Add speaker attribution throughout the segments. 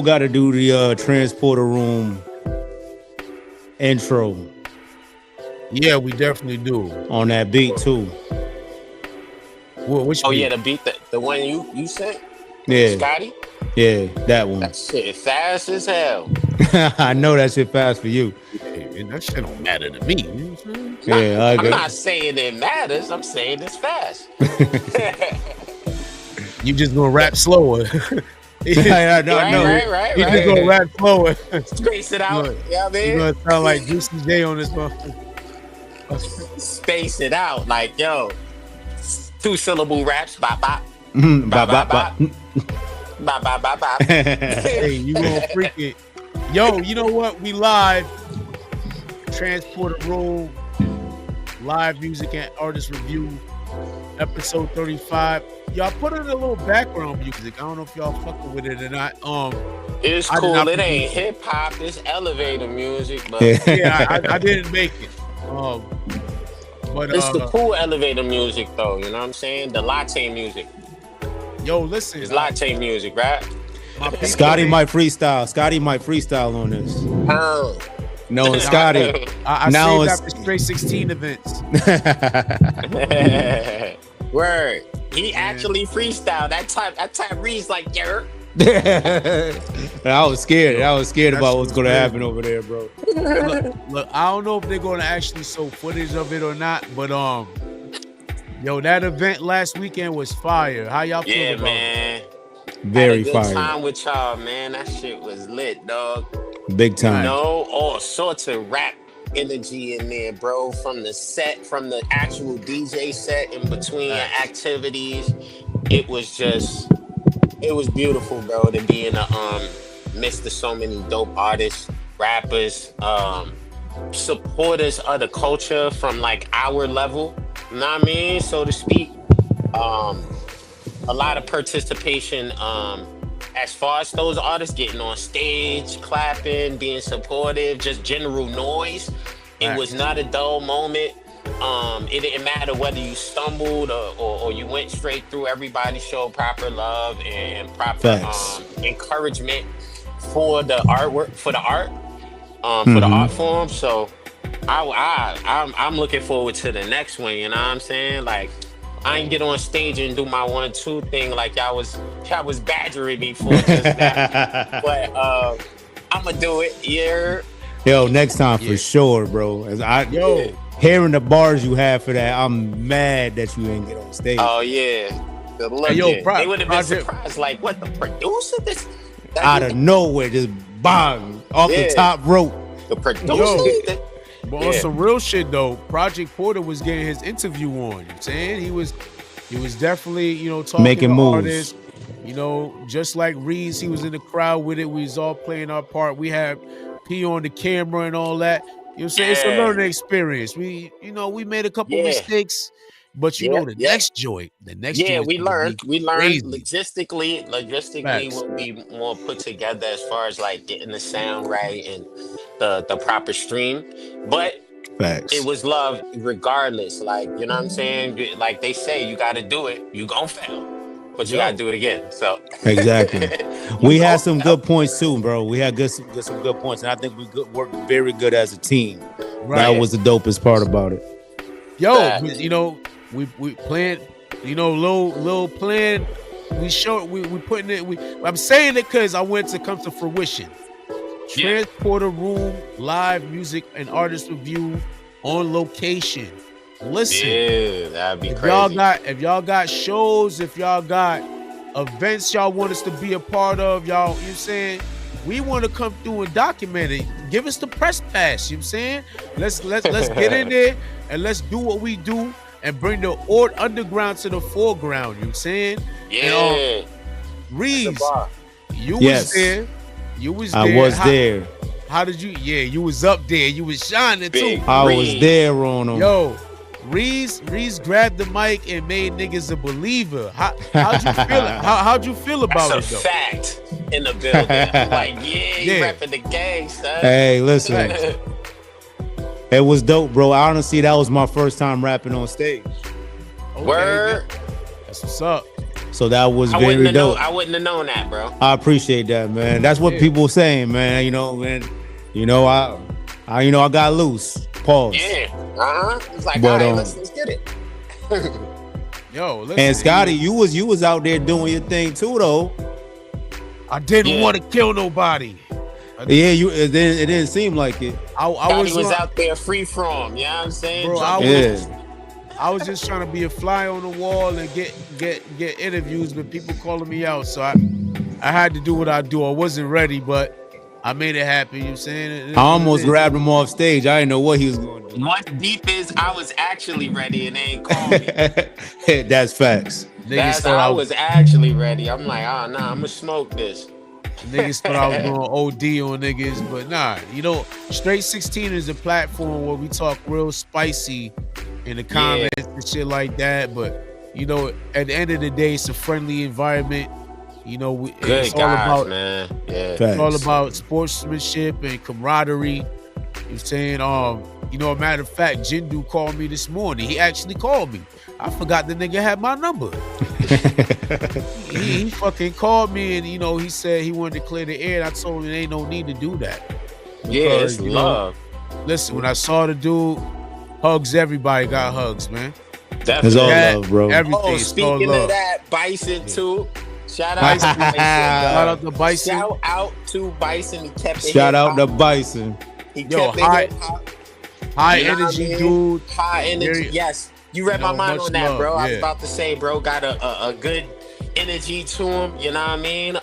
Speaker 1: got to do the transporter room intro
Speaker 2: Yeah, we definitely do.
Speaker 1: on that beat too.
Speaker 2: Which
Speaker 3: Oh
Speaker 2: beat?
Speaker 3: yeah, the beat the one you sent,
Speaker 1: Yeah,
Speaker 3: Scotty.
Speaker 1: yeah, that one.
Speaker 3: That shit fast as hell.
Speaker 1: I know that shit fast for you.
Speaker 2: Hey, that shit don't matter to me. You know what I'm saying?
Speaker 1: Yeah, I
Speaker 3: I'm
Speaker 1: got.
Speaker 3: not saying it matters. I'm saying it's fast.
Speaker 2: You just gonna rap slower.
Speaker 1: I know.
Speaker 3: Right.
Speaker 2: You just gonna rap slower.
Speaker 3: Space it out.
Speaker 2: Look,
Speaker 3: Yeah,
Speaker 2: You
Speaker 3: man.
Speaker 2: gonna sound like Juicy J on this one.
Speaker 3: Space it out. Like, yo, 2-syllable raps. Bop bop.
Speaker 1: Bop,
Speaker 3: Bop
Speaker 1: bop,
Speaker 3: bop
Speaker 1: bop.
Speaker 3: bop. Bop bop bop bop.
Speaker 2: Hey, you gonna freak it. Yo, you know what? We live. Transporter Room. Live music and artist review. Episode 35. Y'all put in a little background music. I don't know if y'all fucking with it or not.
Speaker 3: It's
Speaker 2: I did
Speaker 3: cool.
Speaker 2: not
Speaker 3: It ain't
Speaker 2: produce
Speaker 3: hip hop. It's elevator music, but
Speaker 2: yeah, I didn't make it. But
Speaker 3: it's the cool elevator music, though. You know what I'm saying? The latte music.
Speaker 2: yo, listen.
Speaker 3: It's latte music, right?
Speaker 2: My people
Speaker 1: Scotty
Speaker 2: ain't-
Speaker 1: might freestyle. Scotty might freestyle on this.
Speaker 3: Oh.
Speaker 1: No, and Scotty.
Speaker 2: I
Speaker 1: Now
Speaker 2: saved
Speaker 1: it's-
Speaker 2: after straight 16 events.
Speaker 3: Word. He actually freestyled. That time reads like yer.
Speaker 1: I was scared. I was scared
Speaker 2: That
Speaker 1: about
Speaker 2: shit
Speaker 1: what's
Speaker 2: was
Speaker 1: gonna
Speaker 2: crazy.
Speaker 1: happen over there, bro.
Speaker 2: Look, I don't know if they're gonna actually show footage of it or not, but yo, that event last weekend was fire. How y'all feel
Speaker 3: Yeah,
Speaker 2: about
Speaker 3: man.
Speaker 1: Very
Speaker 3: Had a good
Speaker 1: fire.
Speaker 3: time with y'all, man. That shit was lit, dog.
Speaker 1: Big time.
Speaker 3: No, all sorts of rap energy in there, bro. From the set, from the actual DJ set, in between activities, it was beautiful, bro. To be in the midst of so many dope artists, rappers, supporters of the culture from like our level. You know what I mean, so to speak. A lot of participation. As far as those artists getting on stage, clapping, being supportive, just general noise. It was not a dull moment. It didn't matter whether you stumbled or you went straight through. Everybody showed proper love and proper encouragement for the artwork, for the art, for the art form. So I'm looking forward to the next one. You know what I'm saying? Like, I ain't get on stage and do my 1-2 thing like y'all was badgering me for just that. But I'ma do it. Yeah.
Speaker 1: Yo, next time for sure, bro. Hearing the bars you have for that, I'm mad that you didn't get on stage.
Speaker 3: Oh yeah. The legend.
Speaker 2: yo,
Speaker 3: they would have been
Speaker 2: Project-
Speaker 3: surprised. Like, what, the producer? That
Speaker 1: Out of nowhere, just bang off the
Speaker 3: Yeah.
Speaker 1: top rope.
Speaker 3: the producer.
Speaker 2: Yo. But on
Speaker 3: Yeah.
Speaker 2: some real shit though, Project Porter was getting his interview on. You know what I'm saying? He was definitely, talking
Speaker 1: Making
Speaker 2: to
Speaker 1: moves.
Speaker 2: artists. Just like Reese, he was in the crowd with it. We was all playing our part. We had P on the camera and all that. You know what I'm saying? It's a
Speaker 3: Yeah.
Speaker 2: learning experience. We made a couple
Speaker 3: Yeah.
Speaker 2: mistakes, but the next joint,
Speaker 3: Yeah,
Speaker 2: joint's
Speaker 3: we
Speaker 2: gonna
Speaker 3: learned.
Speaker 2: be
Speaker 3: We learned
Speaker 2: crazy.
Speaker 3: logistically
Speaker 2: Facts.
Speaker 3: will be more put together as far as like getting the sound right and the proper stream. But
Speaker 1: Facts.
Speaker 3: it was love regardless. Like, you know what I'm saying? Like they say, you gotta do it. You gonna fail, but you gotta do it again. So
Speaker 1: Exactly. We had some good points too, bro. We had some good points, and I think we worked very good as a team.
Speaker 2: Right.
Speaker 1: That was the dopest part about it.
Speaker 2: Yo,
Speaker 3: Facts.
Speaker 2: we planned, little plan. We putting it. I'm saying it because I want it to come to fruition.
Speaker 3: Yeah.
Speaker 2: Transporter Room live music and artist review on location. Listen,
Speaker 3: yeah, that'd be
Speaker 2: if
Speaker 3: crazy.
Speaker 2: y'all got shows, if y'all got events y'all want us to be a part of, y'all, you know what I'm saying? We want to come through and document it. Give us the press pass, you know what I'm saying? Let's get in there and let's do what we do and bring the underground to the foreground, you know what I'm saying?
Speaker 3: Yeah.
Speaker 2: And, Reeves, you
Speaker 1: Yes.
Speaker 2: was there. You was there.
Speaker 1: I was there.
Speaker 2: How did you? Yeah, you was up there. You was shining
Speaker 3: Big.
Speaker 2: too.
Speaker 1: I was
Speaker 3: Reed.
Speaker 1: there on them.
Speaker 2: Yo, Reese grabbed the mic and made niggas a believer. How'd you feel? How'd you feel about
Speaker 3: That's
Speaker 2: it
Speaker 3: a
Speaker 2: though?
Speaker 3: fact in the building. I'm like, yeah, you
Speaker 2: Yeah.
Speaker 3: repping the gang, son.
Speaker 1: Hey, listen. It was dope, bro. Honestly, that was my first time rapping on stage.
Speaker 2: Okay,
Speaker 3: Word.
Speaker 2: That's what's up.
Speaker 1: So that was
Speaker 3: I wouldn't
Speaker 1: very
Speaker 3: have known.
Speaker 1: dope.
Speaker 3: I wouldn't have known that, bro.
Speaker 1: I appreciate that, man. That's what
Speaker 2: Yeah.
Speaker 1: people were saying, man. You know, man. You know, I got loose. Pause.
Speaker 3: Yeah. It's like,
Speaker 1: But,
Speaker 3: all right, let's get it.
Speaker 2: Yo, listen.
Speaker 1: And Scotty, you was out there doing your thing too, though.
Speaker 2: I didn't
Speaker 3: Yeah.
Speaker 2: want to kill nobody.
Speaker 1: Yeah, it didn't seem like it.
Speaker 2: I
Speaker 3: Scotty was
Speaker 2: was
Speaker 3: out there free from. You know what I'm saying?
Speaker 2: Bro,
Speaker 3: Jumping.
Speaker 2: I was just trying to be a fly on the wall and get interviews, but people calling me out. So I had to do what I do. I wasn't ready, but I made it happen. You know what I'm saying?
Speaker 1: I almost grabbed him off stage. I didn't know what he was going to do.
Speaker 3: What's deep is I was actually ready and they ain't called me.
Speaker 1: That's facts.
Speaker 3: That's I was actually ready. I'm like, oh nah, I'm gonna smoke this.
Speaker 2: Niggas thought I was going OD on niggas, but nah. You know, Straight 16 is a platform where we talk real spicy in the comments and shit like that. But you know, at the end of the day, it's a friendly environment. You know, it's all about,
Speaker 3: man. Yeah,
Speaker 2: it's all about sportsmanship and camaraderie. You're saying, you know, a matter of fact, Jindu called me this morning. He actually called me. I forgot the nigga had my number. he fucking called me, and you know, he said he wanted to clear the air. I told him there ain't no need to do that.
Speaker 3: Yeah, it's love.
Speaker 2: Listen, when I saw the dude, hugs, everybody got hugs, man.
Speaker 1: It's all love, bro.
Speaker 2: Everything.
Speaker 3: Speaking of that, Bison too. Shout out to Bison.
Speaker 2: Shout out to Bison.
Speaker 3: Shout out to Bison. He kept it.
Speaker 1: Shout out to Bison.
Speaker 3: He kept it
Speaker 2: high energy, dude.
Speaker 3: High energy. Yes. You read my mind on that, bro. I was about to say, bro, got a good energy to him. You know what I mean?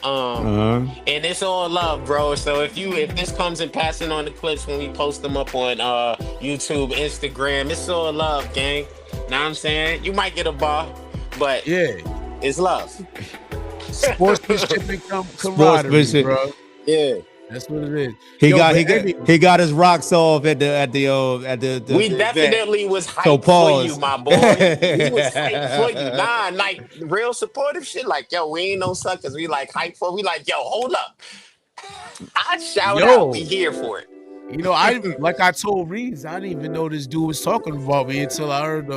Speaker 3: And it's all love, bro. So if this comes in passing on the clips when we post them up on YouTube, Instagram, it's all love, gang. Know what I'm saying? You might get a bar, but it's love.
Speaker 2: Sportsmanship and camaraderie, bro.
Speaker 3: Yeah.
Speaker 2: That's what it is.
Speaker 1: He got his rocks off at the
Speaker 3: we definitely event. Was hyped for you, my boy. We was hyped for you. Nah, like real supportive shit. Like, yo, we ain't no suckers. We like hyped for. We like, yo, hold up. I shout out. We here for it.
Speaker 2: You know, like I told Reeves, I didn't even know this dude was talking about me until I heard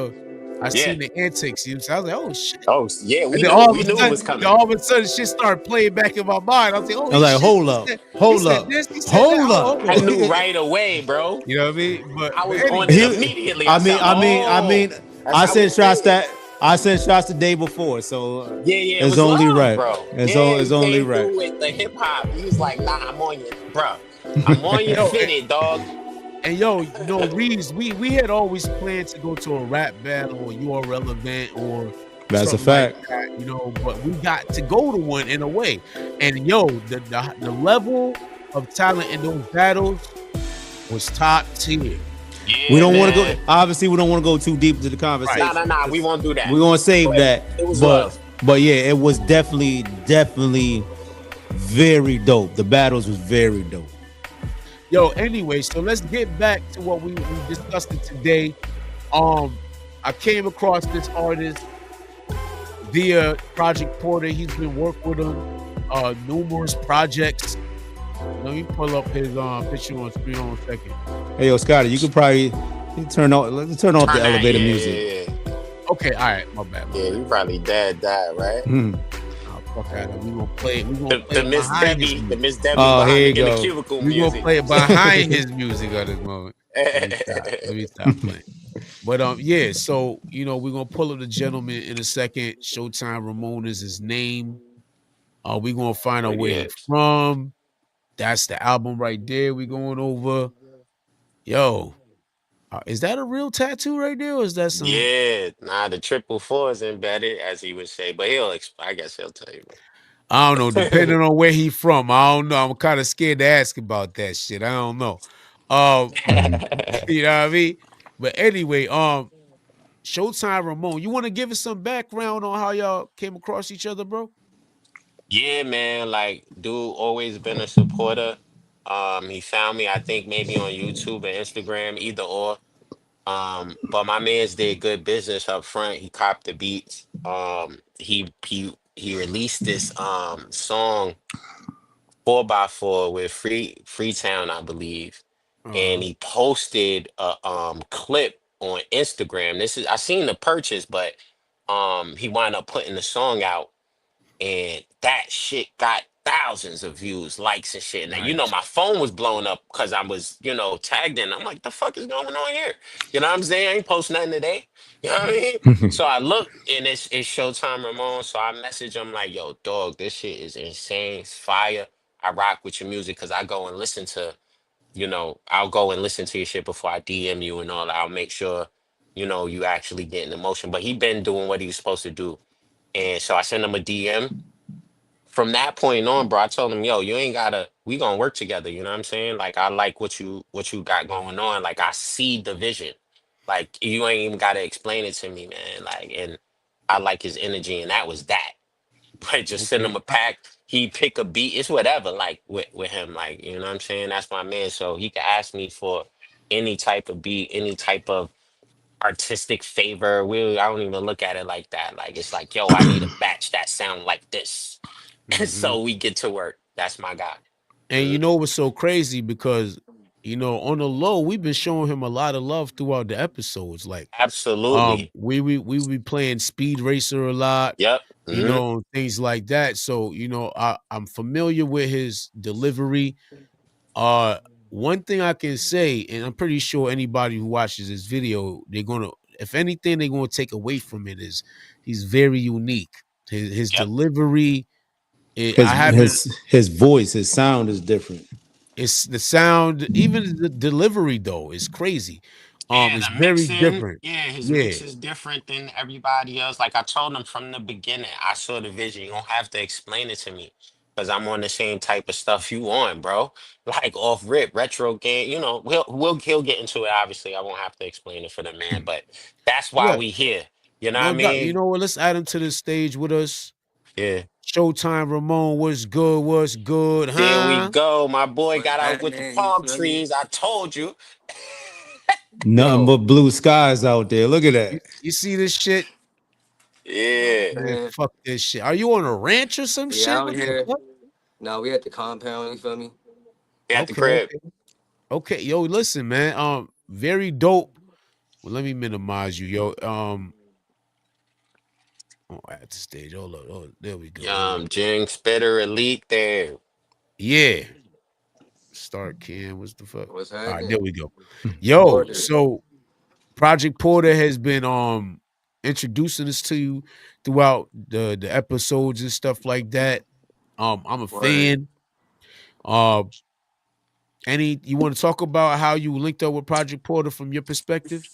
Speaker 2: I seen the antics. You know, so I was like, oh shit.
Speaker 3: Oh yeah, we knew it was coming.
Speaker 2: All of a sudden, shit started playing back in my mind. I was like,
Speaker 1: hold up.
Speaker 3: I knew right away, bro.
Speaker 2: You know what I mean? But
Speaker 3: I was on it immediately.
Speaker 1: I sent shots the day before, so it's only right, bro. It's only right.
Speaker 3: With the hip hop, he was like, nah, I'm on you, bro. I'm on your fitted, dog.
Speaker 2: And yo, you know, Reeves, we had always planned to go to a rap battle or URL event or
Speaker 1: that's a fact,
Speaker 2: like that, you know, but we got to go to one in a way. And yo, the level of talent in those battles was top tier.
Speaker 3: Yeah,
Speaker 1: we don't want to go. Obviously, we don't want to go too deep into the conversation.
Speaker 3: Right. Nah. We won't do that.
Speaker 1: We're gonna save that.
Speaker 3: It was love.
Speaker 1: But yeah, it was definitely very dope. The battles was very dope.
Speaker 2: Yo, anyway, so let's get back to what we discussed today. I came across this artist via Project Porter. He's been working with him numerous projects. Let me pull up his picture on screen on a second.
Speaker 1: Hey, yo, Scotty, you could probably turn off the elevator music.
Speaker 2: Yeah. Okay, all right, my bad.
Speaker 3: Yeah, you probably died, right?
Speaker 2: Fuck out of it. We gonna play it.
Speaker 3: The Miss Debbie.
Speaker 1: Oh, here you
Speaker 3: go.
Speaker 1: The
Speaker 3: cubicle
Speaker 2: we
Speaker 3: music.
Speaker 2: Gonna play it behind his music at this moment. Let me stop playing. But yeah. So you know we're gonna pull up the gentleman in a second. Showtime Ramon is his name. We're gonna find out where he's from. That's the album right there. We going over. Yo, is that a real tattoo right there, or is that something?
Speaker 3: Yeah, the 444 is embedded, as he would say, but I guess he'll tell you.
Speaker 2: I don't know, depending on where he from. I don't know. I'm kind of scared to ask about that shit. I don't know. You know what I mean? But anyway, Showtime Ramon, you want to give us some background on how y'all came across each other, bro?
Speaker 3: Yeah, man. Like, dude, always been a supporter. He found me, I think, maybe on YouTube and Instagram, either or. But my man's did good business up front. He copped the beats. He released this song 4x4 with Freetown, I believe. And he posted a clip on Instagram. I seen the purchase, but he wound up putting the song out and that shit got thousands of views, likes and shit. Now,
Speaker 2: Nice.
Speaker 3: my phone was blowing up because I was, tagged in. I'm like, the fuck is going on here? You know what I'm saying? I ain't post nothing today. You know what I mean? So I look and it's Showtime Ramon. So I message him like, yo, dog, this shit is insane. It's fire. I rock with your music because I go and listen to, I'll go and listen to your shit before I DM you and all that. I'll make sure, you actually get in the motion. But he been doing what he was supposed to do. And so I sent him a DM. From that point on, bro, I told him, yo, you ain't gotta, we gonna work together. You know what I'm saying? Like I like what you got going on. Like I see the vision. Like you ain't even gotta explain it to me, man. Like, and I like his energy, and that was that. But just send
Speaker 2: Okay.
Speaker 3: him a pack. He pick a beat. It's whatever. Like with him, like you know what I'm saying. That's my man. So he can ask me for any type of beat, any type of artistic favor. I don't even look at it like that. Like it's like, yo, I need a batch that sound like this. And
Speaker 2: Hmm.
Speaker 3: so we get to work. That's my guy.
Speaker 2: And you
Speaker 3: Mhm.
Speaker 2: know what's so crazy because on the low, we've been showing him a lot of love throughout the episodes. Like,
Speaker 3: Absolutely.
Speaker 2: we be playing Speed Racer a lot,
Speaker 3: Yep. Hmm.
Speaker 2: things like that. So, I'm familiar with his delivery. Uh, One thing I can say, and I'm pretty sure anybody who watches this video, if anything, they're gonna take away from it is he's very unique. His
Speaker 3: Yep.
Speaker 2: delivery, I
Speaker 1: his
Speaker 2: haven't.
Speaker 1: his voice, his sound is different.
Speaker 2: It's the sound, even the delivery though is crazy.
Speaker 3: Yeah,
Speaker 2: It's
Speaker 3: the
Speaker 2: very
Speaker 3: mixing,
Speaker 2: different.
Speaker 3: yeah, his
Speaker 2: Yeah,
Speaker 3: mix is different than everybody else. Like I told him from the beginning, I saw the vision. You don't have to explain it to me because I'm on the same type of stuff you on, bro. Like off rip, retro game. He'll get into it. Obviously, I won't have to explain it for the man, but that's why
Speaker 2: yeah,
Speaker 3: we here. You know what I
Speaker 2: no doubt. You
Speaker 3: mean?
Speaker 2: know what? Let's add him to the stage with us.
Speaker 3: Yeah.
Speaker 2: Showtime, Ramon. What's good? What's good?
Speaker 3: There we
Speaker 2: Huh?
Speaker 3: go. My boy
Speaker 4: What's
Speaker 3: got out with the
Speaker 4: happening? You
Speaker 3: palm
Speaker 4: feel me?
Speaker 3: trees. I told you.
Speaker 1: Nothing
Speaker 2: Yo,
Speaker 1: but blue skies out there. Look at that.
Speaker 2: you see this shit?
Speaker 3: Yeah.
Speaker 2: Man,
Speaker 4: Man,
Speaker 2: fuck this shit. Are you on a ranch or some
Speaker 4: we
Speaker 2: shit?
Speaker 4: out
Speaker 2: What the
Speaker 4: here.
Speaker 2: fuck?
Speaker 4: Now we at the compound. You feel me?
Speaker 3: At the
Speaker 2: Okay,
Speaker 3: crib.
Speaker 2: okay, okay. Yo, listen, man. Very dope. Well, let me minimize you, yo. At the stage. Hold up. Oh, there we go. There we go.
Speaker 3: Jing Spitter Elite there.
Speaker 2: Yeah. Start Cam. What's the fuck?
Speaker 4: What's
Speaker 2: All right, there
Speaker 4: happening?
Speaker 2: we go. Yo,
Speaker 4: Order.
Speaker 2: so Project Porter has been introducing us to you throughout the episodes and stuff like that. I'm a
Speaker 4: Word.
Speaker 2: fan. Uh any you want to talk about how you linked up with Project Porter from your perspective?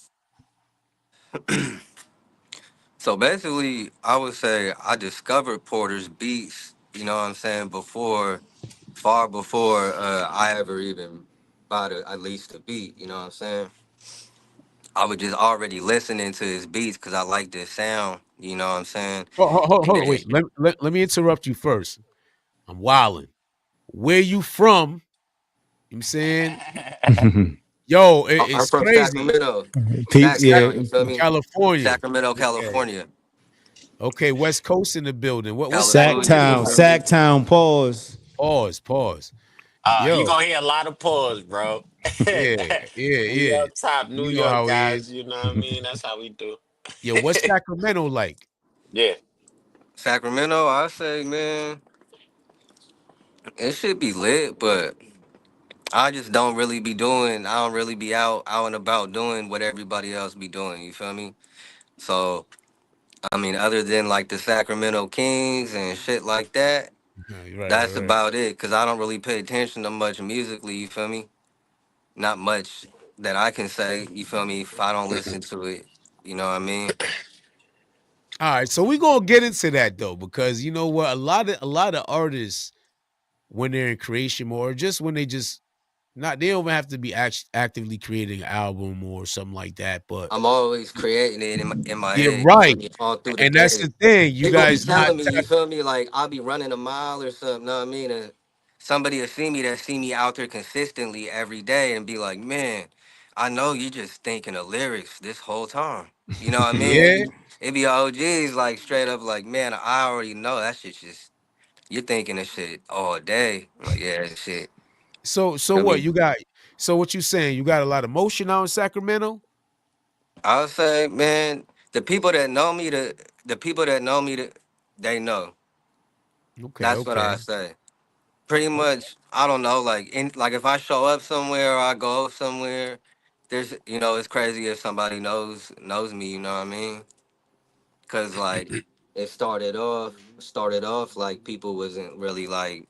Speaker 4: So basically, I would say I discovered Porter's beats. You know what I'm saying? Far before I ever even bought at least a beat. You know what I'm saying? I was just already listening to his beats because I like this sound. You know what I'm saying? And
Speaker 2: Hold on,
Speaker 4: then
Speaker 2: wait. Let me interrupt you first. I'm wilding. Where you from? You know what I'm saying? Yo,
Speaker 4: I'm
Speaker 2: it's
Speaker 4: from
Speaker 2: crazy.
Speaker 4: Sacramento,
Speaker 1: Pete,
Speaker 2: Sac-
Speaker 1: yeah,
Speaker 4: Sacktown. You feel me?
Speaker 2: California.
Speaker 4: Sacramento,
Speaker 2: Okay.
Speaker 4: California.
Speaker 2: Okay, West Coast in the building. What city you
Speaker 4: California.
Speaker 2: live
Speaker 4: You
Speaker 1: Sacktown,
Speaker 2: out?
Speaker 4: feel me?
Speaker 1: Sacktown, pause.
Speaker 2: Pause, pause.
Speaker 3: You
Speaker 2: Yo,
Speaker 3: gonna hear a lot of pause, bro.
Speaker 2: yeah, yeah,
Speaker 3: We
Speaker 2: yeah.
Speaker 3: up top, New
Speaker 2: You know
Speaker 3: York
Speaker 2: how he is.
Speaker 3: guys. You know what I mean? That's how we do.
Speaker 2: Yo, what's Sacramento like?
Speaker 3: Yeah.
Speaker 4: Sacramento, I say, man, it should be lit, but I just don't really be doing. I don't really be out and about doing what everybody else be doing. You feel me? So, I mean, other than like the Sacramento Kings and shit like that, that's
Speaker 2: Right.
Speaker 4: about it. Cause I don't really pay attention to much musically. You feel me? Not much that I can say. You feel me? If I don't listen to it, you know what I mean?
Speaker 2: All right, so we gonna get into that though, because you know what, a lot of artists when they're in creation mode, or just when they don't even have to be actively creating an album or something like that, but
Speaker 4: I'm always creating it in my
Speaker 2: yeah,
Speaker 4: head. You feel
Speaker 2: right.
Speaker 4: me? All through the
Speaker 2: And that's
Speaker 4: day.
Speaker 2: the thing, you
Speaker 4: People be
Speaker 2: guys not
Speaker 4: telling me, you feel me? Like I'll be running a mile or something, know what I mean? And somebody will see me that see me out there consistently every day and be like, man, I know you just thinking of lyrics this whole time. You know what I mean?
Speaker 2: yeah.
Speaker 4: It be OGs like straight up like, man, I already know that shit just you're thinking of shit all day. I'm like, yeah, shit.
Speaker 2: So
Speaker 4: Feel
Speaker 2: what
Speaker 4: me?
Speaker 2: you got? So what you saying? You got a lot of motion out in Sacramento?
Speaker 4: I would say, man, the people that know me, they know.
Speaker 2: Okay,
Speaker 4: That's what I
Speaker 2: okay.
Speaker 4: say. Pretty much, I don't know. Like if I show up somewhere or I go somewhere, there's it's crazy if somebody knows me. You know what I mean? Cause like it started off like people wasn't really like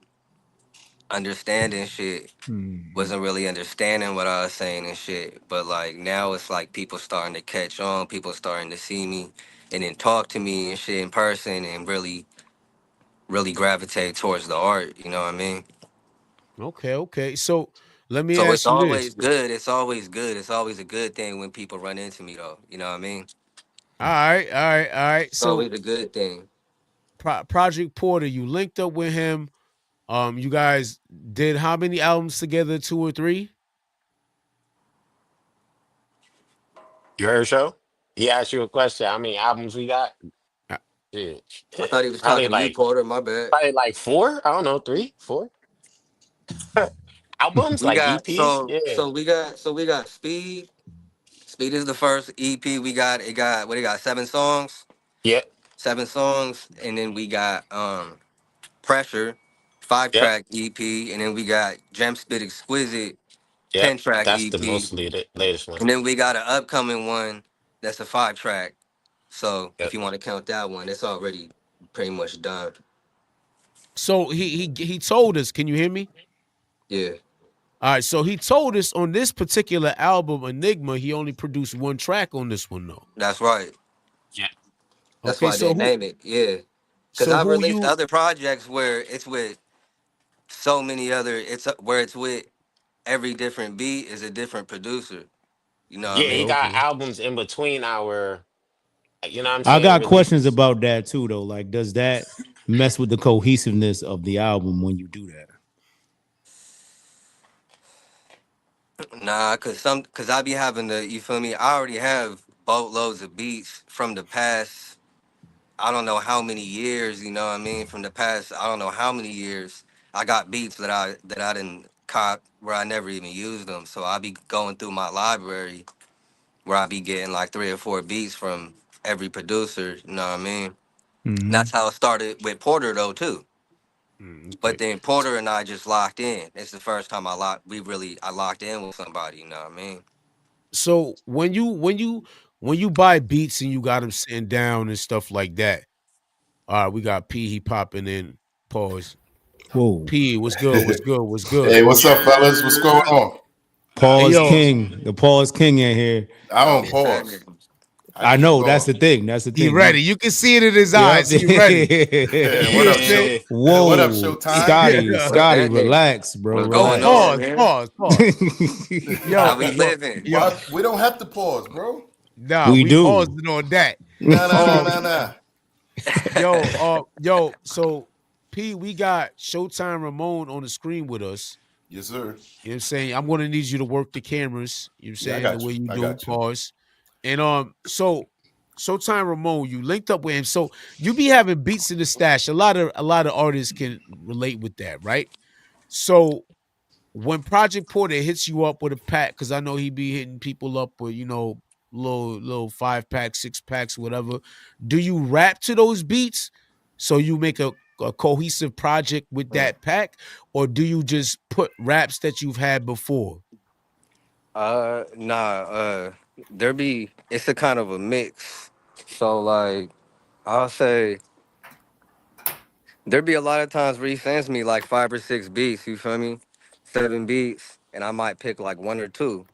Speaker 4: understanding shit.
Speaker 1: Mhm.
Speaker 4: Wasn't really understanding what I was saying and shit. But like now it's like people starting to catch on, people starting to see me and then talk to me and shit in person and really gravitate towards the art, you know what I mean?
Speaker 2: Okay, okay. So let me
Speaker 4: So it's
Speaker 2: ask you this.
Speaker 4: always good. It's always good. It's always a good thing when people run into me though. You know what I mean?
Speaker 2: All right, all right, all right.
Speaker 4: It's
Speaker 2: So
Speaker 4: always a good thing.
Speaker 2: Project Porter, you linked up with him. You guys did how many albums together? Two or three?
Speaker 3: You heard show? He asked you a question. How many albums we got?
Speaker 2: Uh,
Speaker 3: Yeah.
Speaker 4: I thought he was
Speaker 3: Probably
Speaker 4: talking to you,
Speaker 3: like
Speaker 4: Porter. My bad.
Speaker 3: probably like four. I don't know, three, four albums,
Speaker 4: We
Speaker 3: like
Speaker 4: got
Speaker 3: EPs.
Speaker 4: so
Speaker 3: Yeah.
Speaker 4: so we got Speed. Speed is the first EP we got. It got what it got 7 songs.
Speaker 3: Yep.
Speaker 4: 7 songs, and then we got Pressure, five
Speaker 3: Yep.
Speaker 4: track EP, and then we got Gem Spit Exquisite,
Speaker 3: Yep.
Speaker 4: 10 track
Speaker 3: That's the
Speaker 4: EP,
Speaker 3: mostly the latest one.
Speaker 4: and then we got an upcoming one that's a 5 track. So if
Speaker 3: Yep.
Speaker 4: you want to count that one, it's already pretty much done.
Speaker 2: so he told us. Can you hear me?
Speaker 4: Yeah,
Speaker 2: All right. So he told us on this particular album, Enigma, he only produced one track on this one, though.
Speaker 4: that's right.
Speaker 3: Yeah.
Speaker 4: That's
Speaker 2: Okay.
Speaker 4: why they name it. Yeah, because
Speaker 2: So
Speaker 4: I've
Speaker 2: who
Speaker 4: released
Speaker 2: you?
Speaker 4: other projects where it's with so many other. It's where it's with every different beat is a different producer. You know what I
Speaker 3: Yeah, he
Speaker 2: Okay,
Speaker 4: mean?
Speaker 3: got
Speaker 2: okay.
Speaker 3: albums in between our, you know what I'm
Speaker 1: I
Speaker 3: saying,
Speaker 1: got questions
Speaker 3: releases.
Speaker 1: about that too, though. Like, does that mess with the cohesiveness of the album when you do that?
Speaker 4: Nah, cause I be having the you feel me. I already have boatloads of beats from the past. I don't know how many years. You know what I mean? From the past, I don't know how many years. I got beats that I didn't cop where I never even used them. So I be going through my library where I be getting like 3 or 4 beats from every producer. You know what I mean? And
Speaker 1: Hmm.
Speaker 4: that's how it started with Porter though too. But
Speaker 2: Okay.
Speaker 4: then Porter and I just locked in. It's the first time I locked in with somebody. You know what I mean?
Speaker 2: So when you buy beats and you got them sitting down and stuff like that. All right, we got P. He popping in. Pause.
Speaker 1: Whoa.
Speaker 2: P. What's good? What's good? What's good?
Speaker 5: Hey, what's up, fellas? What's going on?
Speaker 2: Hey
Speaker 1: Pause
Speaker 2: yo,
Speaker 1: King. The Pause King in here.
Speaker 5: I don't
Speaker 4: What's
Speaker 5: pause.
Speaker 4: happening?
Speaker 5: I
Speaker 1: I
Speaker 5: keep
Speaker 1: know that's
Speaker 5: going.
Speaker 1: the thing. That's the
Speaker 2: he
Speaker 1: thing.
Speaker 2: ready. You can see it in his
Speaker 1: Yep.
Speaker 2: eyes. He ready.
Speaker 5: What
Speaker 2: You know
Speaker 5: up,
Speaker 2: what I'm
Speaker 5: show?
Speaker 3: Yeah.
Speaker 5: What up,
Speaker 1: Whoa.
Speaker 5: Showtime?
Speaker 1: Scotty.
Speaker 2: saying?
Speaker 4: What's
Speaker 1: Scotty,
Speaker 4: happening?
Speaker 1: relax, bro.
Speaker 4: What's
Speaker 2: Oh,
Speaker 4: going on,
Speaker 1: Relax.
Speaker 2: pause,
Speaker 4: man?
Speaker 2: pause, pause.
Speaker 4: How
Speaker 2: Yo,
Speaker 4: we living?
Speaker 2: yo,
Speaker 5: What? We don't have to pause, bro.
Speaker 2: nah,
Speaker 1: We
Speaker 2: we
Speaker 1: do.
Speaker 2: pausing on that.
Speaker 5: Nah, nah, nah,
Speaker 2: Um,
Speaker 5: nah, nah.
Speaker 2: yo, so P, we got Showtime Ramon on the screen with us.
Speaker 5: Yes, sir.
Speaker 2: You know what I'm saying? I'm gonna need you to work the cameras, you know what I'm
Speaker 5: Yeah, I
Speaker 2: saying, the
Speaker 5: got
Speaker 2: way
Speaker 5: you.
Speaker 2: you
Speaker 5: I
Speaker 2: do,
Speaker 5: got you.
Speaker 2: pause. And so Showtime Ramon, you linked up with him. So you be having beats in the stash. A lot of artists can relate with that, right? So when Project Porter hits you up with a pack, because I know he be hitting people up with, little 5 packs, 6 packs, whatever. Do you rap to those beats so you make a cohesive project with
Speaker 4: Mm.
Speaker 2: that pack, or do you just put raps that you've had before?
Speaker 4: Nah. It's a kind of a mix. So like, I'll say there be a lot of times where he sends me like 5 or 6 beats. You feel me? 7 beats, and I might pick like one or two.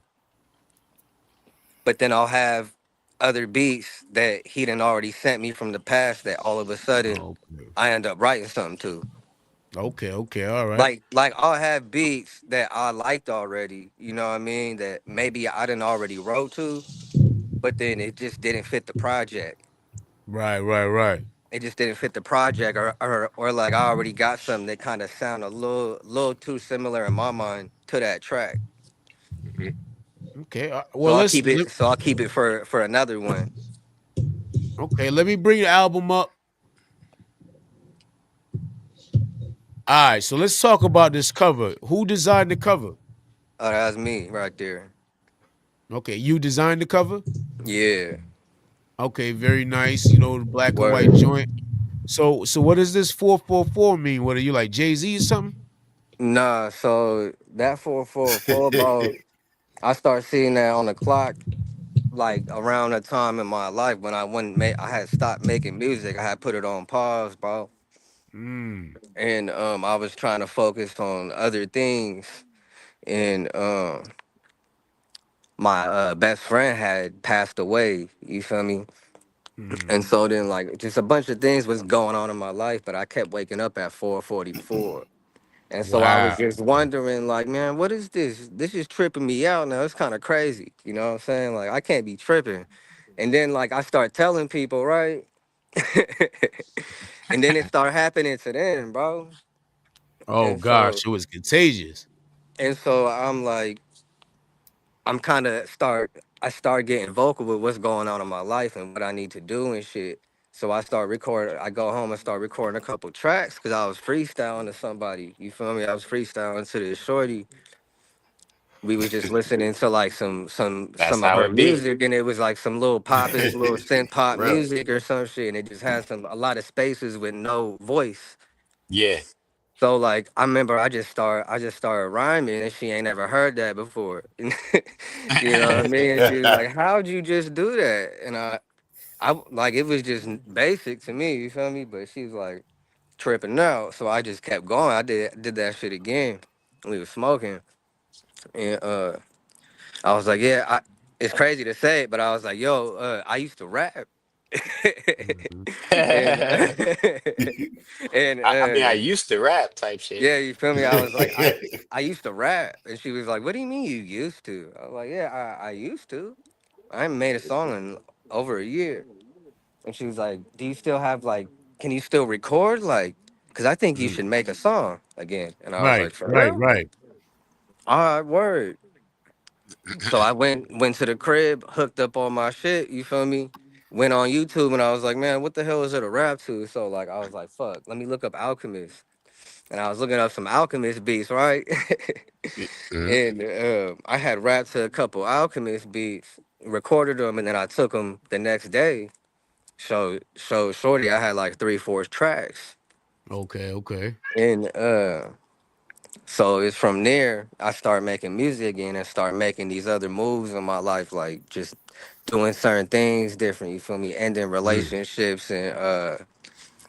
Speaker 4: But then I'll have other beats that he done already sent me from the past that all of a sudden
Speaker 2: Okay.
Speaker 4: I end up writing something to.
Speaker 2: Okay. Okay. All right.
Speaker 4: Like I'll have beats that I liked already, you know what I mean, that maybe I didn't already wrote to, but then it just didn't fit the project.
Speaker 2: Right. Right. Right.
Speaker 4: It just didn't fit the project, or like I already got something that kind of sound a little too similar in my mind to that track.
Speaker 2: Mhm. Okay.
Speaker 4: So
Speaker 2: Well,
Speaker 4: I'll keep it for another one.
Speaker 2: okay. Let me bring the album up. All right. So let's talk about this cover. Who designed the cover?
Speaker 4: Oh, that's me right there.
Speaker 2: Okay, you designed the cover.
Speaker 4: Yeah.
Speaker 2: Okay, very nice. You know, the black and white
Speaker 4: Word.
Speaker 2: joint. So what does this 444 mean? What are you like Jay-Z or something?
Speaker 4: Nah, so that 444, bro. I started seeing that on the clock like around the time in my life when I had stopped making music. I had put it on pause, bro,
Speaker 2: Mm.
Speaker 4: and I was trying to focus on other things, and my best friend had passed away. You feel me? And
Speaker 2: Mm.
Speaker 4: so then like just a bunch of things was going on in my life, but I kept waking up at 4:44. And so I was
Speaker 2: Wow.
Speaker 4: just wondering, like, man, what is this? This is tripping me out now. It's kind of crazy. You know what I'm saying? Like, I can't be tripping. And then, like, I start telling people, right? And then it started happening to them, bro.
Speaker 2: Oh
Speaker 4: And so,
Speaker 2: gosh, it was contagious.
Speaker 4: and so I'm like, I'm kind of I start getting vocal with what's going on in my life and what I need to do and shit. So I go home and start recording a couple tracks because I was freestyling to somebody. You feel me? I was freestyling to this shorty. We was just listening to like
Speaker 3: That's
Speaker 4: some of
Speaker 3: how
Speaker 4: her
Speaker 3: it be.
Speaker 4: music, and it was like some little poppin', little synth pop
Speaker 5: Right.
Speaker 4: music or some shit, and it just had a lot of spaces with no voice.
Speaker 3: Yeah.
Speaker 4: So like I remember I just started rhyming, and she ain't never heard that before. You know what I mean? And she was like, "How'd you just do that?" And I like it was just basic to me, you feel me? But she was like tripping out, so I just kept going. I did that shit again. We was smoking, and I was like, yeah, it's crazy to say it, but I was like, yo, I used to rap.
Speaker 2: Mhm.
Speaker 4: and
Speaker 3: I,
Speaker 4: and
Speaker 3: I mean, I used to rap type shit.
Speaker 4: yeah, you feel me? I was like, I used to rap, and she was like, what do you mean you used to? I was like, yeah, I used to. I ain't made a song in over a year, and she was like, do you still have like, can you still record like? Cause I think you
Speaker 2: Mm.
Speaker 4: should make a song again. And I was
Speaker 2: Right,
Speaker 4: like, for
Speaker 2: right,
Speaker 4: real?
Speaker 2: right.
Speaker 4: All right, word. So I went to the crib, hooked up all my shit, you feel me? Went on YouTube and I was like, man, what the hell is it a rap to? So like I was like, fuck, let me look up Alchemist. And I was looking up some Alchemist beats, right?
Speaker 3: Mhm.
Speaker 4: And I had rapped to a couple Alchemist beats, recorded them, and then I took them the next day. So shorty, I had like 3, 4 tracks.
Speaker 2: Okay, okay.
Speaker 4: And so it's from there I start making music again and start making these other moves in my life, like just doing certain things different. You feel me? Ending
Speaker 2: Mm.
Speaker 4: relationships and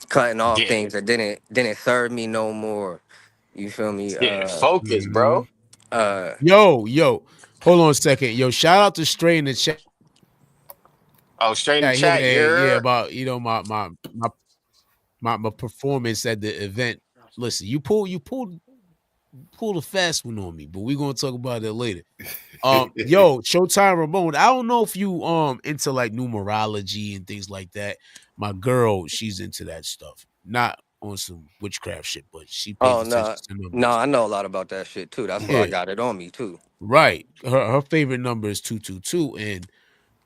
Speaker 4: cutting off
Speaker 3: Get
Speaker 4: things that didn't serve me no more. You feel me?
Speaker 3: getting focused,
Speaker 2: Mhm.
Speaker 3: bro.
Speaker 4: Uh,
Speaker 2: Yo, hold on a second. Yo, shout out to Stray in the chat.
Speaker 3: Oh, straight in
Speaker 2: Yeah, he,
Speaker 3: chat,
Speaker 2: yeah,
Speaker 3: you're
Speaker 2: about my performance at the event. Listen, you pulled a fast one on me, but we're gonna talk about that later. Yo, Showtime Ramon. I don't know if you into like numerology and things like that. My girl, she's into that stuff. Not on some witchcraft shit, but she pays
Speaker 4: oh
Speaker 2: attention
Speaker 4: no,
Speaker 2: to
Speaker 4: no,
Speaker 2: numbers.
Speaker 4: I know a lot about that shit too. That's why I
Speaker 2: Yeah,
Speaker 4: got it on me too.
Speaker 2: right. Her favorite number is 222, and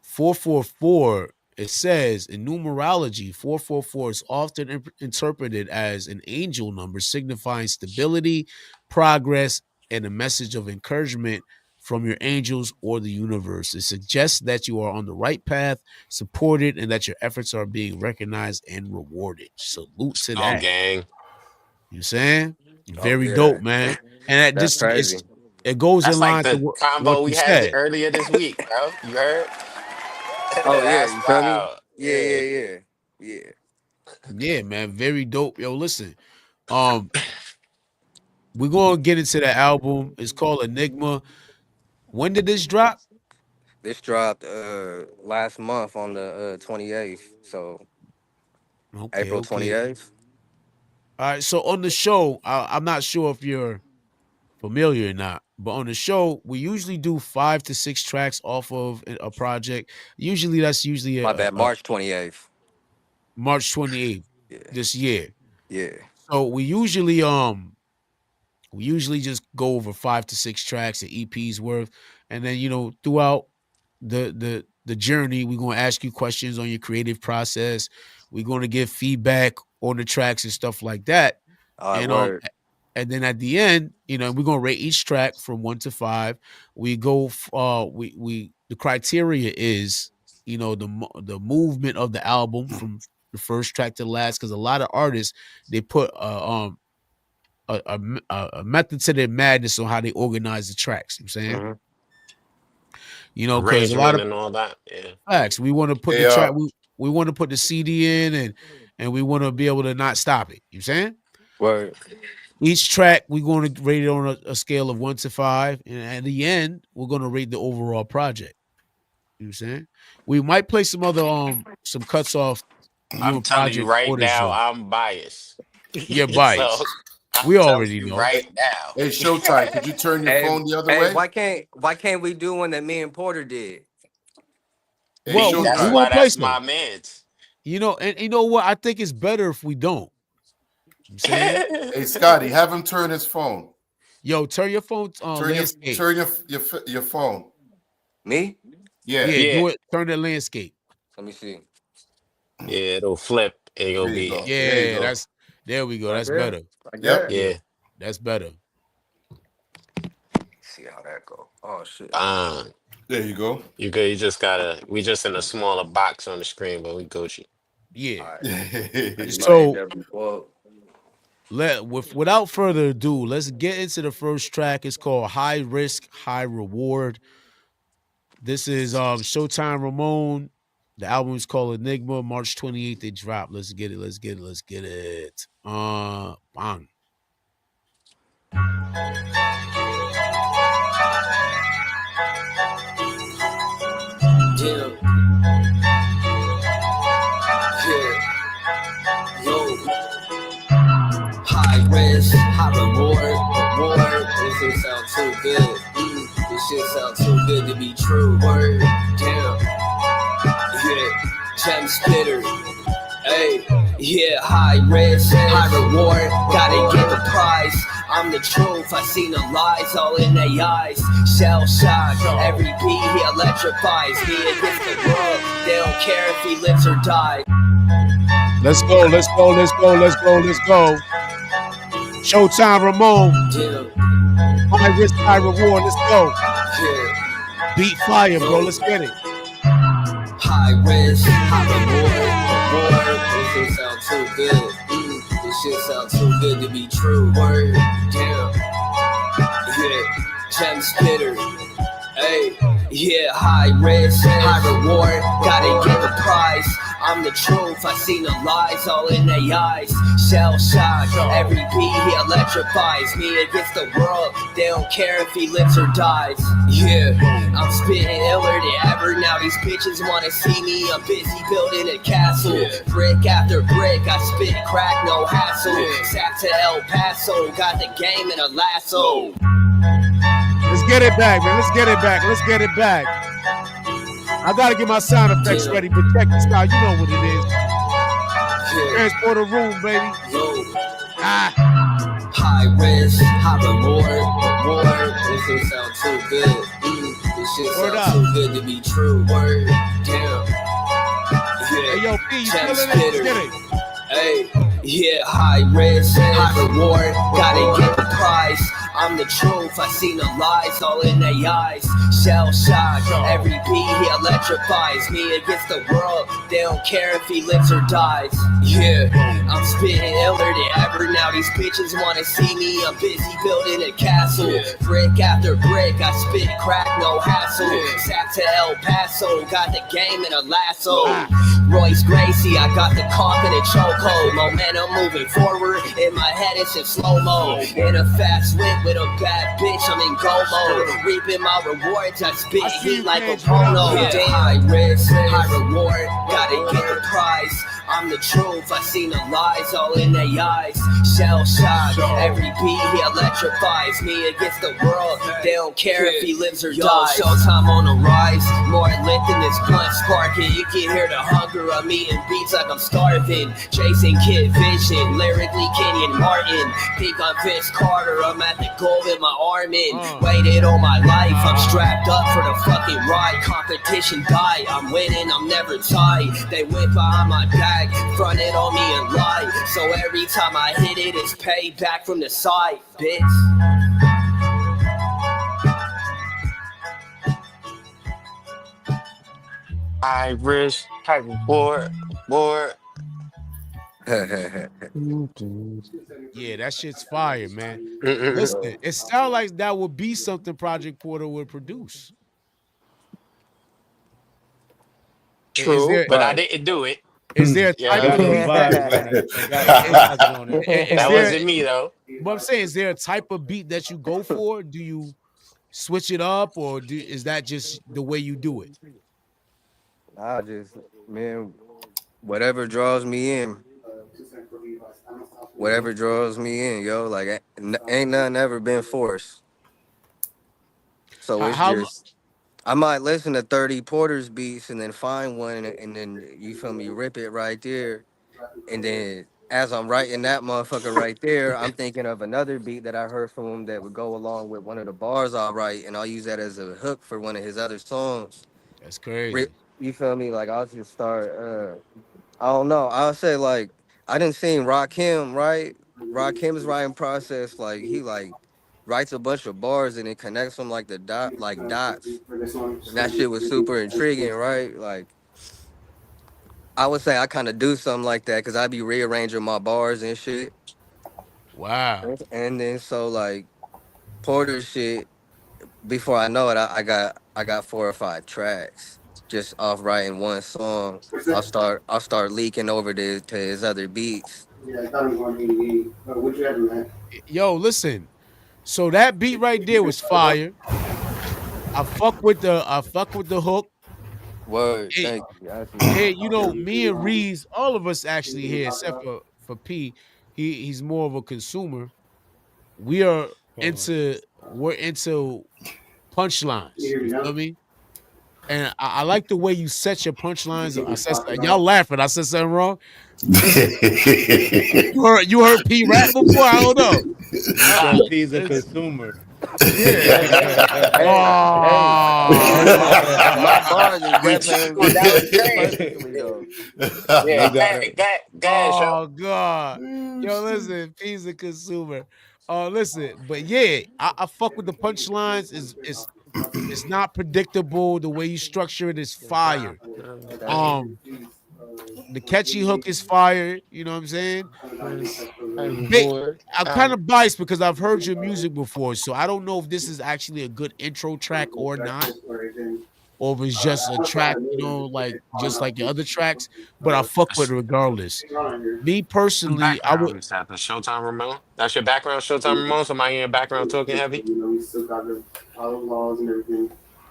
Speaker 2: 444, it says in numerology, 444 is often interpreted as an angel number signifying stability, progress, and a message of encouragement from your angels or the universe. It suggests that you are on the right path, supported, and that your efforts are being recognized and rewarded. Salute to
Speaker 3: on
Speaker 2: that.
Speaker 3: gang.
Speaker 2: You know what I'm saying?
Speaker 4: Oh
Speaker 2: Very
Speaker 4: yeah,
Speaker 2: dope, man. And that
Speaker 4: that's
Speaker 2: just
Speaker 4: crazy.
Speaker 2: it goes in
Speaker 3: That's like
Speaker 2: line to
Speaker 3: the
Speaker 2: what
Speaker 3: combo
Speaker 2: you
Speaker 3: we had
Speaker 2: said.
Speaker 3: earlier this week, bro. You heard?
Speaker 4: Oh yeah,
Speaker 3: That's
Speaker 4: you feel me?
Speaker 3: wild.
Speaker 4: Yeah,
Speaker 3: Yeah.
Speaker 4: yeah, yeah, yeah.
Speaker 2: Yeah, man, very dope. Yo, listen, um, we're gonna get into the album. It's called Enigma. When did this drop?
Speaker 4: This dropped last month on the 28th, so
Speaker 2: Okay,
Speaker 4: April
Speaker 2: okay.
Speaker 4: 28th.
Speaker 2: All right. So on the show, I'm not sure if you're familiar or not, but on the show, we usually do 5 to 6 tracks off of a project. Usually, that's usually
Speaker 4: My bad,
Speaker 2: a
Speaker 4: March 28th.
Speaker 2: March 28th
Speaker 4: Yeah,
Speaker 2: this year.
Speaker 4: yeah.
Speaker 2: So we usually just go over 5 to 6 tracks, an EP's worth, and then throughout the journey, we're gonna ask you questions on your creative process. We're gonna give feedback on the tracks and stuff like that,
Speaker 4: All right,
Speaker 2: and
Speaker 4: word.
Speaker 2: and then at the end, we're gonna rate each track from 1 to 5. We go, we the criteria is the movement of the album from the first track to last, because a lot of artists they put a method to their madness on how they organize the tracks. You know what I'm saying,
Speaker 4: Mhm.
Speaker 2: because a lot
Speaker 3: Arrangement
Speaker 2: of
Speaker 3: and all that. Yeah.
Speaker 2: facts we want to put the
Speaker 5: Hey,
Speaker 2: track, we want to put the CD in, and we want to be able to not stop it. You know what I'm saying.
Speaker 4: Word.
Speaker 2: Each track we're going to rate it on a scale of 1 to 5, and at the end we're going to rate the overall project. You know what I'm saying? We might play some other some cuts off you
Speaker 3: I'm
Speaker 2: and
Speaker 3: telling you
Speaker 2: Project
Speaker 3: right
Speaker 2: Orders
Speaker 3: now,
Speaker 2: joint.
Speaker 3: I'm biased.
Speaker 2: You're
Speaker 3: So
Speaker 2: biased.
Speaker 3: I'm
Speaker 2: We
Speaker 3: telling
Speaker 2: already
Speaker 3: you
Speaker 2: know.
Speaker 3: right now.
Speaker 5: hey, Showtime, could you turn your
Speaker 4: Hey,
Speaker 5: phone the other
Speaker 4: hey,
Speaker 5: way?
Speaker 4: why can't we do one that me and Porter did?
Speaker 5: Hey,
Speaker 2: Well,
Speaker 3: See,
Speaker 2: we
Speaker 3: that's
Speaker 5: Showtime.
Speaker 3: why
Speaker 2: gonna play
Speaker 3: that's
Speaker 2: some.
Speaker 3: my man's.
Speaker 2: And you know what? I think it's better if we don't. I'm saying,
Speaker 5: Hey, Scotty, have him turn his phone.
Speaker 2: yo, turn your phone on
Speaker 5: Turn
Speaker 2: landscape.
Speaker 5: your phone.
Speaker 4: Me?
Speaker 5: Yeah,
Speaker 2: Yeah,
Speaker 3: Yeah,
Speaker 2: do it. Turn the landscape.
Speaker 4: Let me see.
Speaker 3: yeah, it'll flip and
Speaker 5: there
Speaker 3: it'll
Speaker 5: you
Speaker 3: be,
Speaker 5: go. There you
Speaker 2: Yeah,
Speaker 5: go.
Speaker 2: there we go.
Speaker 4: Right
Speaker 2: That's
Speaker 4: there.
Speaker 2: better.
Speaker 4: Right
Speaker 5: Yep.
Speaker 4: there.
Speaker 2: Yeah,
Speaker 3: yeah.
Speaker 2: that's better.
Speaker 4: See how that go. Oh shit.
Speaker 3: Uh,
Speaker 5: There you go.
Speaker 3: you good. You just gotta. We just in a smaller box on the screen, but we Gucci.
Speaker 2: Yeah.
Speaker 4: All right. I just
Speaker 5: Hey,
Speaker 4: might hit
Speaker 2: So
Speaker 4: that before.
Speaker 2: without further ado, let's get into the first track. It's called High Risk, High Reward. This is Showtime Ramon. The album is called Enigma. March 28th, they dropped. Let's get it. Let's get it. Let's get it. Bang.
Speaker 6: Damn. Yeah. Yo. High risk, high reward. This shit sound too good. This shit sound too good to be true. Word. Damn. Yeah. Gem spitter. Hey, yeah, high risk, high reward, gotta get the prize. I'm the truth, I seen the lies all in their eyes. Shell shock, every beat he electrifies. Me against the world, they don't care if he lives or dies.
Speaker 2: Let's go. Let's go. Let's go. Let's go. Let's go. Showtime Ramon.
Speaker 6: Damn,
Speaker 2: High risk, high reward. Let's go.
Speaker 6: yeah.
Speaker 2: Beat fire, bro. Let's get it.
Speaker 6: High risk, high reward. This shit sound too good. This shit sound too good to be true. Word, damn. Yeah, gem spitter. Hey, yeah, high risk, high reward. Gotta get the prize. I'm the truth, I seen the lies all in their eyes. Shell shock, every beat he electrifies. Me against the world, they don't care if he lives or dies. Yeah, I'm spitting iller than ever. Now these bitches wanna see me. I'm busy building a castle. Brick after brick, I spit crack, no hassle. Sack to El Paso, got the game in a lasso.
Speaker 2: Let's get it back, man. Let's get it back. Let's get it back. I gotta get my sound effects ready, but check this out. You know what it is. Transport a room, baby.
Speaker 6: High risk, high reward. This shit sound too good. This shit
Speaker 2: Word
Speaker 6: sound
Speaker 2: up.
Speaker 6: too good to be true. Word, damn.
Speaker 2: Hey, yo, P, you
Speaker 6: Gem
Speaker 2: feeling it? Let's
Speaker 6: spitter.
Speaker 2: get it.
Speaker 6: Hey, yeah, high risk, high reward. Gotta get the prize. I'm the truth, I seen the lies all in their eyes. Shell shock, every beat he electrifies. Me against the world, they don't care if he lives or dies. Yeah, I'm spitting iller than ever. Now these bitches wanna see me. I'm busy building a castle. Brick after brick, I spit crack, no hassle. Sack to El Paso, got the game in a lasso. Royce Gracie, I got the confident chokehold. Momentum moving forward, in my head it's in slow-mo. In a fast whip with a bad bitch, I'm in go mode. Reaping my rewards, I spit heat like a polo. Damn, high risk, high reward, gotta get the prize. I'm the truth, I seen the lies all in their eyes. Shell shock, every beat he electrifies. Me against the world, they don't care if he lives or dies. Showtime on the rise, more lit than this blunt sparking. You can hear the hunger, I'm eating beats like I'm starving. Chasing Kid Vision, lyrically Kenyon Martin. Peak on Vince Carter, I'm at the goal with my arm in. Waited all my life, I'm strapped up for the fucking ride. Competition die, I'm winning, I'm never tied. They went behind my back, fronted on me and lied. So every time I hit it, it's payback from the side, bitch.
Speaker 3: High risk, high reward.
Speaker 2: Yeah, that shit's fire, man.
Speaker 3: Mm-mm.
Speaker 2: Listen, it sounds like that would be something Project Porter would produce. Is
Speaker 3: True,
Speaker 2: there
Speaker 3: but I
Speaker 4: Right.
Speaker 3: didn't do it.
Speaker 2: is there a
Speaker 3: Yeah,
Speaker 2: type
Speaker 1: Got
Speaker 2: of
Speaker 1: those
Speaker 2: beat?
Speaker 1: vibes on it. It got those
Speaker 2: Is,
Speaker 1: vibes on it.
Speaker 2: is
Speaker 3: that
Speaker 2: there?
Speaker 3: wasn't me though.
Speaker 2: But I'm saying, is there a type of beat that you go for? Do you switch it up, or is that just the way you do it?
Speaker 4: I just, man, whatever draws me in, whatever draws me in, yo. Like, ain't nothing ever been forced. So
Speaker 2: How,
Speaker 4: it's
Speaker 2: how
Speaker 4: just, I might listen to 30 Porter's beats and then find one and then, you feel me, rip it right there. And then as I'm writing that motherfucker right there, I'm thinking of another beat that I heard from him that would go along with one of the bars I write, and I'll use that as a hook for one of his other songs.
Speaker 2: That's
Speaker 4: Ri-
Speaker 2: crazy.
Speaker 4: You feel me? Like I'll just start. I don't know. I'll say like I didn't see Rakim, right? Rakim's writing process, like he like writes a bunch of bars and it connects them like the dots. And that shit was super intriguing, right? Like I would say I kind of do something like that because I be rearranging my bars and shit.
Speaker 2: Wow.
Speaker 4: And then so like Porter shit, before I know it, I got 4 or 5 tracks just off writing one song. I'll start leaking over to his other beats.
Speaker 2: Yo, listen. So that beat right there was fire. I fuck with the hook.
Speaker 4: Word,
Speaker 2: Hey,
Speaker 4: thank you. Actually,
Speaker 2: hey, you know, me and Reeves, all of us actually here, except for P, he's more of a consumer. We are we're into punchlines. You feel me? And I like the way you set your punchlines. I said y'all laughing. I said something wrong. Listen, you heard P rap before? I don't know.
Speaker 1: He
Speaker 2: Uh,
Speaker 1: said he's a
Speaker 2: it's
Speaker 1: consumer.
Speaker 2: yeah.
Speaker 4: hey, hey, my bars is
Speaker 3: We check
Speaker 4: definitely
Speaker 3: on that was
Speaker 4: mixed
Speaker 3: great.
Speaker 4: perfectly though.
Speaker 3: Yeah,
Speaker 1: You gotta
Speaker 3: go ahead, show.
Speaker 2: Oh God. Yo, listen, P's a consumer. Listen, but yeah, I fuck with the punchlines. Is it's not predictable. The way you structure it is fire.
Speaker 4: Thank you.
Speaker 2: Um, the catchy hook is fire. You know what I'm saying?
Speaker 3: I'm
Speaker 2: Ba-
Speaker 3: bored.
Speaker 2: I'm kind of biased because I've heard your music before, so I don't know if this is actually a good intro track or not, or if it's just a track, like just like the other tracks. But I fuck with it regardless. Me personally, I would.
Speaker 3: Background is that the Showtime Ramon? That's your background, Showtime Ramon. Somebody in your background talking heavy.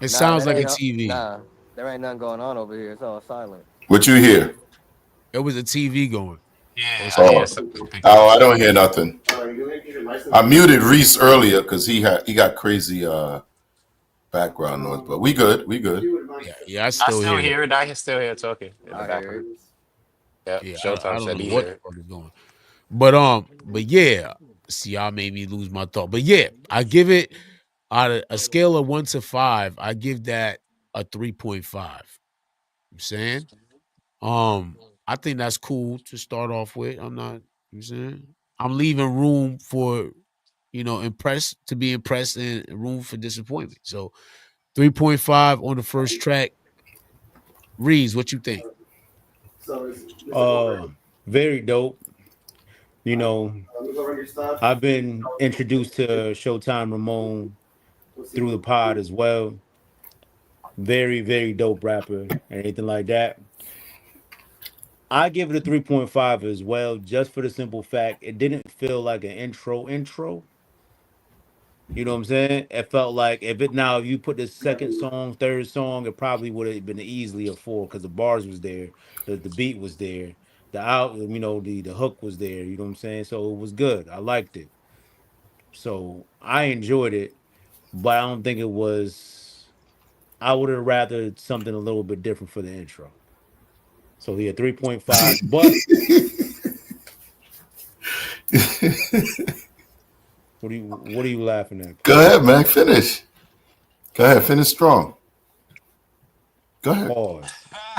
Speaker 2: It
Speaker 4: Nah,
Speaker 2: sounds like a TV.
Speaker 4: there ain't nothing going on over here. It's all silent.
Speaker 5: What you hear?
Speaker 2: It was a TV going.
Speaker 3: Yeah,
Speaker 2: It's
Speaker 3: I
Speaker 2: quiet.
Speaker 3: hear
Speaker 5: Oh,
Speaker 3: something picking
Speaker 5: oh,
Speaker 3: up.
Speaker 5: I don't hear nothing. I muted Reese earlier because he got crazy background noise. But we good. We good.
Speaker 2: Yeah, I
Speaker 3: I
Speaker 2: still
Speaker 3: still
Speaker 2: hear that.
Speaker 3: hear it. I can still hear talking in the
Speaker 4: I hear
Speaker 3: background.
Speaker 4: it.
Speaker 3: Yep.
Speaker 2: Yeah, I
Speaker 3: Showtime
Speaker 2: don't
Speaker 3: said
Speaker 2: know
Speaker 3: he
Speaker 2: what
Speaker 3: hear
Speaker 2: the
Speaker 3: it.
Speaker 2: fuck is going. But yeah, see, y'all made me lose my thought. But yeah, I give it out of a scale of 1 to 5. I give that a 3.5. I'm saying, I think that's cool to start off with. I'm not. You know what I'm saying, I'm leaving room for impressed to be impressed and room for disappointment. So 3.5 on the first track. Reeves, what you think?
Speaker 1: uh very dope. You know, I've been introduced to Showtime Ramon through the pod as well. Very, very dope rapper and anything like that. I give it a 3.5 as well, just for the simple fact it didn't feel like an intro. You know what I'm saying? It felt like if you put the second song, third song, it probably would have been easily a 4 because the bars was there, the beat was there, the hook was there. You know what I'm saying? So it was good. I liked it. So I enjoyed it, but I don't think it was. I would have rather something a little bit different for the intro. So yeah, 3.5. But what are you laughing at,
Speaker 5: Go
Speaker 1: P?
Speaker 5: ahead, man. Finish. Go ahead. Finish strong. Go ahead.
Speaker 1: Pause.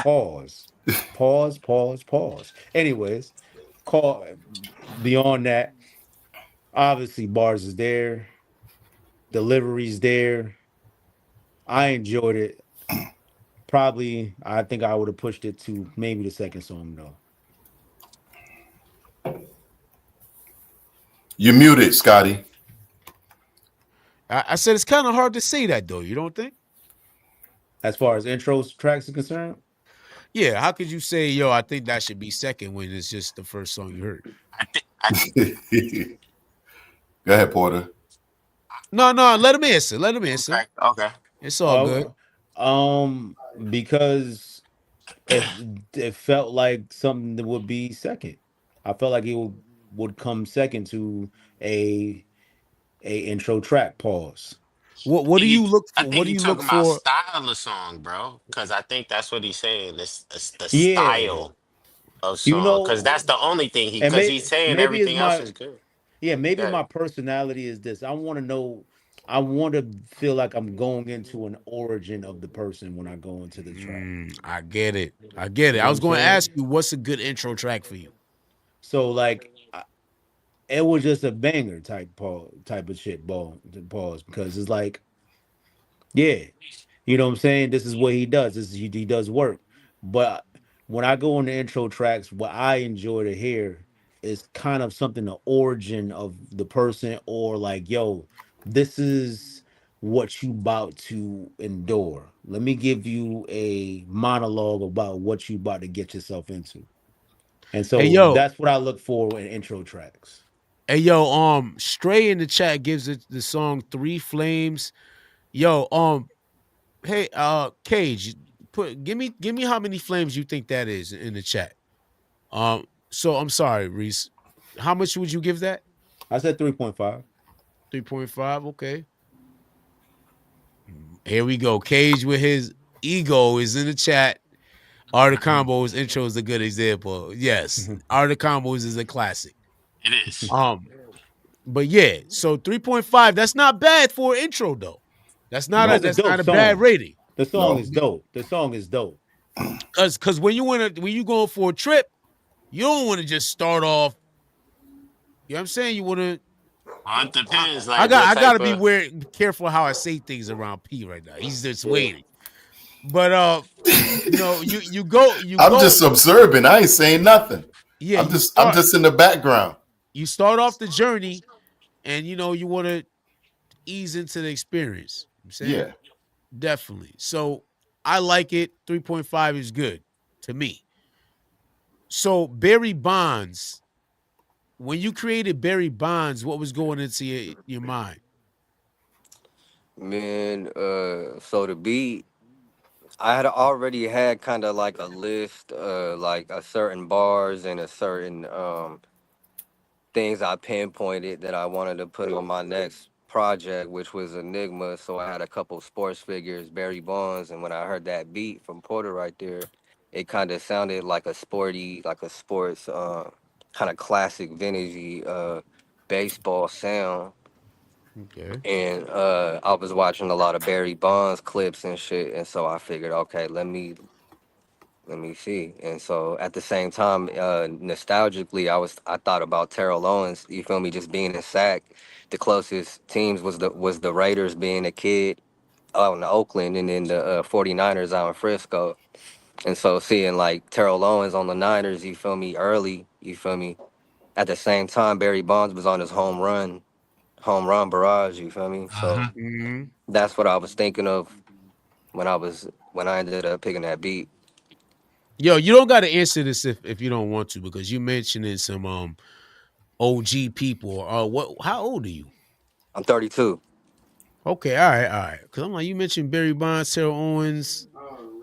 Speaker 1: Pause. Pause. Pause. Pause. Anyways, call beyond that. Obviously, bars is there, deliveries there. I enjoyed it. Probably, I think I would have pushed it to maybe the second song though.
Speaker 5: You muted, Scotty.
Speaker 2: I said it's kind of hard to say that though. You don't think?
Speaker 1: As far as intro tracks are concerned,
Speaker 2: Yeah. How could you say, yo, I think that should be second when it's just the first song you heard?
Speaker 3: I
Speaker 5: Go ahead, Porter.
Speaker 2: No, no. Let him answer. Let him answer.
Speaker 3: okay, okay.
Speaker 2: It's all good.
Speaker 1: uh, because it felt like something that would be second. I felt like it would come second to a intro track. Pause.
Speaker 2: What do
Speaker 3: You,
Speaker 2: you look
Speaker 3: I
Speaker 2: for? What
Speaker 3: think
Speaker 2: do
Speaker 3: you're
Speaker 2: you look
Speaker 3: talking about
Speaker 2: for?
Speaker 3: style of song, bro. Because I think that's what he's saying. It's the
Speaker 1: Yeah,
Speaker 3: style of
Speaker 1: you
Speaker 3: song. Because
Speaker 1: know,
Speaker 3: that's the only thing
Speaker 1: and
Speaker 3: because he's saying
Speaker 1: maybe it's
Speaker 3: everything else
Speaker 1: my
Speaker 3: is good.
Speaker 1: yeah, maybe
Speaker 3: Yeah.
Speaker 1: my personality is this. I want to know. I want to feel like I'm going into an origin of the person when I go into the track.
Speaker 2: I get it. I get it.
Speaker 1: You
Speaker 2: I
Speaker 1: know what
Speaker 2: was
Speaker 1: I'm
Speaker 2: going to ask
Speaker 1: saying?
Speaker 2: you, what's a good intro track for you?
Speaker 1: So like, it was just a banger type of shit. Pause because it's like, yeah, you know what I'm saying. This is what he does. He does work. But when I go on the intro tracks, what I enjoy to hear is kind of something the origin of the person, or like, yo, this is what you about to endure. Let me give you a monologue about what you about to get yourself into. And
Speaker 2: Hey
Speaker 1: so
Speaker 2: yo,
Speaker 1: that's what I look for in intro tracks.
Speaker 2: hey yo, Stray in the chat gives it the song Three Flames. Yo, hey, Cage, give me how many flames you think that is in the chat. So I'm sorry, Reese. How much would you give that?
Speaker 1: I said 3.5.
Speaker 2: 3.5. Okay. Here we go. Cage with his ego is in the chat. Art of Combos intro is a good example. Yes, Art of Combos is a classic.
Speaker 3: It is.
Speaker 2: Um, but yeah, so 3.5. That's not bad for an intro though. That's not a
Speaker 1: That's
Speaker 5: Nope.
Speaker 1: a
Speaker 2: that's
Speaker 1: dope
Speaker 2: not a bad
Speaker 1: song.
Speaker 2: rating.
Speaker 1: The song
Speaker 5: No.
Speaker 1: is dope. The song is dope.
Speaker 2: Cause when you going for a trip, you don't want to just start off. You know what I'm saying? You want to.
Speaker 3: Well, it
Speaker 2: I,
Speaker 3: depends,
Speaker 2: I
Speaker 3: like
Speaker 2: got
Speaker 3: what
Speaker 2: I got
Speaker 3: type
Speaker 2: to be
Speaker 3: of.
Speaker 2: careful how I say things around P right now. He's just waiting. But you
Speaker 5: I'm
Speaker 2: go.
Speaker 5: just observing. I ain't saying nothing.
Speaker 2: Yeah,
Speaker 5: I'm just in the background.
Speaker 2: you start off the journey, and you want to ease into the experience. I'm saying
Speaker 5: Yeah.
Speaker 2: definitely. So I like it. 3.5 is good to me. So Barry Bonds, when you created Barry Bonds, what was going into your mind?
Speaker 4: Man, so the beat, I had already had kind of like a list, like a certain bars and a certain things I pinpointed that I wanted to put on my next project, which was Enigma. So I had a couple sports figures, Barry Bonds, and when I heard that beat from Porter right there, it kind of sounded like a sporty, like a sports kind of classic vintagey baseball sound.
Speaker 2: Okay.
Speaker 4: And I was watching a lot of Barry Bonds clips and shit, and so I figured, okay, let me see. And so at the same time, nostalgically, I thought about Terrell Owens. You feel me? Just being in sack, the closest teams was the Raiders being a kid out in Oakland, and then the 49ers out in Frisco. And so seeing like Terrell Owens on the Niners, you feel me? Early, you feel me? At the same time, Barry Bonds was on his home run barrage. You feel me? So
Speaker 3: Mhm.
Speaker 2: Mm-hmm.
Speaker 4: that's what I was thinking of when I ended up picking that beat.
Speaker 2: Yo, you don't got to answer this if you don't want to because you mentioning some OG people. What? How old are you?
Speaker 4: I'm 32.
Speaker 2: Okay, all right, all right. Because I'm like, you mentioned Barry Bonds, Terrell Owens,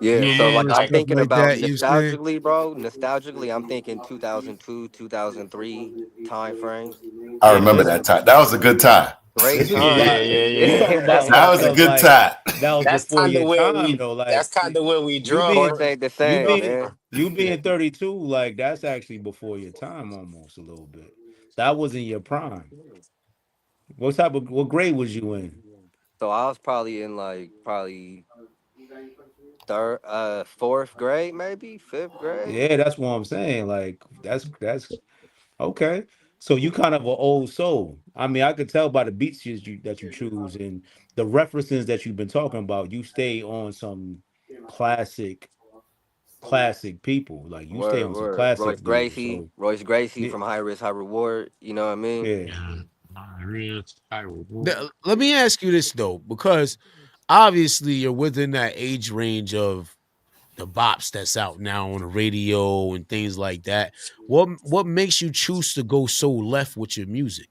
Speaker 4: Yeah, so
Speaker 3: Yeah,
Speaker 4: like
Speaker 2: numerous
Speaker 4: I'm
Speaker 3: like
Speaker 2: stuff
Speaker 4: thinking
Speaker 2: like
Speaker 4: about
Speaker 2: that. You saying?
Speaker 4: nostalgically, bro. Nostalgically, I'm thinking 2002, 2003 time frame.
Speaker 5: I
Speaker 3: yeah,
Speaker 5: remember
Speaker 1: This
Speaker 5: that time. That was a good time.
Speaker 4: Great
Speaker 1: this is
Speaker 3: yeah,
Speaker 4: time.
Speaker 3: yeah,
Speaker 1: about
Speaker 3: yeah,
Speaker 1: you
Speaker 3: yeah.
Speaker 1: talking
Speaker 4: Yeah,
Speaker 3: That's
Speaker 1: about
Speaker 5: That
Speaker 1: like
Speaker 5: was a
Speaker 1: stuff
Speaker 5: good
Speaker 1: like
Speaker 5: time.
Speaker 1: that was
Speaker 3: that's
Speaker 1: before
Speaker 3: kind of
Speaker 1: your
Speaker 3: where
Speaker 1: time
Speaker 3: we.
Speaker 1: though.
Speaker 3: That's
Speaker 1: Like
Speaker 3: kind of where we
Speaker 1: you
Speaker 3: draw
Speaker 4: sports
Speaker 1: being
Speaker 3: from.
Speaker 4: ain't the
Speaker 1: you
Speaker 4: same,
Speaker 1: being
Speaker 4: man.
Speaker 1: you
Speaker 3: Yeah.
Speaker 1: being 32, like that's actually before your time almost a little bit. That wasn't your prime. What grade was you in?
Speaker 4: So I was probably in like third, fourth grade, maybe fifth grade.
Speaker 1: Yeah, that's what I'm saying. Like that's okay. So you kind of an old soul. I mean, I could tell by the beats that you choose and the references that you've been talking about. You stay on some classic classic people. Like you stay
Speaker 4: Word,
Speaker 1: on some
Speaker 4: word.
Speaker 1: classic dudes. So
Speaker 4: Royce Gracie
Speaker 1: yeah,
Speaker 4: from High Risk, High Reward. You know what I mean?
Speaker 1: yeah.
Speaker 2: Let me ask you this though, because obviously you're within that age range of the bops that's out now on the radio and things like that. What makes you choose to go so left with your music?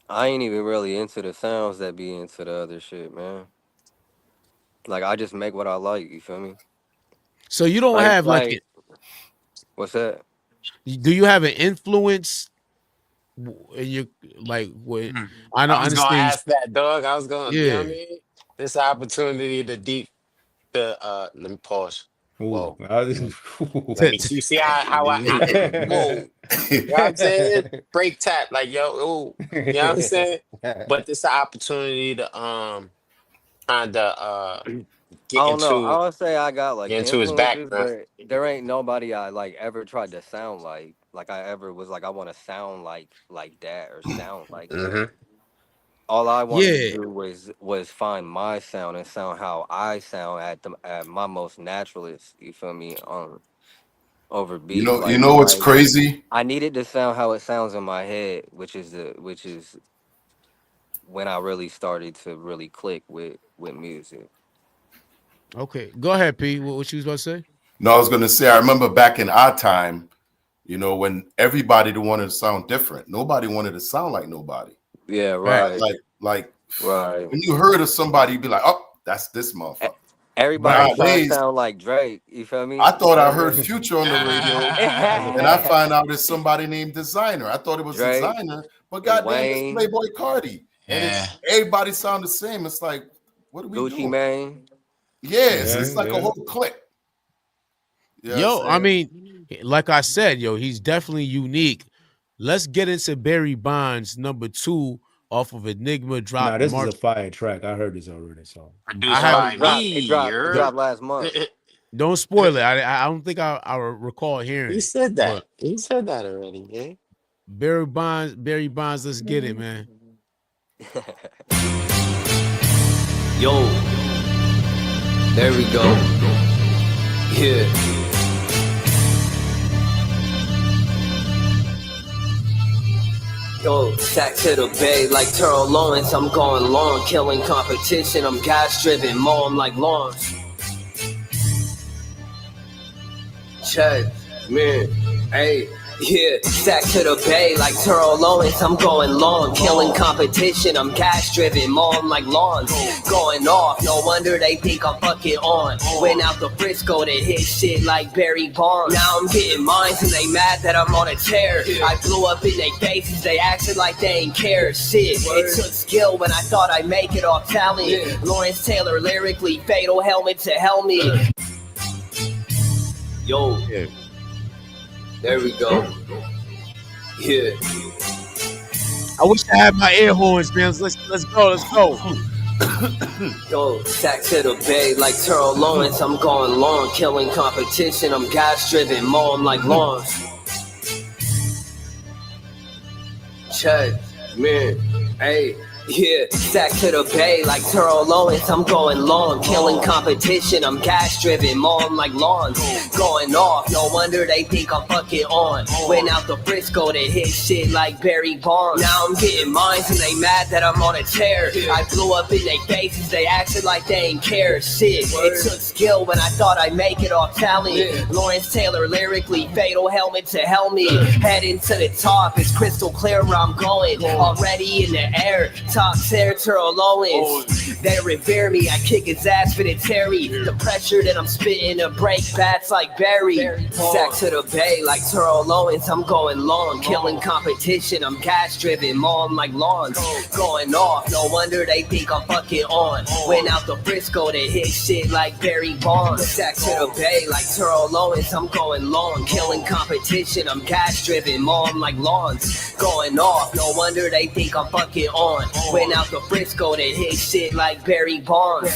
Speaker 4: I ain't even really into the sounds that be into the other shit, man. Like I just make what I like. You feel me?
Speaker 2: So you don't have like
Speaker 4: Like what's that?
Speaker 2: do you have an influence in your like what I
Speaker 3: I was gonna
Speaker 2: understand
Speaker 3: ask that, dog. I was gonna, you know
Speaker 2: yeah.
Speaker 3: what I mean? This opportunity to deep the let me pause.
Speaker 1: Ooh,
Speaker 3: Whoa. Let me you see how I whoa. You know what I'm saying? Break tap, like yo, ooh, you know what I'm saying? But this an opportunity to kinda
Speaker 4: I
Speaker 3: get
Speaker 4: don't know. I
Speaker 3: into
Speaker 4: would say I got like
Speaker 3: his
Speaker 4: influences,
Speaker 3: background.
Speaker 4: but there ain't nobody I like ever tried to sound like. Like I ever was like I want to sound like that or sound like that.
Speaker 3: Mm-hmm.
Speaker 4: All I wanted to
Speaker 2: Yeah.
Speaker 4: do was find my sound and sound how I sound at my most naturalist. You feel me? Over beats.
Speaker 5: You know what's crazy?
Speaker 4: I needed to sound how it sounds in my head, which is when I really started to really click with music.
Speaker 2: Okay. Go ahead, P. What you was about to say?
Speaker 5: No, I was gonna say I remember back in our time, when everybody wanted to sound different. Nobody wanted to sound like nobody.
Speaker 4: Yeah,
Speaker 2: Right.
Speaker 4: right,
Speaker 5: Like
Speaker 4: right.
Speaker 5: when you heard of somebody, you'd be like, "Oh, that's this
Speaker 4: E-
Speaker 5: motherfucker."
Speaker 4: Everybody
Speaker 2: Right.
Speaker 4: was trying to
Speaker 5: Nowadays,
Speaker 4: sound like Drake. You feel
Speaker 5: I
Speaker 4: me?
Speaker 5: thought I heard Future on the radio, and I
Speaker 4: Drake
Speaker 5: find out it's somebody named Designer. I thought it was Designer, but
Speaker 4: and
Speaker 5: goddamn, it's
Speaker 4: Wayne,
Speaker 5: Playboy Cardi, and
Speaker 3: Yeah.
Speaker 5: it's everybody sound the same. It's like, what are we
Speaker 4: Gucci
Speaker 5: doing?
Speaker 4: Mane.
Speaker 5: Yes,
Speaker 1: Yeah,
Speaker 5: it's like a
Speaker 1: yeah.
Speaker 5: whole clique. You know what I'm
Speaker 2: Yo, I
Speaker 5: saying?
Speaker 2: mean, like I said, yo, he's definitely unique. Let's get into Barry Bonds #2 off of Enigma
Speaker 1: Nah,
Speaker 2: dropped
Speaker 1: this is
Speaker 2: March.
Speaker 1: a fire track. I heard this already. So
Speaker 2: I
Speaker 3: Produced
Speaker 4: It
Speaker 2: haven't
Speaker 3: by
Speaker 4: already
Speaker 3: me.
Speaker 4: dropped. It
Speaker 2: don't
Speaker 4: dropped last month.
Speaker 2: don't spoil it. I don't think I recall hearing
Speaker 3: He
Speaker 2: it.
Speaker 3: said that.
Speaker 2: But
Speaker 3: He said that already, yeah.
Speaker 2: Barry Bonds, let's get it, man.
Speaker 6: Yo, there we go. Yeah. Yo, stack to the bay like Terrell Lawrence. I'm going long, killing competition. I'm gas driven, mow 'em like lawns. Check, man, hey. Yeah, stack to the bay like Terrell Owens. I'm going long, killing competition. I'm gas driven, mow 'em like lawns. Going off, no wonder they think I'm fucking on. Went out to Frisco to hit shit like Barry Bonds. Now I'm getting mines and they mad that I'm on a tear. I blew up in their faces, they acted like they ain't care. Shit, it took skill when I thought I'd make it off talent. Lawrence Taylor lyrically, fatal helmet to helmet. Yo,
Speaker 2: Yeah.
Speaker 6: there we go. Yeah.
Speaker 2: I wish I had my air horns, man. Let's go.
Speaker 6: Yo, stack to the bay like Terrell Lawrence. I'm going long, killing competition. I'm gas driven, mow 'em like lawns. Check, man, hey. Yeah, stack to the bay like Terrell Owens. I'm going long, killing competition. I'm gas driven, mow 'em like lawns. Going off, no wonder they think I'm fucking on. Went out to Frisco to hit shit like Barry Bonds. Now I'm getting mines and they mad that I'm on a tear. I blew up in their faces, they acted like they ain't care. Shit, it took skill when I thought I'd make it off talent. Lawrence Taylor lyrically, fatal helmet to helmet. Heading to the top, it's crystal clear where I'm going. Already in the air. Top tier Terrell Owens. They revere me, I kick his ass for the Terry. The pressure that I'm spitting to break bats like Barry. Stack to the bay like Terrell Owens. I'm going long, killing competition. I'm gas driven, mow 'em like lawns. Going off, no wonder they think I'm fucking on. Went out to Frisco to hit shit like Barry Bonds. Stack to the bay like Terrell Owens. I'm going long, killing competition. I'm gas driven, mow 'em like lawns. Going off, no wonder they think I'm fucking on. Went out to Frisco to hit shit like Barry Bonds.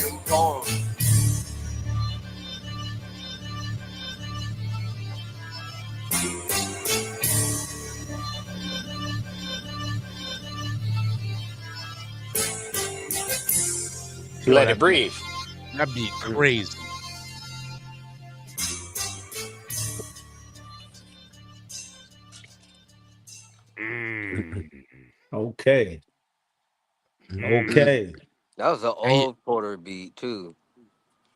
Speaker 3: Let it breathe.
Speaker 2: That'd be crazy.
Speaker 1: Okay.
Speaker 3: Mm,
Speaker 1: Okay.
Speaker 4: That was an
Speaker 2: And
Speaker 4: old Porter beat too.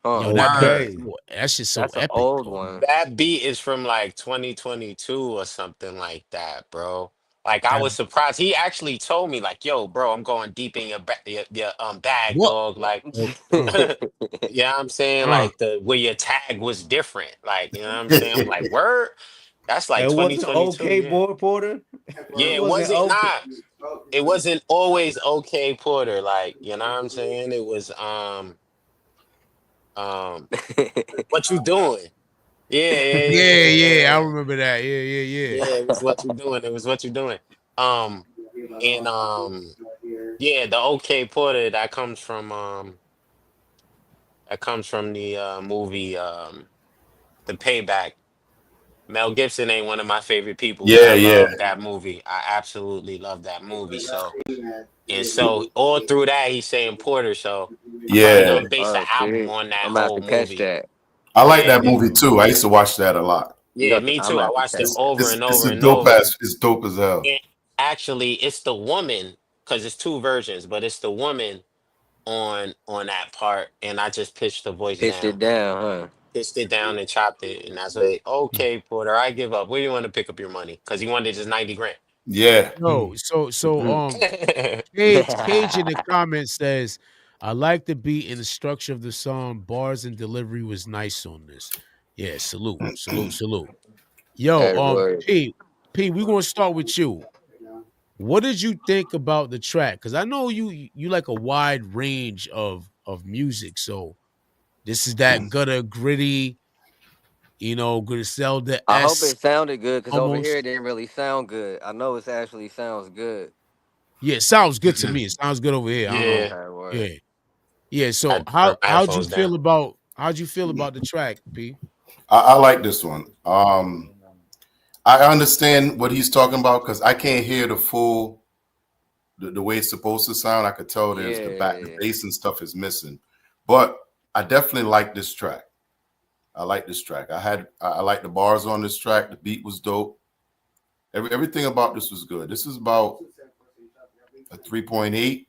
Speaker 4: Huh.
Speaker 2: yo, that beat is
Speaker 3: word.
Speaker 1: Okay.
Speaker 2: that shit's so
Speaker 4: That's an
Speaker 2: epic,
Speaker 4: old
Speaker 2: bro.
Speaker 4: one.
Speaker 3: That beat is from like 2022 or something like that, bro. Like I
Speaker 2: That
Speaker 3: was surprised. He actually told me like, "Yo, bro, I'm going deep in your bag,
Speaker 2: what?
Speaker 3: dog." Like,
Speaker 2: Uh,
Speaker 3: yeah, I'm saying
Speaker 2: uh.
Speaker 3: like the where your tag was different. Like, you know what I'm saying? I'm like, word. That's like
Speaker 1: It wasn't
Speaker 3: 2022.
Speaker 1: okay,
Speaker 3: Yeah,
Speaker 1: boy Porter.
Speaker 3: yeah.
Speaker 1: It
Speaker 3: It
Speaker 1: wasn't
Speaker 3: wasn't
Speaker 1: okay.
Speaker 3: nah. It wasn't always okay, Porter. Like, you know what I'm saying? It was um. What you doing? Yeah, yeah, yeah,
Speaker 2: Yeah,
Speaker 3: yeah,
Speaker 2: yeah, I
Speaker 3: yeah.
Speaker 2: remember that. Yeah, yeah, yeah.
Speaker 3: Yeah, it was what you doing. It was what you doing. Um and yeah, the OK Porter that comes from the movie The Payback. Mel Gibson ain't one of my favorite people, but
Speaker 5: Yeah,
Speaker 3: I
Speaker 5: yeah,
Speaker 3: love that movie. I absolutely love that movie. So and so all through that he's saying Porter, so I'm probably
Speaker 5: yeah.
Speaker 3: gonna base the
Speaker 4: Oh
Speaker 3: album
Speaker 4: shit.
Speaker 3: on that
Speaker 4: I'm gonna have
Speaker 3: whole
Speaker 4: to catch
Speaker 3: movie.
Speaker 4: that.
Speaker 5: I like
Speaker 3: Yeah,
Speaker 5: that movie too. I used to watch that a lot.
Speaker 4: You
Speaker 3: yeah,
Speaker 4: got to,
Speaker 3: me
Speaker 4: I'm
Speaker 3: too.
Speaker 4: gonna
Speaker 3: I
Speaker 4: have to
Speaker 3: watched
Speaker 4: catch
Speaker 3: it
Speaker 5: It's
Speaker 3: over
Speaker 5: it's
Speaker 3: and over
Speaker 5: it's a
Speaker 3: and
Speaker 5: dope
Speaker 3: over.
Speaker 5: as it's dope as hell.
Speaker 3: And actually, it's the woman because it's two versions, but it's the woman on that part, and I just pitched the voice
Speaker 4: pitched
Speaker 3: down,
Speaker 4: it down, huh?
Speaker 3: pitched it down, and chopped it, and that's like, okay, Porter, I give up. Where do you want to pick up your money? Because he wanted just 90 grand.
Speaker 5: Yeah.
Speaker 2: No, so Cage in the comments says, I like the beat and the structure of the song. Bars and delivery was nice on this. Yeah, salute, salute, salute. Yo,
Speaker 4: Hey, word.
Speaker 2: P, we're gonna start with you. What did you think about the track? Because I know you like a wide range of music. So this is that gutter gritty, Griselda
Speaker 4: I hope
Speaker 2: S
Speaker 4: it sounded good because over here
Speaker 2: almost.
Speaker 4: it didn't really sound good. I know it actually sounds good.
Speaker 2: Yeah, it sounds good to me. It sounds good over here. I don't know.
Speaker 3: Yeah,
Speaker 4: Okay, word.
Speaker 2: Yeah. Yeah.
Speaker 3: I
Speaker 2: So
Speaker 3: had to turn my headphones down.
Speaker 2: how'd you feel about the track, P?
Speaker 5: I like this one. I understand what he's talking about because I can't hear the full the way it's supposed to sound. I could tell there's the
Speaker 4: Yeah.
Speaker 5: bass and stuff is missing, but I definitely like this track. I like this track. I like the bars on this track. The beat was dope. Everything about this was good. This is about a 3.8,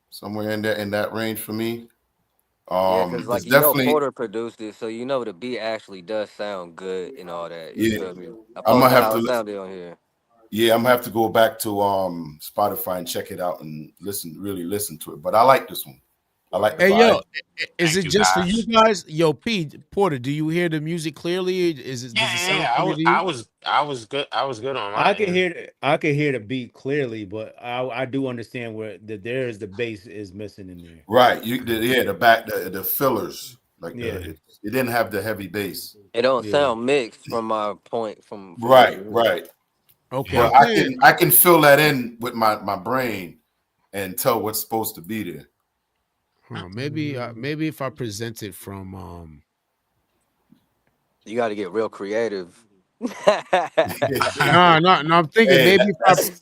Speaker 5: somewhere in that range for me.
Speaker 4: Yeah, because
Speaker 5: It's
Speaker 4: like
Speaker 5: definitely
Speaker 4: Porter produced it, so the beat actually does sound good and all that. You
Speaker 5: yeah.
Speaker 4: feel me?
Speaker 5: I'm
Speaker 4: Opposed
Speaker 5: gonna
Speaker 4: to
Speaker 5: have
Speaker 4: how it
Speaker 5: to
Speaker 4: sounded on here.
Speaker 5: yeah, I'm gonna have to go back to Spotify and check it out and really listen to it. But I like this one. I like the
Speaker 2: Hey yo,
Speaker 5: vibe.
Speaker 2: is
Speaker 3: Thank
Speaker 2: it
Speaker 3: you,
Speaker 2: just for you
Speaker 3: guys.
Speaker 2: guys? Yo, P Porter, do you hear the music clearly?
Speaker 3: Yeah,
Speaker 2: Does it
Speaker 3: yeah,
Speaker 2: sound
Speaker 3: yeah.
Speaker 2: clear to you?
Speaker 3: I was good. I was good on
Speaker 1: I
Speaker 3: my
Speaker 1: can
Speaker 3: end.
Speaker 1: hear I can hear the beat clearly, but I do understand where there is the bass is missing in there.
Speaker 5: Right. Yeah, the back the fillers. Like
Speaker 1: Yeah,
Speaker 5: it didn't have the heavy bass.
Speaker 4: It don't
Speaker 1: yeah.
Speaker 4: sound mixed from my point from what
Speaker 5: Right,
Speaker 4: you hear.
Speaker 5: right.
Speaker 2: Okay,
Speaker 3: Yeah.
Speaker 2: I'm
Speaker 5: But
Speaker 2: playing.
Speaker 5: I can fill that in with my brain and tell what's supposed to be there.
Speaker 2: Maybe if I present it from
Speaker 4: You got to get real creative.
Speaker 2: no, no, no. I'm thinking
Speaker 5: Hey,
Speaker 2: maybe if
Speaker 5: that's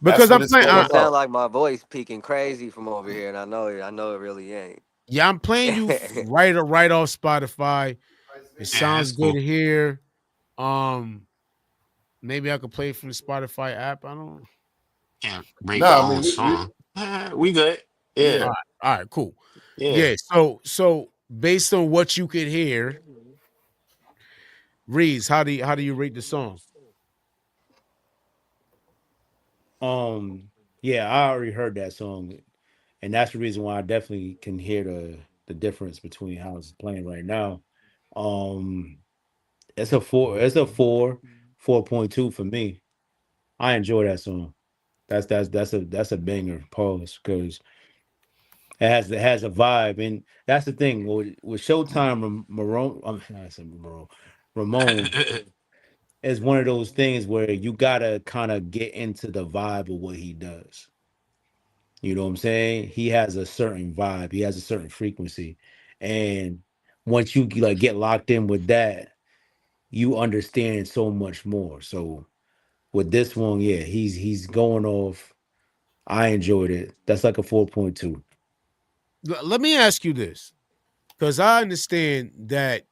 Speaker 2: because
Speaker 5: what
Speaker 2: I'm
Speaker 5: it's
Speaker 2: playing.
Speaker 5: all
Speaker 4: It
Speaker 5: about.
Speaker 4: sound like my voice peaking crazy from over here, and I know it. I know it really ain't.
Speaker 2: Yeah, I'm playing you right off Spotify. It
Speaker 3: Yeah,
Speaker 2: sounds
Speaker 3: that's
Speaker 2: good
Speaker 3: cool.
Speaker 2: here. Um, Maybe I could play it from the Spotify app. I don't.
Speaker 3: Can't rate
Speaker 5: No,
Speaker 3: my
Speaker 5: I
Speaker 3: own
Speaker 5: mean
Speaker 3: song. We good. Yeah,
Speaker 5: yeah.
Speaker 2: All right, cool.
Speaker 3: yeah.
Speaker 2: Yeah. So based on what you could hear, Reeves, how do you rate the song?
Speaker 1: Um, yeah, I already heard that song, and that's the reason why I definitely can hear the difference between how it's playing right now. Um, it's a four. It's a 4.2 for me. I enjoy that song. That's a banger. Pause, because it has a vibe, and that's the thing with Showtime. Marone, I said Marone, Ramon is one of those things where you gotta kind of get into the vibe of what he does. You know what I'm saying? He has a certain vibe. He has a certain frequency, and once you like get locked in with that, you understand so much more. So with this one, yeah, he's going off. I enjoyed it. That's like a 4.2.
Speaker 2: Let me ask you this, because I understand that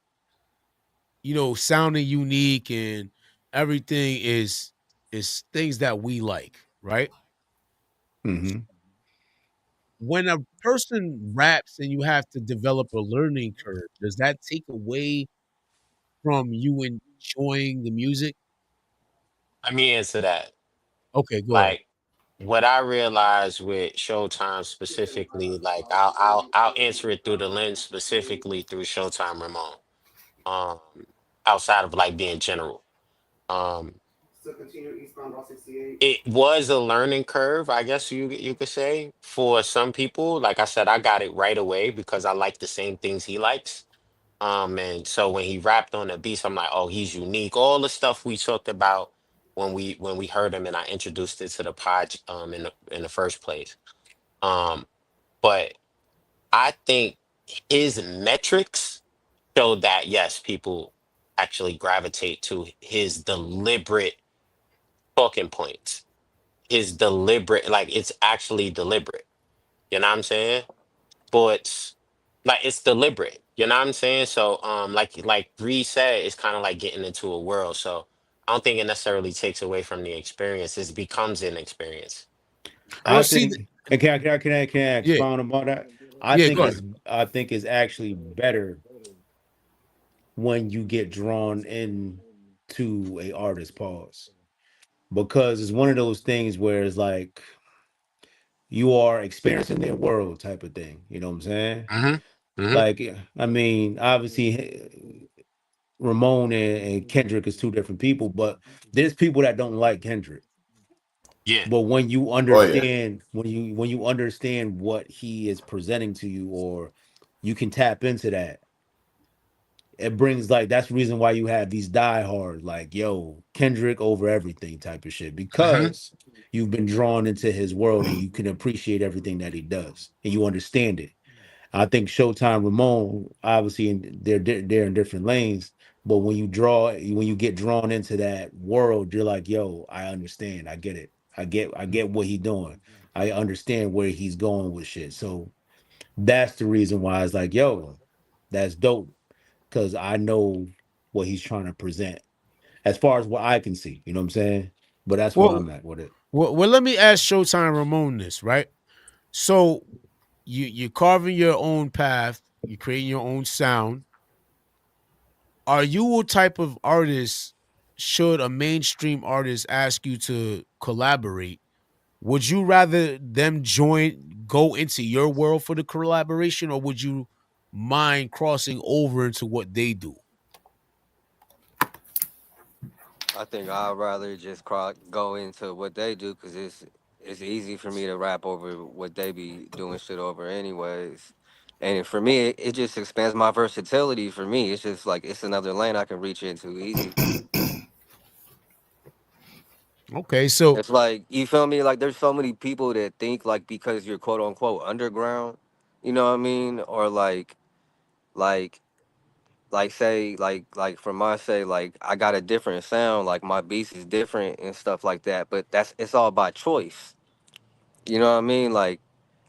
Speaker 2: sounding unique and everything is things that we like, right?
Speaker 1: Hmm.
Speaker 2: When a person raps and you have to develop a learning curve, does that take away from you enjoying the music?
Speaker 3: Let me answer that.
Speaker 2: Okay, go ahead.
Speaker 3: Like what I realized with Showtime specifically, like I'll answer it through the lens specifically through Showtime Ramon. Um, outside of like being general. Um, it was a learning curve, I guess you could say, for some people. Like I said, I got it right away because I like the same things he likes. And so when he rapped on the beats, I'm like, oh, he's unique. All the stuff we talked about when we heard him and I introduced it to the pod in the first place. Um, but I think his metrics show that yes, people actually gravitate to his deliberate talking points. His deliberate, like it's actually deliberate. You know what I'm saying? But like it's deliberate. You know what I'm saying? So like Bree said, it's kind of like getting into a world. So I don't think it necessarily takes away from the experience. It becomes an experience.
Speaker 1: I
Speaker 2: Well, see,
Speaker 1: think, and can I
Speaker 2: yeah,
Speaker 1: expound upon that?
Speaker 2: yeah, go ahead.
Speaker 1: I think it's actually better when you get drawn in to a artist pause, because it's one of those things where it's like you are experiencing their world type of thing. You know what I'm saying?
Speaker 3: Hmm. Hmm.
Speaker 1: Like, I mean, obviously, Ramon and Kendrick is two different people, but there's people that don't like Kendrick.
Speaker 3: Yeah.
Speaker 1: But when you
Speaker 5: Oh yeah.
Speaker 1: understand, when you understand what he is presenting to you, or you can tap into that, it brings, like, that's the reason why you have these diehards like, yo, Kendrick over everything type of shit,
Speaker 3: Hmm.
Speaker 1: because you've been drawn into his world and you can appreciate everything that he does and you understand it. I think Showtime Ramon, obviously, they're in different lanes, but when you get drawn into that world, you're like, yo, I understand, I get it, I get what he's doing, I understand where he's going with shit. So that's the reason why it's like, yo, that's dope, because I know what he's trying to present as far as what I can see. You know what I'm saying? But that's where
Speaker 2: Well,
Speaker 1: I'm at with it.
Speaker 2: well, let me ask Showtime Ramon this, right? So you're carving your own path, you're creating your own sound. Are you a type of artist? Should a mainstream artist ask you to collaborate, would you rather them go into your world for the collaboration, or would you mind crossing over into what they do?
Speaker 4: I think I'd rather just go into what they do because it's easy for me to rap over what they be doing shit over anyways. And for me, it just expands my versatility. For me, it's just like it's another lane I can reach into easy.
Speaker 2: Okay, so
Speaker 4: It's like you feel me. Like there's so many people that think like because you're quote unquote underground, you know what I mean, or like say like from my say like I got a different sound, like my beats is different and stuff like that. But it's all by choice. You know what I mean? Like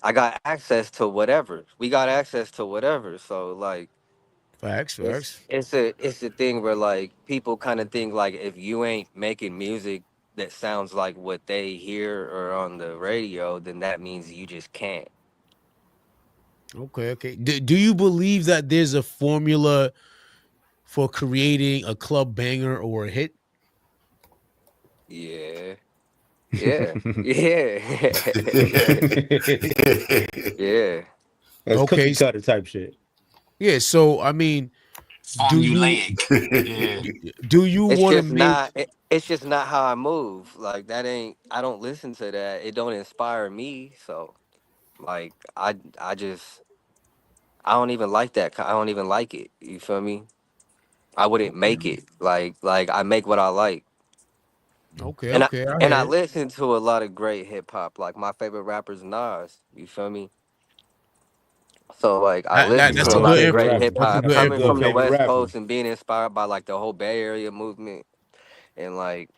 Speaker 4: I got access to whatever. We got access to whatever. So like
Speaker 2: facts, facts.
Speaker 4: it's a thing where like people kind of think like if you ain't making music that sounds like what they hear or on the radio, then that means you just can't.
Speaker 2: Okay, okay. Do you believe that there's a formula for creating a club banger or a hit?
Speaker 4: Yeah. Yeah. Yeah. Yeah.
Speaker 1: That's
Speaker 2: Okay,
Speaker 1: cookie cutter type shit.
Speaker 2: yeah. So I mean, do you
Speaker 3: Formulaic. Yeah.
Speaker 2: do you
Speaker 4: It's
Speaker 2: want to
Speaker 4: just
Speaker 2: make
Speaker 4: not. It's just not how I move. Like that ain't. I don't listen to that. It don't inspire me. So like I just I don't even like that. I don't even like it. You feel me? I wouldn't
Speaker 2: okay,
Speaker 4: make it. Like I make what I like.
Speaker 2: okay,
Speaker 4: And I
Speaker 2: okay. I
Speaker 4: and I
Speaker 2: hear it.
Speaker 4: listen to a lot of great hip hop. Like my favorite rapper's Nas. You feel me? So like I listen
Speaker 1: Nah,
Speaker 2: That's
Speaker 4: to a
Speaker 2: a
Speaker 1: what's your
Speaker 4: lot
Speaker 2: good
Speaker 4: of
Speaker 1: favorite
Speaker 2: info.
Speaker 4: great hip
Speaker 1: rapper?
Speaker 2: That's a
Speaker 4: hop
Speaker 2: good
Speaker 1: What's your
Speaker 4: coming
Speaker 2: info.
Speaker 1: good
Speaker 4: from the
Speaker 1: favorite
Speaker 4: West
Speaker 1: rapper?
Speaker 4: Coast and being inspired by like the whole Bay Area movement and like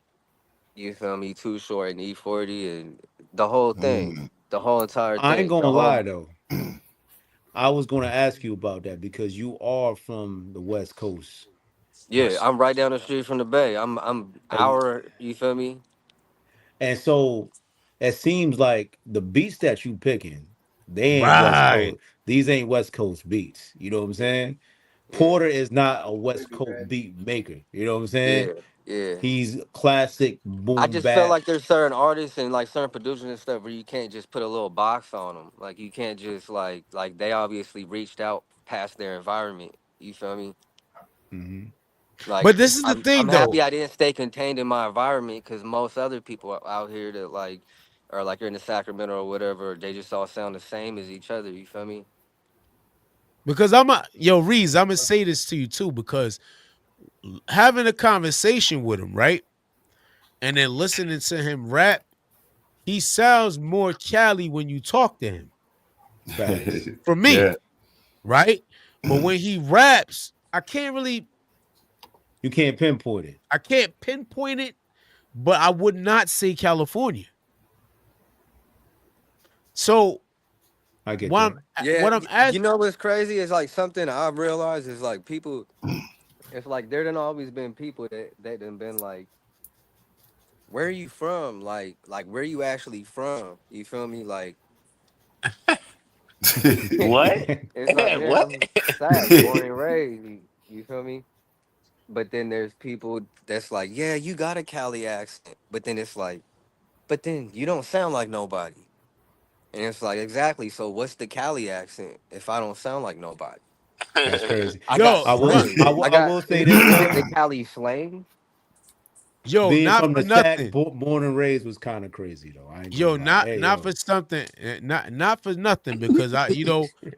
Speaker 4: you feel me, Too Short and E40 and the whole thing,
Speaker 5: Mm.
Speaker 4: the whole entire
Speaker 1: I ain't
Speaker 4: thing, the
Speaker 1: gonna lie
Speaker 4: whole
Speaker 1: though. I was gonna ask you about that because you are from the West Coast.
Speaker 4: yeah.
Speaker 3: Yes.
Speaker 4: I'm right down the street from the Bay. I'm
Speaker 1: And
Speaker 4: hour. You feel me?
Speaker 1: and so it seems like the beats that you picking, they ain't West
Speaker 2: Right.
Speaker 1: Coast. These ain't West Coast beats. You know what I'm saying?
Speaker 4: Yeah,
Speaker 1: Porter is not a West Coast beat maker. You know what I'm saying?
Speaker 4: yeah, yeah.
Speaker 1: He's classic
Speaker 4: I
Speaker 1: boom
Speaker 4: just feel
Speaker 1: bap.
Speaker 4: like there's certain artists and like certain producers and stuff where you can't just put a little box on them. Like you can't just like they obviously reached out past their environment. You feel me?
Speaker 1: Mhm.
Speaker 4: Like
Speaker 2: But this is the
Speaker 4: I'm
Speaker 2: thing, though,
Speaker 4: happy I didn't stay contained in my environment because most other people out here that like are like you're in the Sacramento or whatever, they just all sound the same as each other. You feel me?
Speaker 2: because Reese, I'm gonna say this to you too, because having a conversation with him, right, and then listening to him rap, he sounds more Cali when you talk to him.
Speaker 1: Facts.
Speaker 2: For
Speaker 5: Yeah.
Speaker 2: me, right? But when he raps,
Speaker 1: You can't pinpoint it.
Speaker 2: I can't pinpoint it, but I would not say California. So
Speaker 1: I get
Speaker 2: what
Speaker 1: that.
Speaker 4: Yeah,
Speaker 2: what I'm
Speaker 4: you
Speaker 2: asking,
Speaker 4: know what's crazy is like something I've realized is like people. It's like there done always been people that done been like, where are you from? Like where you actually from? You feel me? Like
Speaker 3: What?
Speaker 4: it's like yeah,
Speaker 3: What?
Speaker 4: I'm Sac, born and raised. You feel me? But then there's people that's like, yeah, you got a Cali accent. But then it's like, but then you don't sound like nobody. And it's like, exactly. So what's the Cali accent if I don't sound like nobody?
Speaker 1: That's crazy.
Speaker 4: I got
Speaker 2: yo,
Speaker 1: I will.
Speaker 2: not
Speaker 4: slang. I
Speaker 1: I
Speaker 4: got.
Speaker 1: will say
Speaker 4: Can
Speaker 1: this
Speaker 4: you spit
Speaker 1: though.
Speaker 4: the Cali slang?
Speaker 2: yo,
Speaker 1: Being
Speaker 2: not
Speaker 1: from
Speaker 2: for
Speaker 1: the Sac,
Speaker 2: nothing.
Speaker 1: born and raised was kind of crazy though. I ain't gonna
Speaker 2: Yo,
Speaker 1: lie.
Speaker 2: not
Speaker 1: Hey
Speaker 2: not
Speaker 1: yo,
Speaker 2: for something, not for nothing, because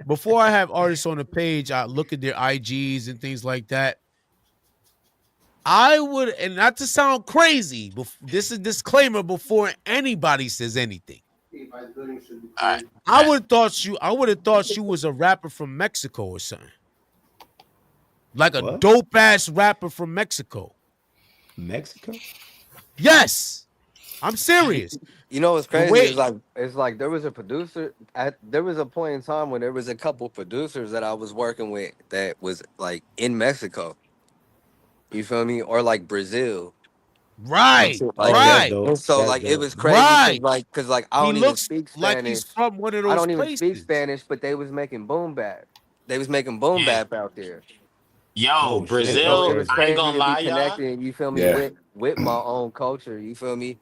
Speaker 2: before I have artists on the page, I look at their IGs and things like that. I would, and not to sound crazy, this is disclaimer before anybody says anything.
Speaker 3: All right.
Speaker 2: I would have thought you was a rapper from Mexico or something. Like a
Speaker 1: what?
Speaker 2: dope ass rapper from Mexico.
Speaker 1: Mexico?
Speaker 2: Yes. I'm serious.
Speaker 4: You know what's
Speaker 2: The
Speaker 4: crazy is
Speaker 2: way
Speaker 4: like it's like there was a producer at there was a point in time when there was a couple producers that I was working with that was like in Mexico. You feel me? Or like Brazil and
Speaker 2: right,
Speaker 4: shit like
Speaker 1: Oh, that's
Speaker 4: that.
Speaker 2: right,
Speaker 1: dope.
Speaker 4: And so
Speaker 1: That's
Speaker 4: like it
Speaker 1: dope.
Speaker 4: was crazy because
Speaker 2: right.
Speaker 4: like I
Speaker 2: He
Speaker 4: don't even
Speaker 2: looks
Speaker 4: speak
Speaker 2: like he's
Speaker 4: Spanish.
Speaker 2: from one of
Speaker 4: I
Speaker 2: those
Speaker 4: don't even speak
Speaker 2: places.
Speaker 4: Spanish, but they was making boom bap. They was making boom
Speaker 3: Yeah.
Speaker 4: bap out there.
Speaker 3: Yo,
Speaker 1: Oh
Speaker 4: And
Speaker 1: shit, that's
Speaker 4: so it
Speaker 3: Brazil,
Speaker 4: was
Speaker 1: crazy.
Speaker 3: I ain't
Speaker 4: crazy
Speaker 3: gonna
Speaker 4: to be
Speaker 3: lie, y'all.
Speaker 4: connected, you feel me,
Speaker 5: Yeah.
Speaker 4: with my own culture, you feel me?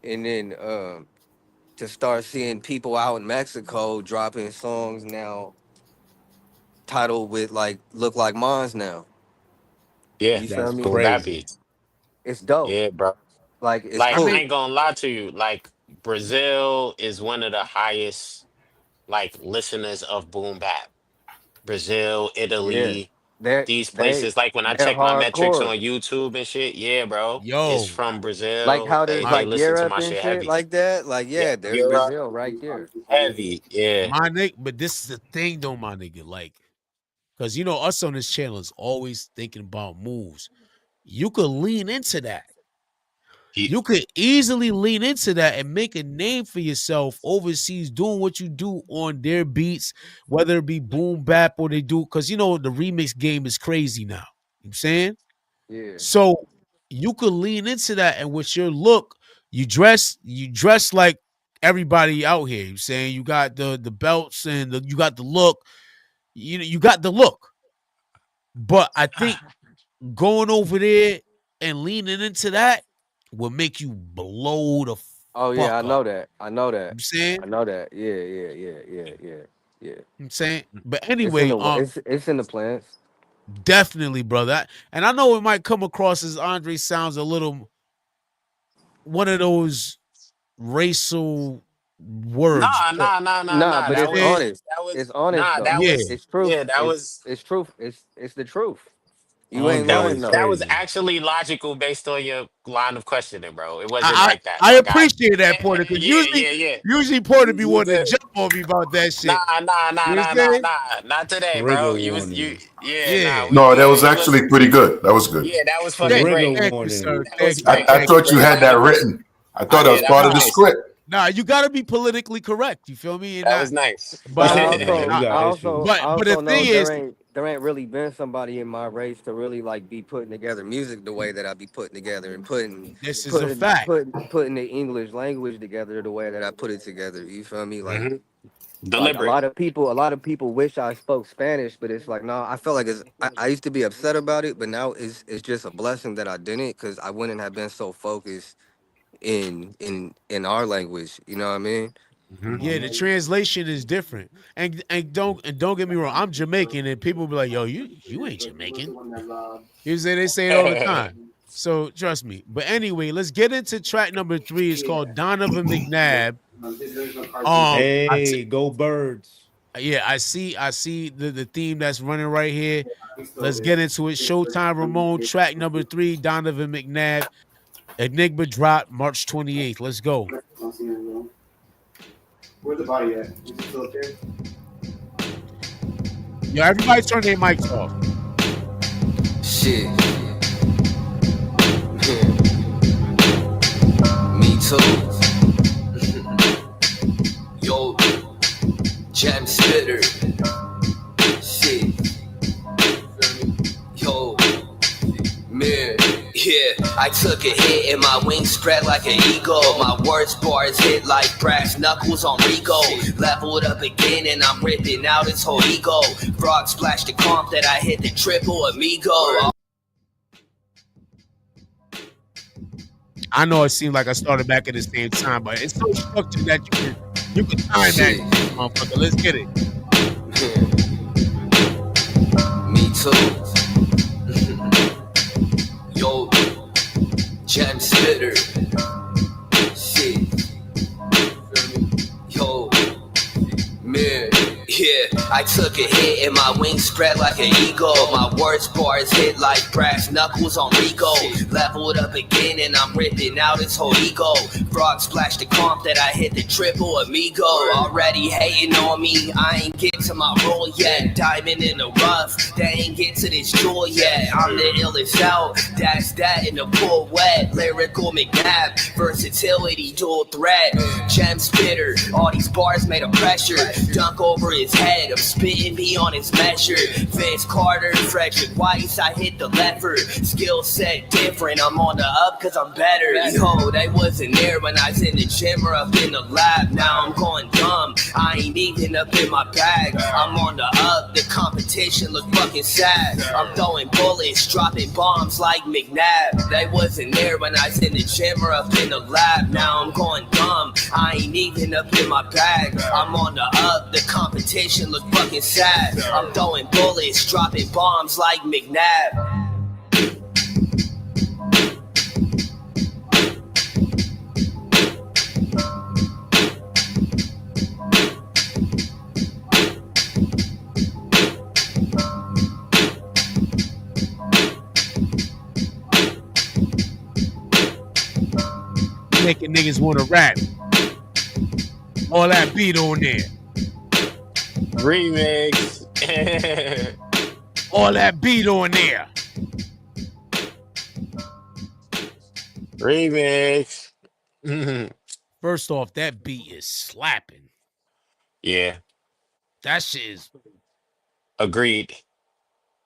Speaker 4: And then to start seeing people out in Mexico dropping songs now titled with like look like mines now.
Speaker 3: Yeah.
Speaker 4: You feel
Speaker 1: That's
Speaker 4: me?
Speaker 3: Boom bap
Speaker 1: crazy.
Speaker 3: beats.
Speaker 4: It's dope.
Speaker 3: Yeah, bro.
Speaker 4: Like it's
Speaker 3: Like,
Speaker 2: I
Speaker 3: I
Speaker 2: mean,
Speaker 4: cool.
Speaker 3: ain't gonna lie to you. Like, Brazil is one of the highest, like, listeners of boom bap. Brazil,
Speaker 4: Yeah.
Speaker 3: Italy,
Speaker 4: They're
Speaker 3: these
Speaker 4: they
Speaker 3: places. Like, when I
Speaker 4: they're
Speaker 3: check my metrics
Speaker 4: hardcore.
Speaker 3: on YouTube and shit, yeah, bro, it's
Speaker 2: yo,
Speaker 3: from
Speaker 4: Like
Speaker 3: Brazil.
Speaker 4: how
Speaker 3: They
Speaker 4: there's
Speaker 2: my
Speaker 3: they
Speaker 4: like
Speaker 3: listen to
Speaker 4: Europe
Speaker 3: my
Speaker 4: and
Speaker 3: shit
Speaker 4: shit
Speaker 3: heavy.
Speaker 4: like that. Like
Speaker 3: Yeah,
Speaker 4: yeah, there's
Speaker 3: Europe,
Speaker 4: Brazil right there.
Speaker 3: heavy. Yeah.
Speaker 2: my nigga, but this is the thing though, my nigga. Like, because us on this channel is always thinking about moves. You could lean into that.
Speaker 3: He-
Speaker 2: You could easily lean into that and make a name for yourself overseas doing what you do on their beats, whether it be boom bap or they do, because the remix game is crazy now. You know what I'm saying?
Speaker 4: Yeah.
Speaker 2: So you could lean into that, and with your look, you dress like everybody out here. You saying you got the belts and you got the look. You got the look. But I think going over there and leaning into that will make you blow the
Speaker 4: Oh yeah,
Speaker 2: fuck
Speaker 4: I
Speaker 2: up.
Speaker 4: know that. I know that.
Speaker 2: I'm saying,
Speaker 4: I know that. Yeah, yeah, yeah, yeah, yeah, yeah.
Speaker 2: I'm saying. But
Speaker 4: It's in
Speaker 2: anyway,
Speaker 4: the it's in the plans.
Speaker 2: definitely, brother. And I know it might come across as Andre sounds a little one of those racial words,
Speaker 3: Nah,
Speaker 2: but
Speaker 3: nah, nah, nah,
Speaker 4: Nah,
Speaker 3: nah.
Speaker 2: you
Speaker 4: but
Speaker 3: That
Speaker 4: it's
Speaker 2: saying,
Speaker 3: was
Speaker 4: honest.
Speaker 3: that was
Speaker 4: It's honest
Speaker 3: nah. That
Speaker 4: though.
Speaker 2: yeah,
Speaker 3: was
Speaker 4: It's truth.
Speaker 3: yeah. That was
Speaker 4: It's truth. It's the truth. You ain't
Speaker 1: Andre
Speaker 4: lying
Speaker 1: is
Speaker 4: though.
Speaker 3: that was
Speaker 1: crazy.
Speaker 3: actually logical based on your line of questioning, bro. It wasn't
Speaker 2: I
Speaker 3: like that.
Speaker 2: I, I
Speaker 3: Like I,
Speaker 2: appreciate that, Porter, because
Speaker 3: yeah,
Speaker 2: usually
Speaker 3: yeah, yeah.
Speaker 2: usually Porter be
Speaker 3: You
Speaker 2: wanting to
Speaker 3: good?
Speaker 2: jump on me about that
Speaker 3: Nah,
Speaker 2: shit.
Speaker 3: nah, nah,
Speaker 2: You know
Speaker 3: nah,
Speaker 2: what I'm
Speaker 3: nah,
Speaker 2: saying?
Speaker 3: nah. Not today,
Speaker 1: Trigger
Speaker 3: bro. You was
Speaker 1: warning.
Speaker 3: yeah, nah,
Speaker 2: Yeah.
Speaker 3: we
Speaker 5: No, that was
Speaker 3: good. You was
Speaker 5: actually pretty good. That was good.
Speaker 3: yeah, that was fucking
Speaker 2: Thank,
Speaker 1: Trigger
Speaker 3: great.
Speaker 2: thank you,
Speaker 1: warning.
Speaker 2: sir.
Speaker 3: That was
Speaker 2: Thank you.
Speaker 3: great.
Speaker 5: I
Speaker 2: Thank
Speaker 5: thought
Speaker 2: you.
Speaker 5: you
Speaker 3: Great
Speaker 5: had
Speaker 3: line
Speaker 5: that
Speaker 3: of question.
Speaker 5: written. I thought that
Speaker 3: Yeah,
Speaker 5: was
Speaker 3: that
Speaker 5: part
Speaker 3: was
Speaker 5: of the
Speaker 2: Nah,
Speaker 3: nice.
Speaker 5: script.
Speaker 2: nah, you gotta be politically correct. You feel me? And
Speaker 3: That
Speaker 2: not,
Speaker 3: was nice.
Speaker 2: but
Speaker 4: But
Speaker 2: I,
Speaker 1: Yeah, we
Speaker 2: I
Speaker 1: got issues.
Speaker 2: but the
Speaker 4: I
Speaker 2: thing
Speaker 4: also know
Speaker 2: is,
Speaker 4: there ain't there ain't really been somebody in my race to really like be putting together music the way that I be putting together and
Speaker 2: This is a fact.
Speaker 4: putting the English language together the way that I put it together. You feel me?
Speaker 3: Hmm.
Speaker 4: Like
Speaker 3: Deliberate.
Speaker 4: a lot of people wish I spoke Spanish, but it's like no, I felt like I used to be upset about it, but now it's just a blessing that I didn't because I wouldn't have been so focused in our language. You know what I mean?
Speaker 3: Hmm.
Speaker 2: Yeah, the translation is different. And don't get me wrong, I'm Jamaican and people be like, yo, you ain't Jamaican. You say they say it all the time. So trust me. But anyway, let's get into track number 3. It's called Donovan McNabb. I see,
Speaker 1: Hey, go birds.
Speaker 2: yeah, I see the theme that's running right here. Let's get into it. Showtime Ramon, track number 3, Donovan McNabb. Enigma drop March 28th. Let's go.
Speaker 7: Where's the body at? Is it still up there?
Speaker 2: Yo, everybody turn their mics off.
Speaker 6: Shit. Me too. Yo, jam spitter. Shit. Yo, man. Yeah, I took a hit and my wings spread like an eagle. My words bars hit like brass knuckles on Rico. Leveled up again and I'm ripping out his whole ego. Frog splashed the comp that I hit the triple amigo.
Speaker 2: I know it seemed like I started back at the same time, but it's so structured that you can time that motherfucker. Let's get it.
Speaker 6: Me too. Yo, jam spitter. Shit. Yo, man. Yeah, I took a hit and my wings spread like an eagle. My words bars hit like brass knuckles on Rico. Leveled up again and I'm ripping out his whole ego. Frog splashed the comp that I hit the triple amigo. Already hating on me, I ain't get to my role yet. Diamond in the rough, they ain't get to this jewel yet. I'm the illest out, that's that in the pool wet. Lyrical McNabb, versatility, dual threat. Gem spitter, all these bars made of pressure. Dunk over his head, I'm spitting beyond his measure. Vince Carter, Frederick Weiss, I hit the lever. Skill set different, I'm on the up cause I'm better. Yo, they wasn't there when I was in the gym or up in the lab. Now I'm going dumb, I ain't even up in my bag. I'm on the up, the competition look fucking sad. I'm throwing bullets, dropping bombs like McNabb. They wasn't there when I was in the gym or up in the lab. Now I'm going dumb, I ain't even up in my bag. I'm on the up, the competition look fucking sad. I'm throwing bullets, dropping bombs like McNabb.
Speaker 2: Making niggas want to rap. All that beat on there.
Speaker 3: Remix.
Speaker 2: All that beat on there.
Speaker 3: Remix.
Speaker 2: First off, that beat is slapping.
Speaker 3: Yeah,
Speaker 2: That shit is
Speaker 3: agreed.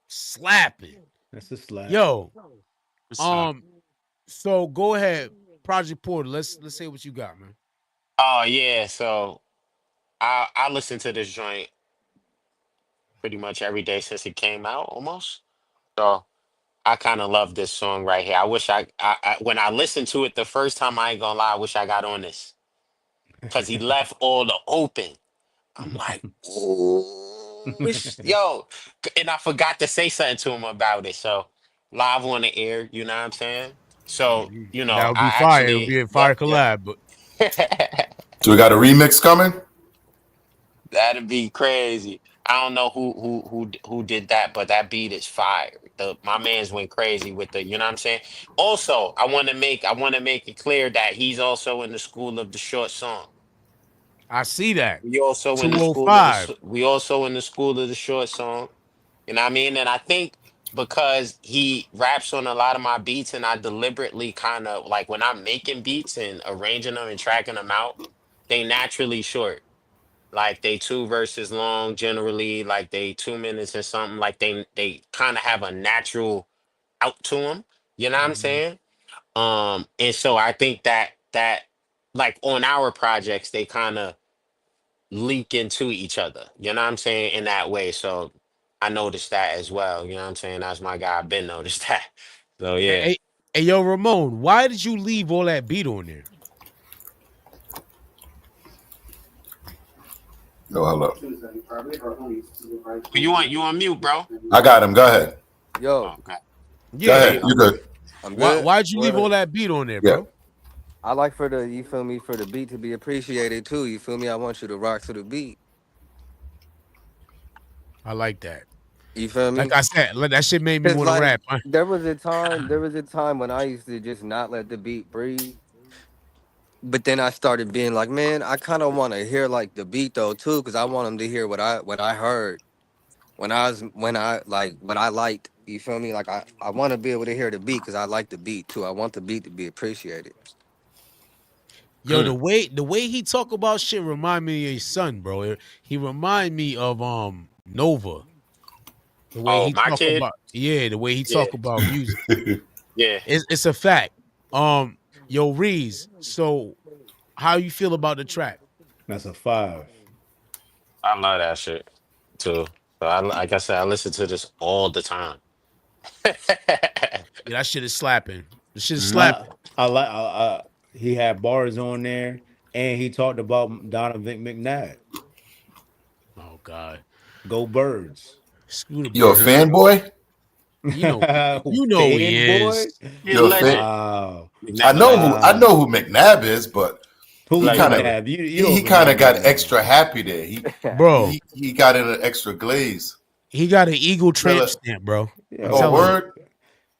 Speaker 2: slapping.
Speaker 1: That's a slap.
Speaker 2: Yo,
Speaker 3: What's up?
Speaker 2: so go ahead, Project Porter. Let's say what you got, man.
Speaker 3: Oh yeah, so I listened to this joint pretty much every day since it came out, almost. So I kind of love this song right here. I wish I when I listened to it the first time, I ain't gonna lie, I wish I got on this because he left all the open. I'm like, ooh, yo, and I forgot to say something to him about it. So live on the air, you know what I'm saying? So
Speaker 2: That would be
Speaker 3: I
Speaker 2: fire. It would
Speaker 3: actually,
Speaker 2: be a
Speaker 3: yep,
Speaker 2: fire
Speaker 3: yep.
Speaker 2: collab. But
Speaker 5: So we got a remix coming.
Speaker 3: That'd be crazy. I don't know who did that, but that beat is fire. The my man's went crazy with the, you know what I'm saying? Also, I want to make it clear that he's also in the school of the short song.
Speaker 2: I see that.
Speaker 3: We also in the school of the
Speaker 2: 205.
Speaker 3: we also in the school of the short song. You know what I mean? And I think because he raps on a lot of my beats and I deliberately kind of like when I'm making beats and arranging them and tracking them out, they naturally short. Like they 2 verses long generally, like they 2 minutes or something. Like they kind of have a natural out to them. You know what I'm saying? And so I think that like on our projects they kind of leak into each other. You know what I'm saying? In that way. So I noticed that as well. You know what I'm saying? That's my guy. I've been noticed that. So yeah.
Speaker 2: Hey, hey, yo, Ramon, why did you leave all that beat on there?
Speaker 5: No, hello.
Speaker 3: You on mute, bro?
Speaker 5: I got him. Go ahead.
Speaker 4: Yo,
Speaker 3: Oh, okay.
Speaker 5: Go
Speaker 2: Yeah,
Speaker 5: ahead. You good?
Speaker 4: I'm good.
Speaker 2: why'd you leave
Speaker 4: Word.
Speaker 2: all that beat on there,
Speaker 5: Yeah.
Speaker 2: bro?
Speaker 4: I like for the, you feel me, for the beat to be appreciated too. You feel me? I want you to rock to the beat.
Speaker 2: I like that.
Speaker 4: You feel me?
Speaker 2: Like I said, that shit made me
Speaker 4: Cause
Speaker 2: want to
Speaker 4: like
Speaker 2: rap. Huh?
Speaker 4: there was a time when I used to just not let the beat breathe. But then I started being like, man, I kind of want to hear like the beat though too, cause I want them to hear what I heard when I what I liked. You feel me? Like I want to be able to hear the beat, cause I like the beat too. I want the beat to be appreciated.
Speaker 2: Yo, the way he talk about shit remind me of his son, bro. He remind me of Nova. The way
Speaker 3: Oh,
Speaker 2: he
Speaker 3: my
Speaker 2: talk
Speaker 3: kid?
Speaker 2: about the way he
Speaker 3: Yeah.
Speaker 2: talk about music.
Speaker 3: Yeah.
Speaker 2: It's a fact. Yo, Reese, so how you feel about the track?
Speaker 1: That's a 5.
Speaker 3: I love that shit too. So like I said, I listen to this all the time.
Speaker 2: Yeah, that shit is slapping. The shit is
Speaker 3: Mhm.
Speaker 2: slapping.
Speaker 1: I like. He had bars on there, and he talked about Donovan McNabb.
Speaker 2: Oh God.
Speaker 1: Go Birds.
Speaker 2: Screw the
Speaker 5: You a
Speaker 2: birds.
Speaker 5: fanboy?
Speaker 2: You know he is.
Speaker 1: Fanboy.
Speaker 3: He a
Speaker 5: You a fan?
Speaker 3: legend.
Speaker 1: Wow.
Speaker 5: I
Speaker 3: McNabb a
Speaker 5: know
Speaker 3: legend.
Speaker 5: who I
Speaker 1: Wow.
Speaker 5: know who McNabb is, but
Speaker 1: Who's
Speaker 5: he kind of
Speaker 3: Legend.
Speaker 1: McNabb? You
Speaker 5: he
Speaker 1: don't
Speaker 5: kind of
Speaker 1: remember
Speaker 5: got
Speaker 1: McNabb.
Speaker 5: extra happy there.
Speaker 2: Bro,
Speaker 5: He got in an extra glaze.
Speaker 2: he got an Eagle
Speaker 5: Fella,
Speaker 2: tramp stamp, bro. I'm
Speaker 5: oh
Speaker 2: telling you.
Speaker 5: word,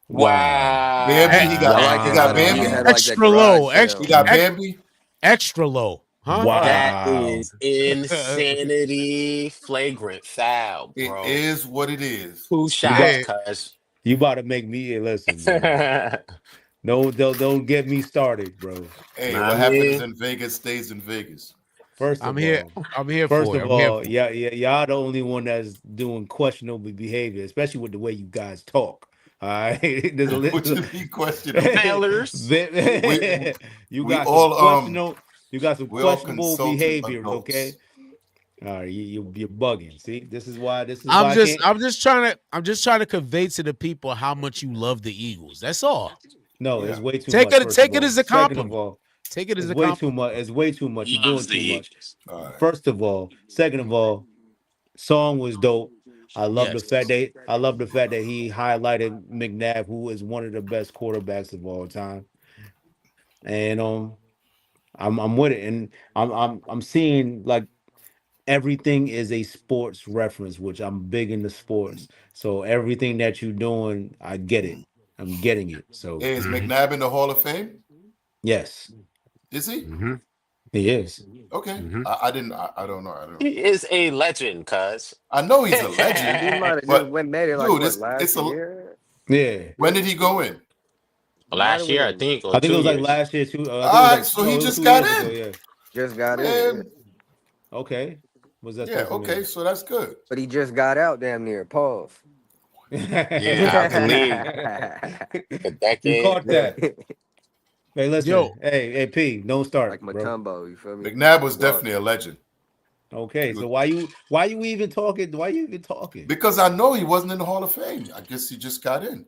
Speaker 1: Wow.
Speaker 5: Bambi.
Speaker 2: E-
Speaker 5: He got
Speaker 4: I like
Speaker 5: he
Speaker 4: it how
Speaker 5: got
Speaker 4: they be
Speaker 5: Bambi.
Speaker 3: Wow.
Speaker 4: had like that
Speaker 2: extra
Speaker 4: garage
Speaker 2: low.
Speaker 5: He
Speaker 4: sale.
Speaker 5: got Bambi.
Speaker 2: Extra low. Huh?
Speaker 3: That
Speaker 1: Wow.
Speaker 3: is insanity, flagrant foul,
Speaker 5: It
Speaker 3: bro.
Speaker 5: is what it is.
Speaker 3: 2 shots,
Speaker 2: Yeah.
Speaker 3: cuz.
Speaker 1: You about to make me listen, bro. Don't get me started, bro.
Speaker 5: Hey,
Speaker 3: Nah, I
Speaker 5: what happens
Speaker 3: mean,
Speaker 5: in Vegas stays in Vegas.
Speaker 1: First
Speaker 2: I'm
Speaker 1: of
Speaker 2: here.
Speaker 1: all,
Speaker 2: I'm here
Speaker 1: first
Speaker 2: for it.
Speaker 1: of
Speaker 2: I'm here
Speaker 1: all,
Speaker 2: for it.
Speaker 1: y'all the only one that's doing questionable behavior, especially with the way you guys talk. All right, there's a
Speaker 5: What
Speaker 1: little.
Speaker 5: you mean questionable?
Speaker 3: failures.
Speaker 1: You
Speaker 5: We
Speaker 1: got some
Speaker 5: all
Speaker 1: questionable. You got some
Speaker 5: we all
Speaker 1: questionable
Speaker 5: consultant
Speaker 1: behaviors. Okay.
Speaker 5: adults.
Speaker 1: All right, you're bugging. See, this is why. This is
Speaker 2: I'm
Speaker 1: why I
Speaker 2: just
Speaker 1: can't.
Speaker 2: I'm just trying to I'm just trying to convey to the people how much you love the Eagles. That's all.
Speaker 1: No, it's
Speaker 5: Yeah.
Speaker 1: way too
Speaker 2: Take
Speaker 1: much.
Speaker 2: it
Speaker 1: First of
Speaker 2: take it
Speaker 1: all,
Speaker 2: as a
Speaker 1: second of
Speaker 2: compliment.
Speaker 1: all,
Speaker 2: Take it as
Speaker 1: it's
Speaker 2: a
Speaker 1: way too
Speaker 2: compliment.
Speaker 1: much. It's way too much. You're doing
Speaker 3: Loves the
Speaker 1: too much.
Speaker 3: Eagles.
Speaker 5: All right.
Speaker 1: First of all, second of all, song was dope.
Speaker 2: Yes.
Speaker 1: I love the fact that he highlighted McNabb, who is one of the best quarterbacks of all time. And I'm with it, and I'm seeing like everything is a sports reference, which I'm big into sports. So everything that you're doing, I get it. I'm getting it. So
Speaker 5: Hey, is
Speaker 3: Hmm.
Speaker 5: McNabb in the Hall of Fame?
Speaker 1: yes,
Speaker 5: Is he?
Speaker 3: Hmm.
Speaker 1: he is.
Speaker 5: Okay.
Speaker 3: Hmm.
Speaker 5: I didn't. I don't know. I don't.
Speaker 3: He is a legend, cuz.
Speaker 5: I know he's a legend,
Speaker 4: He might have just
Speaker 5: but
Speaker 4: went made it like
Speaker 5: dude,
Speaker 4: what
Speaker 5: it's
Speaker 4: last
Speaker 5: a.
Speaker 4: year.
Speaker 1: Yeah,
Speaker 5: When did he go in?
Speaker 4: He might
Speaker 3: Last
Speaker 4: have
Speaker 3: year,
Speaker 4: went
Speaker 3: I
Speaker 4: in.
Speaker 3: think, or
Speaker 1: I think it was like
Speaker 3: 2 years.
Speaker 1: last year too. I think it was
Speaker 5: All right,
Speaker 1: like
Speaker 5: so
Speaker 1: no,
Speaker 5: he
Speaker 1: it was
Speaker 5: just
Speaker 1: 2 years
Speaker 5: got
Speaker 1: ago.
Speaker 5: in.
Speaker 1: Yeah.
Speaker 4: Just got in, yeah.
Speaker 5: Man,
Speaker 1: Okay. What's that
Speaker 5: yeah,
Speaker 1: supposed to
Speaker 5: okay,
Speaker 1: mean?
Speaker 5: so that's good.
Speaker 4: But he just got out damn near. Pause.
Speaker 3: Yeah, out the league. A
Speaker 1: You
Speaker 3: decade.
Speaker 1: caught that. Hey,
Speaker 2: Yo,
Speaker 1: listen. Hey, P, don't
Speaker 4: Like
Speaker 1: start, bro.
Speaker 4: Matumbo, you feel me?
Speaker 5: McNabb was
Speaker 4: What?
Speaker 5: definitely a legend.
Speaker 1: Okay,
Speaker 5: He was,
Speaker 1: so why you even talking? Why you even talking?
Speaker 5: because I know he wasn't in the Hall of Fame. I guess he just got in.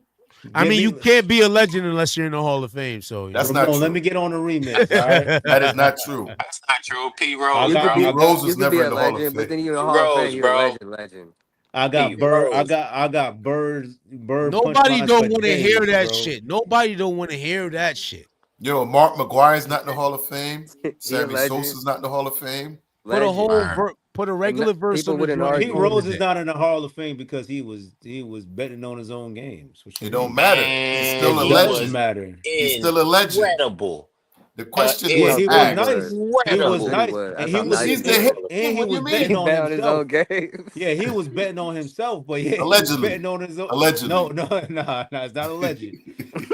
Speaker 2: I
Speaker 1: Give
Speaker 2: mean,
Speaker 1: me
Speaker 2: you can't be a legend unless you're in the Hall of Fame. So, you
Speaker 5: That's
Speaker 2: know.
Speaker 5: not
Speaker 1: Ramon. Let me
Speaker 5: true.
Speaker 1: get on the remix. All right.
Speaker 5: That is not true.
Speaker 3: That's not true. P.
Speaker 1: I
Speaker 3: Rose,
Speaker 4: You
Speaker 1: got
Speaker 4: could
Speaker 3: bro.
Speaker 1: I
Speaker 4: be
Speaker 5: Rose
Speaker 1: got
Speaker 5: was
Speaker 4: you could be
Speaker 5: never in
Speaker 4: a
Speaker 5: the Hall of
Speaker 4: legend, but
Speaker 5: Fame.
Speaker 4: then you in the
Speaker 3: P.
Speaker 4: Hall of Fame,
Speaker 3: Rose,
Speaker 4: you a
Speaker 3: bro.
Speaker 4: legend.
Speaker 1: I
Speaker 3: P.
Speaker 1: got bird
Speaker 3: Rose.
Speaker 1: I got bird
Speaker 2: Nobody
Speaker 1: punchlines for
Speaker 2: don't want to hear
Speaker 1: days,
Speaker 2: that
Speaker 1: bro.
Speaker 2: shit. Nobody don't want to hear that shit.
Speaker 5: Mark McGuire's not in the Hall of Fame.
Speaker 4: He a
Speaker 5: Sammy
Speaker 4: legend.
Speaker 5: Sosa's not in the Hall of Fame.
Speaker 4: Legend.
Speaker 2: Put a
Speaker 4: And
Speaker 2: regular verse
Speaker 4: people
Speaker 2: on the
Speaker 4: wouldn't
Speaker 2: joint and
Speaker 1: Pete
Speaker 4: argue.
Speaker 2: call it a
Speaker 1: Rose is
Speaker 2: day.
Speaker 1: not in the Hall of Fame because he was betting on his own games. What you
Speaker 5: It don't
Speaker 1: mean?
Speaker 5: matter. He's
Speaker 3: Man,
Speaker 5: still
Speaker 1: It
Speaker 5: a
Speaker 3: he
Speaker 1: does
Speaker 5: legend.
Speaker 3: was
Speaker 1: matter.
Speaker 5: He's still a legend.
Speaker 3: incredible.
Speaker 5: The question
Speaker 1: Yeah,
Speaker 5: was
Speaker 1: he was
Speaker 4: No, he
Speaker 5: asked.
Speaker 1: nice.
Speaker 4: was.
Speaker 1: He
Speaker 4: No,
Speaker 1: was
Speaker 3: Incredible.
Speaker 4: he
Speaker 1: nice,
Speaker 4: was.
Speaker 1: and
Speaker 4: That's
Speaker 1: he
Speaker 4: how
Speaker 3: He was
Speaker 1: was
Speaker 4: nice
Speaker 5: He's
Speaker 4: he
Speaker 5: the
Speaker 1: and,
Speaker 5: hit.
Speaker 4: was.
Speaker 1: and he
Speaker 5: What do you
Speaker 1: was
Speaker 4: He
Speaker 1: betting
Speaker 5: mean?
Speaker 1: on
Speaker 4: bet on his own
Speaker 1: himself.
Speaker 4: game.
Speaker 1: Yeah, he was betting on himself, but yeah, he was
Speaker 5: Allegedly.
Speaker 1: betting on his own. No,
Speaker 5: Allegedly.
Speaker 1: no, no, it's not a legend.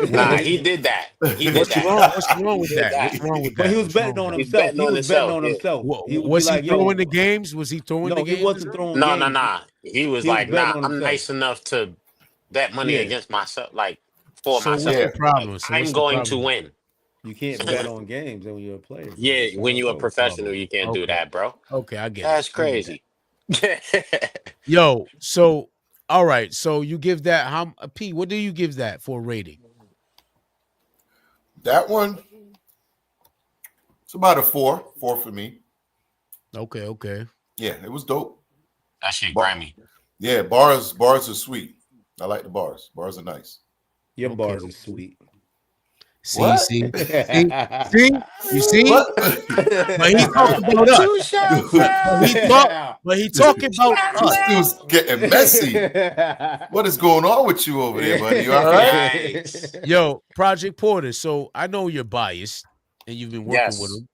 Speaker 3: Nah, he did that. He did
Speaker 2: What's
Speaker 3: that.
Speaker 2: wrong? What's wrong with
Speaker 3: He did
Speaker 2: that? What's wrong with
Speaker 1: But
Speaker 2: that?
Speaker 1: he was
Speaker 2: What's wrong
Speaker 1: betting
Speaker 2: with
Speaker 1: on
Speaker 2: that?
Speaker 3: He's
Speaker 1: himself.
Speaker 3: betting
Speaker 1: He
Speaker 3: on
Speaker 1: was betting
Speaker 3: himself.
Speaker 1: on
Speaker 3: Yeah.
Speaker 1: himself. He would be
Speaker 2: Was he
Speaker 1: like, "Yo,
Speaker 2: throwing the games? Was he throwing the
Speaker 1: no, he
Speaker 2: games?
Speaker 1: wasn't throwing
Speaker 3: No, no,
Speaker 1: games.
Speaker 3: nah. He was
Speaker 1: He was
Speaker 3: like,
Speaker 1: betting
Speaker 3: nah,
Speaker 1: on
Speaker 3: I'm
Speaker 1: himself."
Speaker 3: nice enough to bet money
Speaker 1: Yeah,
Speaker 3: against myself, like for
Speaker 2: So what's
Speaker 3: myself.
Speaker 2: the
Speaker 5: Yeah,
Speaker 3: Like,
Speaker 2: problem? So
Speaker 3: I'm
Speaker 2: what's the
Speaker 3: going to
Speaker 2: problem?
Speaker 3: win.
Speaker 1: you can't bet on games when you're a player, bro.
Speaker 3: Yeah,
Speaker 1: That's how
Speaker 3: when
Speaker 1: it
Speaker 3: you're a
Speaker 1: goes.
Speaker 3: professional, you can't do
Speaker 2: Okay.
Speaker 3: that, bro.
Speaker 2: Okay, I get it.
Speaker 3: That's
Speaker 2: I get it.
Speaker 3: crazy.
Speaker 2: Yo, so all right, so you give that how P? What do you give that for a rating?
Speaker 5: that one. It's about a 4. 4 for me.
Speaker 2: Okay, okay.
Speaker 5: Yeah, it was dope.
Speaker 3: That shit
Speaker 5: Bar-
Speaker 3: grimy.
Speaker 5: yeah, bars are sweet. I like the bars. Bars are nice.
Speaker 1: Your
Speaker 2: Okay.
Speaker 1: bars are sweet.
Speaker 2: See,
Speaker 5: What?
Speaker 2: see, see, you see?
Speaker 5: What?
Speaker 2: But he talked about us.
Speaker 3: Two shots.
Speaker 2: But he talking about
Speaker 5: This
Speaker 2: us.
Speaker 5: dude's getting messy. What is going on with you over there, buddy? You all right?
Speaker 3: Yikes.
Speaker 2: Yo, Project Porter. So I know you're biased and you've been working with
Speaker 3: Yes.
Speaker 2: him,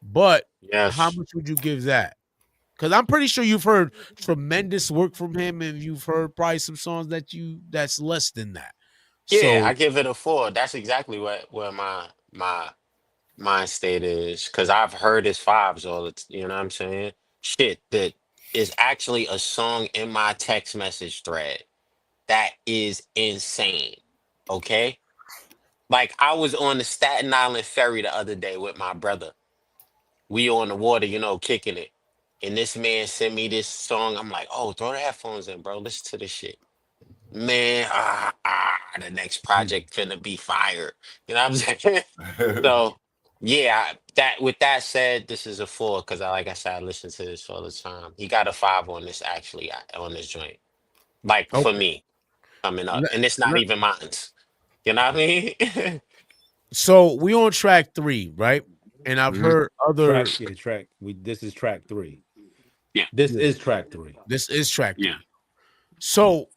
Speaker 2: but how
Speaker 3: Yes.
Speaker 2: much would you give that? Because I'm pretty sure you've heard tremendous work from him, and you've heard probably some songs that's less than that.
Speaker 3: Yeah,
Speaker 2: So
Speaker 3: I give it a 4. That's exactly what my mind state is, because I've heard his fives all the you know what I'm saying? Shit that is actually a song in my text message thread that is insane. Okay? Like I was on the Staten Island ferry the other day with my brother. We on the water, kicking it. And this man sent me this song. I'm like, oh, throw the headphones in, bro. Listen to this shit. Man, the next project finna be fire. You know what I'm saying? So yeah, that with that said, this is a 4 because like I said, I listen to this all the time. He got a 5 on this actually on this joint. Like for
Speaker 2: okay.
Speaker 3: me coming up,
Speaker 2: Let-
Speaker 3: and it's not
Speaker 2: let-
Speaker 3: even mine. You know what I mean?
Speaker 2: so we on track 3, right? And I've
Speaker 3: Mhm.
Speaker 2: heard other.
Speaker 1: Track. This is track 3.
Speaker 3: Yeah,
Speaker 1: This
Speaker 2: Yeah,
Speaker 1: is track 3.
Speaker 2: this is track
Speaker 3: yeah.
Speaker 2: 3. So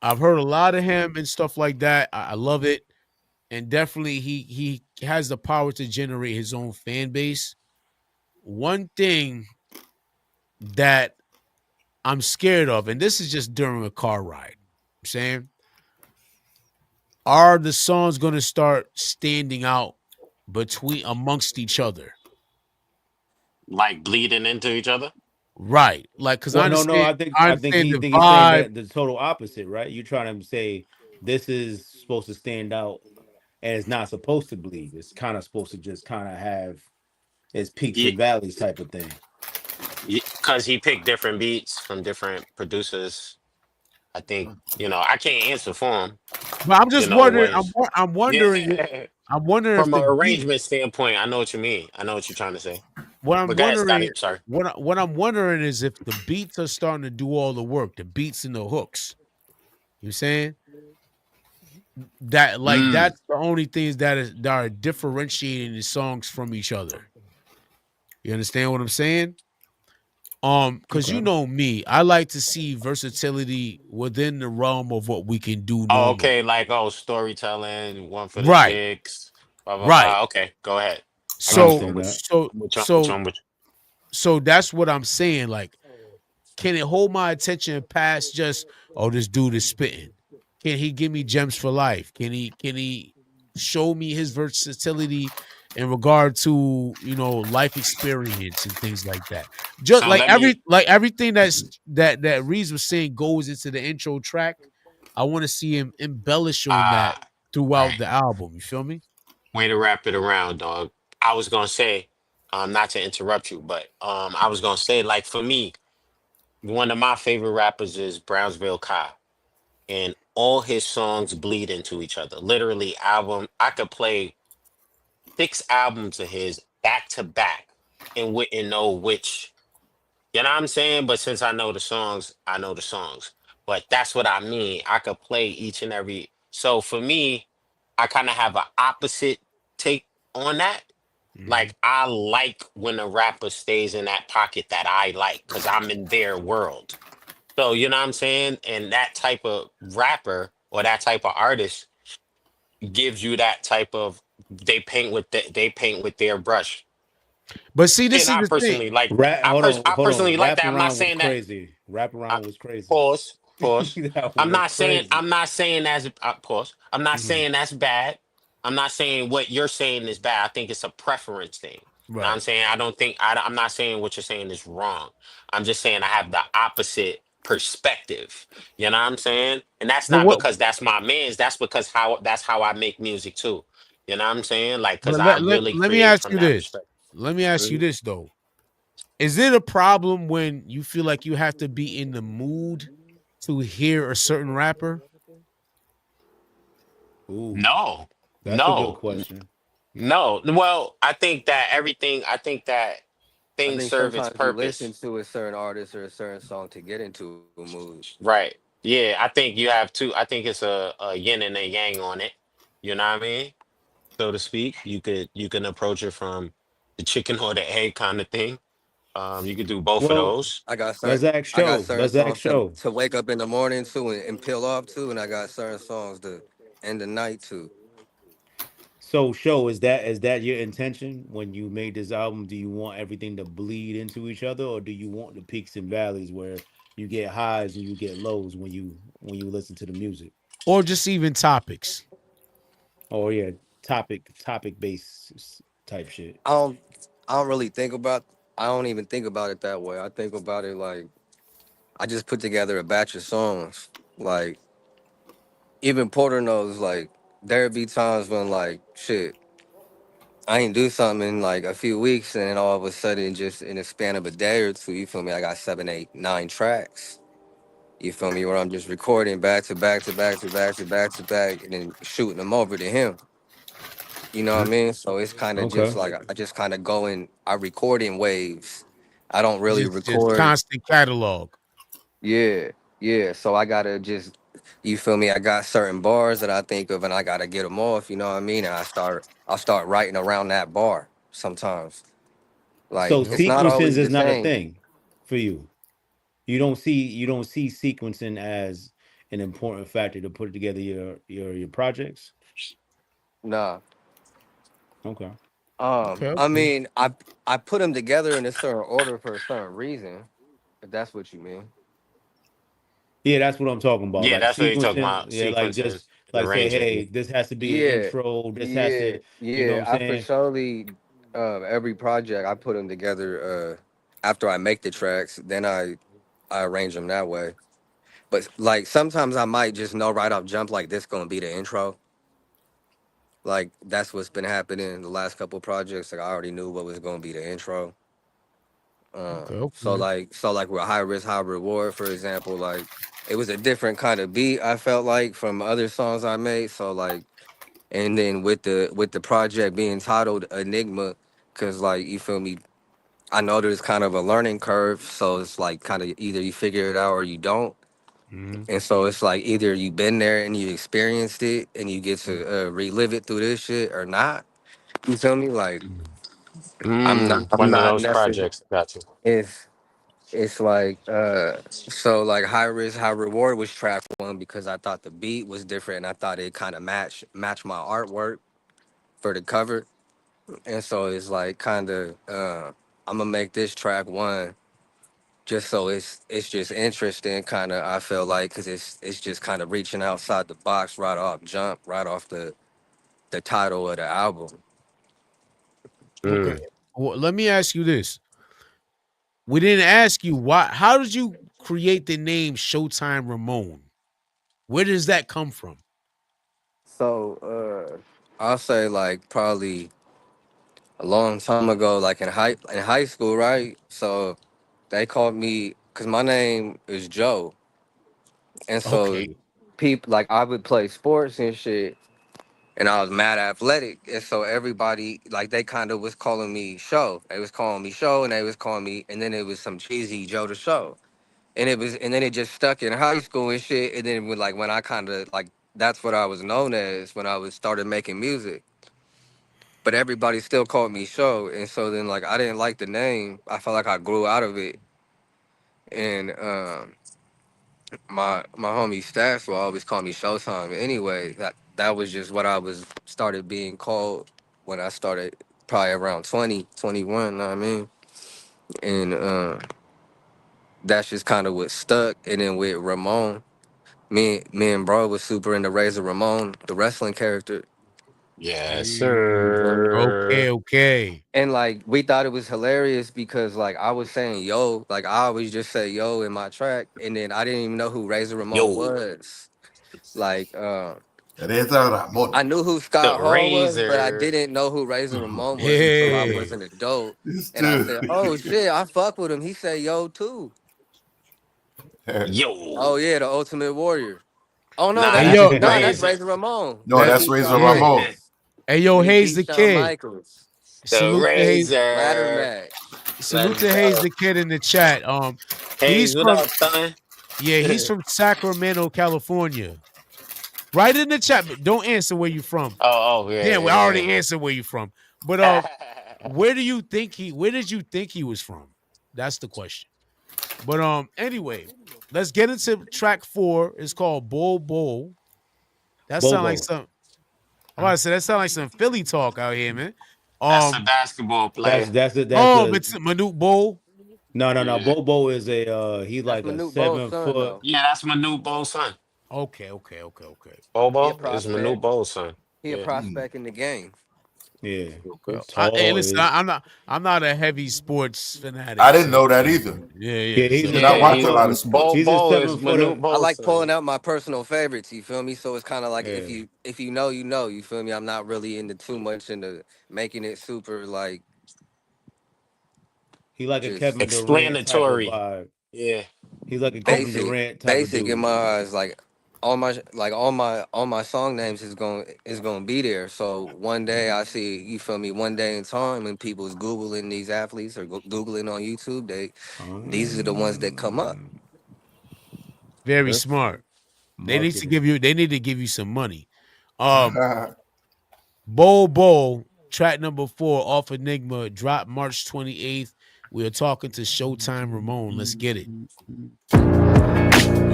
Speaker 2: I've heard a lot of him and stuff like that. I love it, and definitely he has the power to generate his own fan base. One thing that I'm scared of, and this is just during a car ride, I'm saying, are the songs going to start standing out between amongst each other?
Speaker 3: Like bleeding into each other.
Speaker 2: Right. Like, because
Speaker 1: Well, no. I think
Speaker 2: I
Speaker 1: I think
Speaker 2: understand
Speaker 1: he
Speaker 2: the
Speaker 1: think he's saying
Speaker 2: vibe.
Speaker 1: that the total opposite, right? You're trying to say this is supposed to stand out and it's not supposed to bleed. It's kind of supposed to just kind of have its peaks
Speaker 3: Yeah,
Speaker 1: and valleys type of thing.
Speaker 3: because he picked different beats from different producers. I think I can't answer for him.
Speaker 2: But I'm just wondering.
Speaker 3: Was
Speaker 2: I'm wondering.
Speaker 3: yeah.
Speaker 2: I'm wondering if
Speaker 3: From an
Speaker 2: the beat.
Speaker 3: arrangement standpoint, I know what you mean. I know what you're trying to say.
Speaker 2: What I'm
Speaker 3: But go ahead, Scotty.
Speaker 2: wondering.
Speaker 3: I'm sorry.
Speaker 2: What I'm wondering is if the beats are starting to do all the work. The beats and the hooks. You saying that
Speaker 3: Mm.
Speaker 2: that's the only things that are differentiating the songs from each other. You understand what I'm saying? Because you
Speaker 1: Okay.
Speaker 2: know me, I like to see versatility within the realm of what we can do
Speaker 3: Oh,
Speaker 2: normally.
Speaker 3: okay, like storytelling, one for the
Speaker 2: Right,
Speaker 3: chicks, blah blah
Speaker 2: right.
Speaker 3: blah. Okay, go ahead. I
Speaker 1: I
Speaker 3: got you.
Speaker 2: So,
Speaker 3: I'm
Speaker 1: understand
Speaker 3: with
Speaker 1: that.
Speaker 3: you.
Speaker 2: so,
Speaker 3: I'm with you. I'm with you.
Speaker 2: so,
Speaker 3: I'm with you.
Speaker 2: so that's what I'm saying. Like, can it hold my attention past just, oh, this dude is spitting? Can he give me gems for life? Can he show me his versatility in regard to life experience and things like that? Just
Speaker 3: So let me.
Speaker 2: like everything that Reeves was saying goes into the intro track. I want to see him embellish on that throughout
Speaker 3: Right.
Speaker 2: the album. You feel me?
Speaker 3: Way to wrap it around, dog. I was gonna say, not to interrupt you, but I was gonna say, like for me, one of my favorite rappers is Brownsville Kai, and all his songs bleed into each other. Literally, album. I could play 6 albums of his back to back and wouldn't know which. You know what I'm saying? But since I know the songs, I know the songs. But that's what I mean. I could play each and every. So for me, I kind of have an opposite take on that.
Speaker 2: Mhm.
Speaker 3: Like I like when a rapper stays in that pocket that I like because I'm in their world. So you know what I'm saying? And that type of rapper or that type of artist gives you that type of they paint with their brush.
Speaker 2: But see, this
Speaker 3: And
Speaker 2: is
Speaker 3: I
Speaker 2: the thing.
Speaker 3: personally like
Speaker 1: Hold on,
Speaker 3: I
Speaker 1: hold on.
Speaker 3: personally like
Speaker 1: Rap
Speaker 3: that. I'm not
Speaker 1: around was
Speaker 3: saying that
Speaker 1: crazy. Rap
Speaker 3: I
Speaker 1: around was crazy.
Speaker 3: pause. Pause.
Speaker 1: That
Speaker 3: I'm
Speaker 1: was
Speaker 3: not saying
Speaker 1: crazy.
Speaker 3: that's pause. I'm not
Speaker 2: Mhm.
Speaker 3: saying that's bad. I'm not saying what you're saying is bad. I think it's a preference thing. Know what I'm
Speaker 2: Right.
Speaker 3: saying? I don't think I'm not saying what you're saying is wrong. I'm just saying I have the opposite perspective. You know what I'm saying? And that's
Speaker 2: Well,
Speaker 3: not
Speaker 2: what?
Speaker 3: because that's my man's. That's how I make music too. You know what I'm saying? Like, cause
Speaker 2: But
Speaker 3: I
Speaker 2: let
Speaker 3: really
Speaker 2: let me
Speaker 3: create
Speaker 2: ask
Speaker 3: from
Speaker 2: you
Speaker 3: that
Speaker 2: this.
Speaker 3: perspective.
Speaker 2: Let me ask you
Speaker 3: Mhm.
Speaker 2: this though. Is it a problem when you feel like you have to be in the mood to hear a certain rapper?
Speaker 1: Ooh,
Speaker 3: No,
Speaker 1: that's a good
Speaker 3: no,
Speaker 1: question.
Speaker 3: no. Well, I think that
Speaker 4: I
Speaker 3: things
Speaker 4: think
Speaker 3: serve its
Speaker 4: sometimes you listen
Speaker 3: purpose.
Speaker 4: to a certain artist or a certain song to get into a mood.
Speaker 3: Right. Yeah, I think you have to. I think it's a yin and a yang on it. You know what I mean? So to speak. You can approach it from the chicken or the egg kind of thing. You could do both of
Speaker 1: Well,
Speaker 3: those.
Speaker 1: let's ask
Speaker 4: I got
Speaker 1: show.
Speaker 4: certain
Speaker 1: Let's ask
Speaker 4: songs
Speaker 1: show.
Speaker 4: to wake up in the morning to and peel off to, and I got certain songs to end the night to.
Speaker 1: So show, is that your intention when you made this album? Do you want everything to bleed into each other, or do you want the peaks and valleys where you get highs and you get lows when you listen to the music?
Speaker 2: Or just even topics?
Speaker 1: Oh yeah, topic based type shit.
Speaker 4: I don't I don't really think about I don't even think about it that way. I think about it like I just put together a batch of songs. Like even Porter knows like there'd be times when like shit, I ain't do something in like a few weeks and then all of a sudden just in a span of a day or two, you feel me, I got 7, 8, 9 tracks. You feel me? Where I'm just recording back to back to back to back to back to back and then shooting them over to him. You know what I mean? So it's kind of just
Speaker 1: Okay.
Speaker 4: like I just kind of go in. I record in waves. I don't really
Speaker 2: Just
Speaker 4: record.
Speaker 2: constant catalog.
Speaker 4: Yeah, yeah. So I gotta just, you feel me? I got certain bars that I think of, and I gotta get them off. You know what I mean? And I'll start writing around that bar sometimes. Like
Speaker 1: So
Speaker 2: Okay,
Speaker 4: it's not
Speaker 2: okay.
Speaker 1: sequencing
Speaker 4: always
Speaker 1: is
Speaker 4: the
Speaker 1: not a
Speaker 4: same.
Speaker 1: thing for you. You don't see sequencing as an important factor to put together your projects.
Speaker 4: Nah.
Speaker 1: Okay.
Speaker 2: Okay,
Speaker 4: I
Speaker 2: okay.
Speaker 4: mean, I put them together in a certain order for a certain reason. If that's what you mean.
Speaker 1: Yeah, that's what I'm talking about.
Speaker 3: Yeah,
Speaker 1: Like
Speaker 3: that's what you're talking
Speaker 1: sequencing,
Speaker 3: about.
Speaker 1: yeah, like
Speaker 3: Sequencing
Speaker 1: just
Speaker 3: and
Speaker 1: like say,
Speaker 3: arranging.
Speaker 1: hey, this has to be an
Speaker 4: Yeah,
Speaker 1: intro. This has
Speaker 4: yeah,
Speaker 1: to, you know what
Speaker 4: yeah.
Speaker 1: I'm
Speaker 4: I for
Speaker 1: saying?
Speaker 4: surely every project I put them together after I make the tracks, then I arrange them that way. But like sometimes I might just know right off jump like this gonna be the intro. Like that's what's been happening in the last couple projects. Like I already knew what was gonna be the intro.
Speaker 2: Okay,
Speaker 4: So
Speaker 2: okay.
Speaker 4: like with high risk, high reward, for example, like it was a different kind of beat. I felt like from other songs I made. So like, and then with the project being titled Enigma, because like you feel me, I know there's kind of a learning curve. So it's like kind of either you figure it out or you don't.
Speaker 2: Hmm.
Speaker 4: And so it's like either you been there and you experienced it and you get to relive it through this shit or not. You feel me? Like I'm
Speaker 3: One of
Speaker 4: not
Speaker 3: those
Speaker 4: necessarily.
Speaker 3: projects. Got you.
Speaker 4: It's like so like high risk, high reward was track one because I thought the beat was different and I thought it kind of matched my artwork for the cover. And so it's like kind of I'm gonna make this track one just so it's just interesting kind of I feel like because it's just kind of reaching outside the box right off jump right off the title of the album.
Speaker 2: Okay.
Speaker 3: Mm.
Speaker 2: Well, let me ask you this. We didn't ask you why. How did you create the name Showtime Ramon? Where does that come from?
Speaker 4: So I'll say like probably a long time ago, like in high school, right? So they called me because my name is Joe, and so
Speaker 2: Okay.
Speaker 4: people like I would play sports and shit, and I was mad athletic, and so everybody like they kind of was calling me Show. They was calling me Show, and they was calling me, and then it was some cheesy Joe the Show, and then it just stuck in high school and shit, and then when I kind of like that's what I was known as when I was started making music. But everybody still called me Show, and so then like I didn't like the name. I felt like I grew out of it, and my homie Stats will always call me Showtime. Anyway, that was just what I was started being called when I started probably around 20, 21. Know what I mean, and that's just kind of what stuck. And then with Ramon. Me and bro was super into Razor Ramon, the wrestling character.
Speaker 3: Yes,
Speaker 2: Okay,
Speaker 3: sir.
Speaker 2: okay.
Speaker 4: And like we thought it was hilarious because like I was saying yo, like I always just say yo in my track, and then I didn't even know who Razor Ramon
Speaker 3: Yo,
Speaker 4: was. Like
Speaker 5: Ramon.
Speaker 4: I knew who
Speaker 3: the
Speaker 4: Scott Hall was, but I
Speaker 3: razor.
Speaker 4: didn't know who Razor Ramon was until I was
Speaker 2: Hey.
Speaker 4: an adult.
Speaker 5: This
Speaker 4: And I
Speaker 5: dude.
Speaker 4: said, "Oh shit, I fuck with him." He said, "Yo too."
Speaker 3: Yo.
Speaker 4: Oh yeah, the Ultimate Warrior. Oh no,
Speaker 3: Nah,
Speaker 2: Hey,
Speaker 3: that's
Speaker 2: yo.
Speaker 4: that's
Speaker 3: razor.
Speaker 4: Razor Ramon.
Speaker 5: No,
Speaker 4: He
Speaker 2: Hey,
Speaker 5: that's
Speaker 4: beat
Speaker 5: Razor
Speaker 4: Shawn
Speaker 2: yeah.
Speaker 5: Ramon.
Speaker 4: Michaels.
Speaker 2: Hey, yo,
Speaker 4: He
Speaker 2: Hayes
Speaker 4: beat
Speaker 2: the
Speaker 4: Shawn
Speaker 2: Kid.
Speaker 4: Michaels.
Speaker 3: The
Speaker 2: Salute to Hayes.
Speaker 4: Ladder
Speaker 3: razor.
Speaker 4: match.
Speaker 2: Salute
Speaker 3: Let's
Speaker 2: to Hayes
Speaker 3: go.
Speaker 2: the Kid in the chat. He's
Speaker 3: Hayes, what
Speaker 2: from
Speaker 3: up, son?
Speaker 2: he's from Sacramento, California. Right in the chat, but don't answer where you from.
Speaker 3: Oh,
Speaker 2: Yeah, we
Speaker 3: yeah,
Speaker 2: already answered where you from. But
Speaker 3: yeah.
Speaker 2: where did you think he was from? That's the question. But anyway, let's get into track 4. It's called Bull Bull. That sound like
Speaker 1: Bobo.
Speaker 2: some I'm about to say that sound like some Philly talk out here, man.
Speaker 3: That's a
Speaker 2: Um
Speaker 3: basketball
Speaker 1: That's
Speaker 3: player.
Speaker 1: that's a that's
Speaker 2: oh,
Speaker 1: a
Speaker 2: it's Manute Bull.
Speaker 1: no.
Speaker 3: Yeah.
Speaker 1: Bobo is a he's
Speaker 4: That's
Speaker 1: like a
Speaker 4: Manute Bo's son
Speaker 1: 7 foot.
Speaker 4: though.
Speaker 3: Yeah, that's Manute Bo's son.
Speaker 2: Okay.
Speaker 4: He a
Speaker 3: Bobo is Manute
Speaker 4: prospect.
Speaker 3: Bo's son.
Speaker 4: He a
Speaker 3: Yeah.
Speaker 4: prospect in the game.
Speaker 1: Yeah,
Speaker 2: Okay. Hey,
Speaker 1: tall.
Speaker 2: listen, I'm not a heavy sports fanatic,
Speaker 5: I didn't
Speaker 2: so
Speaker 5: know that either.
Speaker 2: yeah.
Speaker 1: Yeah,
Speaker 2: So
Speaker 5: And I
Speaker 3: Yeah,
Speaker 5: watch a
Speaker 3: he
Speaker 5: lot of sports.
Speaker 1: he's a
Speaker 3: Bobo is
Speaker 1: 7 footer.
Speaker 3: Manute
Speaker 4: I
Speaker 3: Bo's
Speaker 4: like pulling
Speaker 3: son.
Speaker 4: out my personal favorites, you feel me? So it's kind of like
Speaker 1: Yeah,
Speaker 4: if you know, you know, you feel me? I'm not really into too much into making it super like
Speaker 1: he like a
Speaker 4: just
Speaker 1: Kevin Durant type of
Speaker 3: Explanatory.
Speaker 1: vibe.
Speaker 3: Yeah.
Speaker 1: He's like a Kevin
Speaker 4: basic
Speaker 1: Durant type of
Speaker 4: basic in
Speaker 1: dude.
Speaker 4: my eyes. Like all my song names is going to be there. So one day I see, you feel me, one day in time when people's googling these athletes or googling on YouTube, these are the ones that come up.
Speaker 2: very
Speaker 1: That's
Speaker 2: smart.
Speaker 1: marketing.
Speaker 2: They need to give you some money. Bo, track number 4 off Enigma, dropped March 28th. We are talking to Showtime Ramon. Let's get it.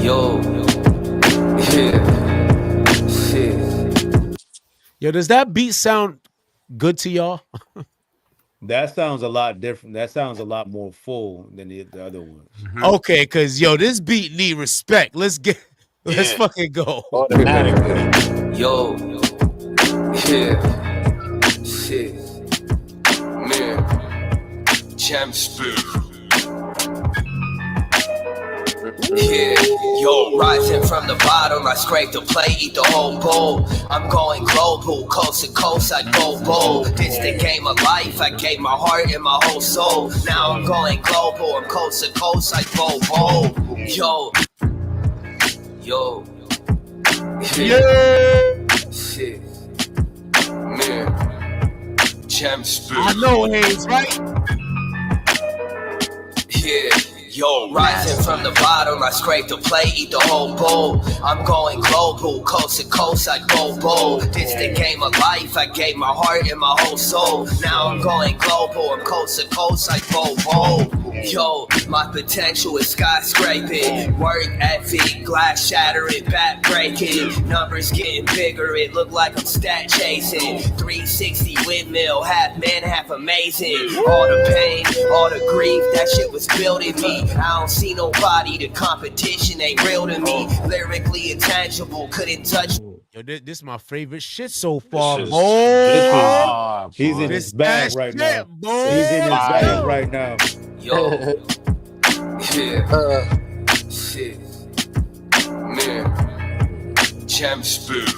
Speaker 6: Yo, yeah, shit.
Speaker 2: Yo, does that beat sound good to y'all?
Speaker 1: That sounds a lot different. That sounds a lot more full than the other ones.
Speaker 2: Okay, cause yo, this beat need respect. Let's
Speaker 3: Yeah.
Speaker 2: fucking go.
Speaker 3: Automatically.
Speaker 6: Yo, yeah, shit, man, champ spirit. Yeah, yo, rising from the bottom, I scrape the plate, eat the whole bowl. I'm going global, coast to coast, I go bold. This the game of life, I gave my heart and my whole soul. Now I'm going global, I'm coast to coast, I go bold. Yo, yeah, shit, man, champ spirit.
Speaker 2: I know Hayes, right?
Speaker 6: Yeah, yo, rising from the bottom, I scrape the plate, eat the whole bowl. I'm going global, coast to coast, I go bold. This the game of life, I gave my heart and my whole soul. Now I'm going global, I'm coast to coast, I go bold. Yo, my potential is skyscraping. Work ethic, glass shattering, back breaking. Numbers getting bigger, it look like I'm stat chasing. 360 windmill, half man, half amazing. All the pain, all the grief, that shit was building me. I don't see nobody, the competition ain't real to me. Lyrically intangible, couldn't touch.
Speaker 2: Yo, this is my favorite shit so
Speaker 3: This
Speaker 2: far,
Speaker 3: is
Speaker 1: This is
Speaker 2: boy.
Speaker 3: hard,
Speaker 1: he's in
Speaker 3: boy.
Speaker 1: his
Speaker 2: This that
Speaker 1: bag right
Speaker 2: shit,
Speaker 1: now.
Speaker 2: boy.
Speaker 1: He's in his bag
Speaker 3: Fire.
Speaker 1: right now.
Speaker 6: Yo, yeah, shit, man, champ spirit.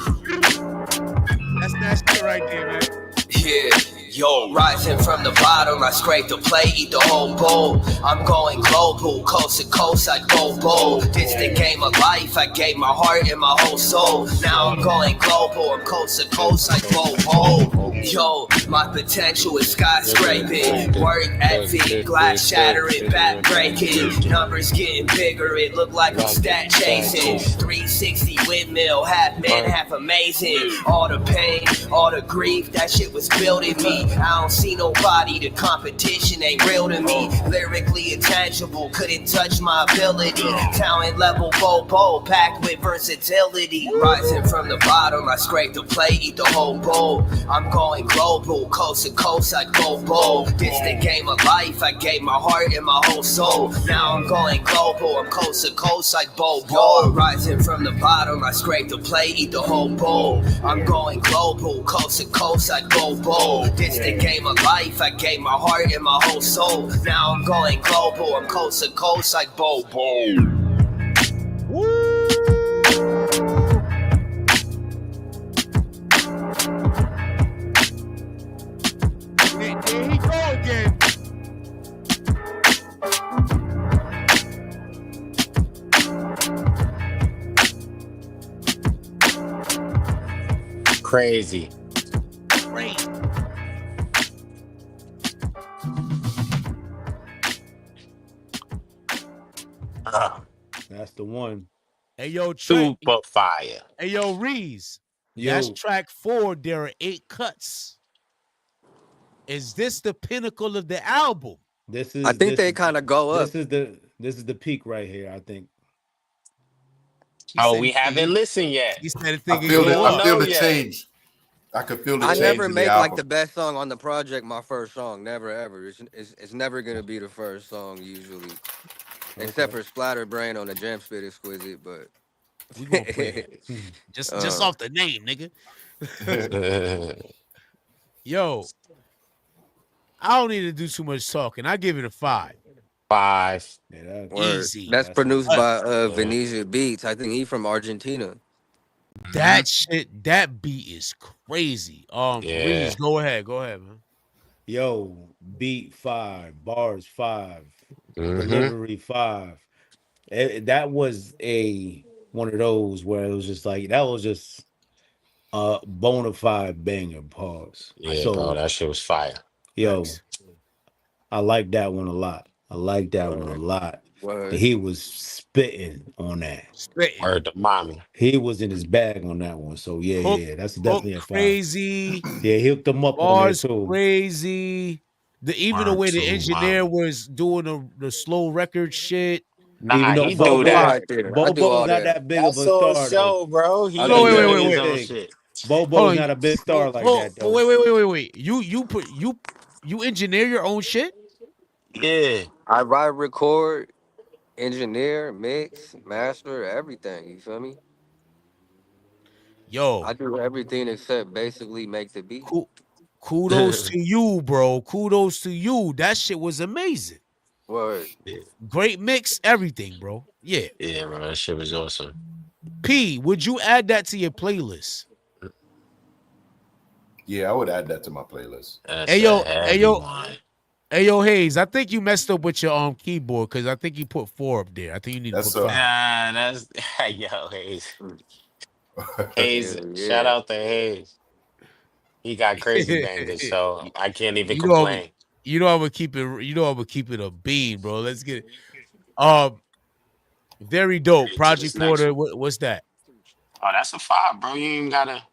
Speaker 2: That's that shit right there, man.
Speaker 6: Yeah, yo, rising from the bottom, I scrape the plate, eat the whole bowl. I'm going global, coast to coast, I go bold. This the game of life, I gave my heart and my whole soul. Now I'm going global, I'm coast to coast, I go bold. Yo, my potential is skyscraping. Work ethic, glass shattering, back breaking. Numbers getting bigger, it look like I'm stat chasing. 360 windmill, half man, half amazing. All the pain, all the grief, that shit was building me. I don't see nobody, the competition ain't real to me. Lyrically intangible, couldn't touch my ability. Talent level Bobo, packed with versatility. Rising from the bottom, I scrape the plate, eat the whole bowl. I'm going going global, coast to coast, I go bold. This the game of life, I gave my heart and my whole soul. Now I'm going global, I'm coast to coast like Bobo. I'm rising from the bottom, I scrape the plate, eat the whole bowl. I'm going global, coast to coast, I go bold. This the game of life, I gave my heart and my whole soul. Now I'm going global, I'm coast to coast like Bobo.
Speaker 2: Woo! There he go again.
Speaker 3: Crazy.
Speaker 2: Great.
Speaker 1: That's the one.
Speaker 2: Hey yo, Trey.
Speaker 3: Super fire.
Speaker 2: Hey yo, Reese.
Speaker 1: Yo.
Speaker 2: That's track 4. There are 8 cuts. Is this the pinnacle of the album?
Speaker 1: This is
Speaker 4: I think they kind of go up.
Speaker 1: This is the peak right here, I think.
Speaker 3: Oh, we haven't listened yet.
Speaker 2: He said
Speaker 5: I feel it. I feel the
Speaker 3: yet.
Speaker 5: change. I could feel the
Speaker 4: I
Speaker 5: change
Speaker 4: never
Speaker 5: in
Speaker 4: make
Speaker 5: the
Speaker 4: like
Speaker 5: album.
Speaker 4: the best song on the project my first song. Never ever. It's never gonna be the first song usually, except for Splatterbrain on the Jam Spit Exquisite. But
Speaker 2: we gonna play it. just off the name, nigga. Yo, I don't need to do too much talking. I give it a 5.
Speaker 3: 5.
Speaker 1: Yeah,
Speaker 2: Easy.
Speaker 4: That's produced by
Speaker 3: Yeah.
Speaker 4: Venetia Beats. I think he's from Argentina.
Speaker 2: That shit, that beat is crazy.
Speaker 3: Yeah.
Speaker 2: Reese, go ahead, man.
Speaker 1: Yo, beat 5, bars 5, delivery 5. That was one of those where it was just like that was just a bona fide banger. Pause.
Speaker 3: Yeah,
Speaker 1: So,
Speaker 3: bro, that shit was fire.
Speaker 1: Yo,
Speaker 2: Thanks.
Speaker 1: I like that one a lot. I like that one a lot. He was spitting on that.
Speaker 3: Word to mommy.
Speaker 1: He was in his bag on that one. So yeah, that's definitely a 5.
Speaker 2: Crazy.
Speaker 1: Yeah, he hooked them up
Speaker 2: bars
Speaker 1: on there too.
Speaker 2: Crazy. Even the way the engineer was doing the slow record shit.
Speaker 3: Nah,
Speaker 1: Even though
Speaker 3: he do that.
Speaker 1: Bobo's not that big of a
Speaker 3: all
Speaker 1: star,
Speaker 3: show, bro. He
Speaker 2: No,
Speaker 3: doing his
Speaker 2: wait.
Speaker 3: own shit.
Speaker 1: Bobo's not a big star like that though.
Speaker 2: Wait. You engineer your own shit?
Speaker 3: Yeah.
Speaker 4: I write, record, engineer, mix, master, everything. You feel me?
Speaker 2: Yo,
Speaker 4: I do everything except basically make the beat.
Speaker 2: Kudos to you, bro. Kudos to you. That shit was amazing.
Speaker 4: Word.
Speaker 2: Great mix, everything, bro. Yeah.
Speaker 3: Yeah, bro. That shit was awesome.
Speaker 2: P, would you add that to your playlist?
Speaker 5: Yeah, I would add that to my playlist.
Speaker 2: Hey yo, Hayes, I think you messed up with your keyboard because I think you put 4 up there. I think you need to put 5.
Speaker 3: Nah, that's yo, Hayes. Hayes, shout out to Hayes. He got crazy bangers, so I can't even complain.
Speaker 2: I'm gonna keep it. I'm gonna keep it a bean, bro. Let's get it. Very dope. Project Porter. What's that?
Speaker 3: Oh, that's a 5, bro. You ain't gotta.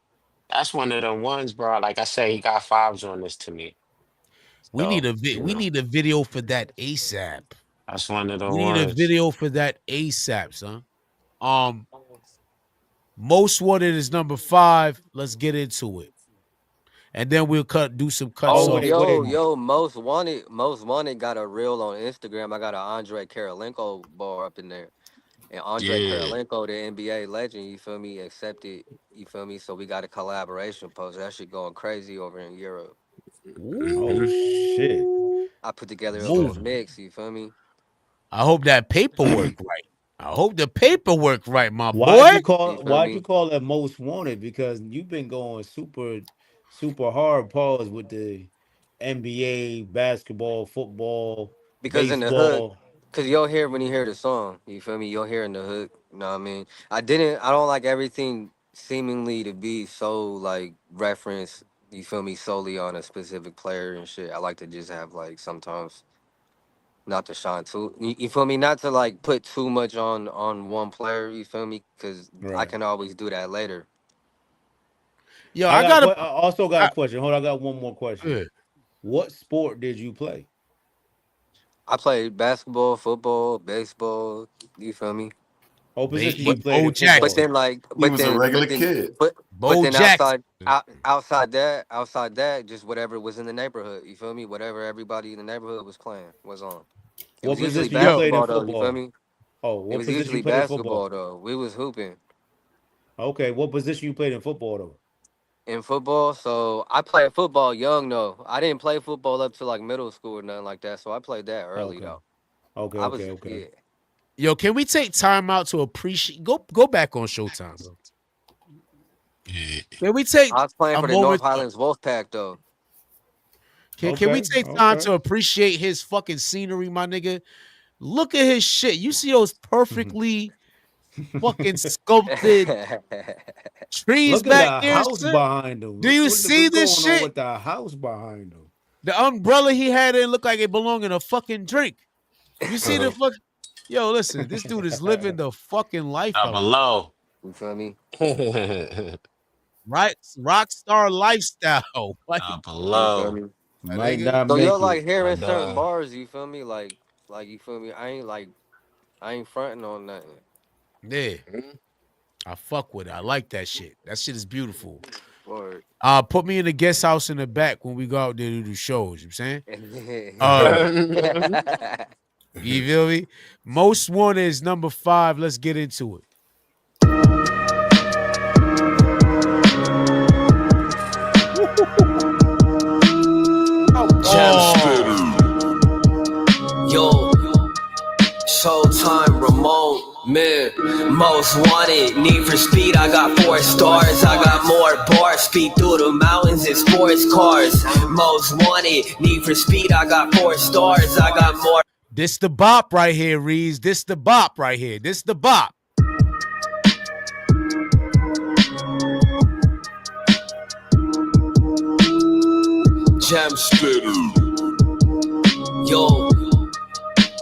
Speaker 3: That's one of them ones, bro. Like I say, he got 5s on this to me.
Speaker 2: We
Speaker 3: So,
Speaker 2: need a video for that ASAP.
Speaker 3: That's one of the
Speaker 2: We
Speaker 3: ones.
Speaker 2: need a video for that ASAP, son. Most Wanted is number 5. Let's get into it. And then we'll do some cuts.
Speaker 4: Oh, yo, Most Wanted got a reel on Instagram. I got an Andre Karolinko bar up in there. And Andre Karolinko, the NBA legend, you feel me, accepted, you feel me? So we got a collaboration post. That shit going crazy over in Europe.
Speaker 1: Oh shit.
Speaker 4: I put together a little mix, you feel me?
Speaker 2: I hope that paperwork right. I hope the paperwork right, my boy.
Speaker 1: Why'd you call that Most Wanted? Because you've been going super hard pause with the NBA, basketball, football,
Speaker 4: Because
Speaker 1: baseball.
Speaker 4: in the hook, because you'll hear when you hear the song, you feel me? You'll hear in the hook, you know what I mean? I don't like everything seemingly to be so like reference, you feel me, solely on a specific player and shit. I like to just have like sometimes not to shine too, you feel me? Not to like put too much on one player, you feel me? Because I can always do that later.
Speaker 2: Yo,
Speaker 1: I also got a question. Hold on, I got one more question. Yeah. What sport did you play?
Speaker 4: I played basketball, football, baseball. You feel me?
Speaker 1: What position
Speaker 2: Maybe
Speaker 1: you played
Speaker 2: Bo
Speaker 1: in
Speaker 4: But
Speaker 1: football?
Speaker 2: Jackson.
Speaker 4: then like,
Speaker 5: He was a regular
Speaker 4: then,
Speaker 5: kid.
Speaker 4: but
Speaker 2: Bo
Speaker 4: then
Speaker 2: Jackson.
Speaker 4: outside that, just whatever was in the neighborhood. You feel me? Whatever everybody in the neighborhood was playing was on. It
Speaker 1: What
Speaker 4: was usually
Speaker 1: position you
Speaker 2: Yo,
Speaker 1: played in
Speaker 4: basketball though. You feel
Speaker 1: football?
Speaker 4: me?
Speaker 1: Oh,
Speaker 4: It
Speaker 1: what
Speaker 4: was
Speaker 1: position
Speaker 4: usually
Speaker 1: you played in football?
Speaker 4: basketball though. We was hooping
Speaker 1: Okay, what position you played in football though?
Speaker 4: in football. So I played football young though. I didn't play football up to like middle school or nothing like that. So I played that early
Speaker 1: Okay,
Speaker 4: though.
Speaker 1: okay,
Speaker 4: I
Speaker 1: okay,
Speaker 4: was
Speaker 1: okay.
Speaker 4: yeah.
Speaker 2: yo, can we take time out to appreciate? Go back on Showtime, bro. Can we take
Speaker 4: I was playing
Speaker 2: a
Speaker 4: for the North
Speaker 2: moment?
Speaker 4: Highlands Wolfpack though.
Speaker 2: Can we
Speaker 1: Okay,
Speaker 2: take time
Speaker 1: okay.
Speaker 2: to appreciate his fucking scenery, my nigga? Look at his shit. You see those perfectly fucking sculpted trees
Speaker 1: Look at
Speaker 2: back
Speaker 1: the
Speaker 2: there,
Speaker 1: house
Speaker 2: shit?
Speaker 1: behind him.
Speaker 2: Do
Speaker 1: Look
Speaker 2: you
Speaker 1: what
Speaker 2: see
Speaker 1: what's
Speaker 2: this
Speaker 1: going on
Speaker 2: shit?
Speaker 1: with the house behind him.
Speaker 2: The umbrella he had in looked like it belonged in a fucking drink. You see the fuck? Yo, listen, this dude is living the fucking life
Speaker 3: Down
Speaker 2: out here.
Speaker 3: below.
Speaker 4: You feel me?
Speaker 2: Right? Rock star lifestyle. Like,
Speaker 3: Down
Speaker 4: You feel
Speaker 3: below.
Speaker 4: me?
Speaker 2: my
Speaker 1: Might
Speaker 2: nigga.
Speaker 1: not
Speaker 4: So you're
Speaker 1: make
Speaker 4: like
Speaker 1: it.
Speaker 4: hearing
Speaker 3: And
Speaker 4: certain bars, you feel me? Like you feel me? I ain't fronting on nothing.
Speaker 2: Yeah. I fuck with it. I like that shit. That shit is beautiful.
Speaker 4: Word.
Speaker 2: Put me in the guest house in the back when we go out there to do shows. You know what I'm saying? You feel me? Most Wanted is number 5. Let's get into it.
Speaker 6: Yo, Showtime, Ramon, man, most wanted, need for speed, I got 4 stars, I got more bars, speed through the mountains in sports cars, most wanted, need for speed, I got 4 stars, I got more.
Speaker 2: This the bop right here, Reeves. This the bop right here. This the bop.
Speaker 6: Gem Spitter. Yo,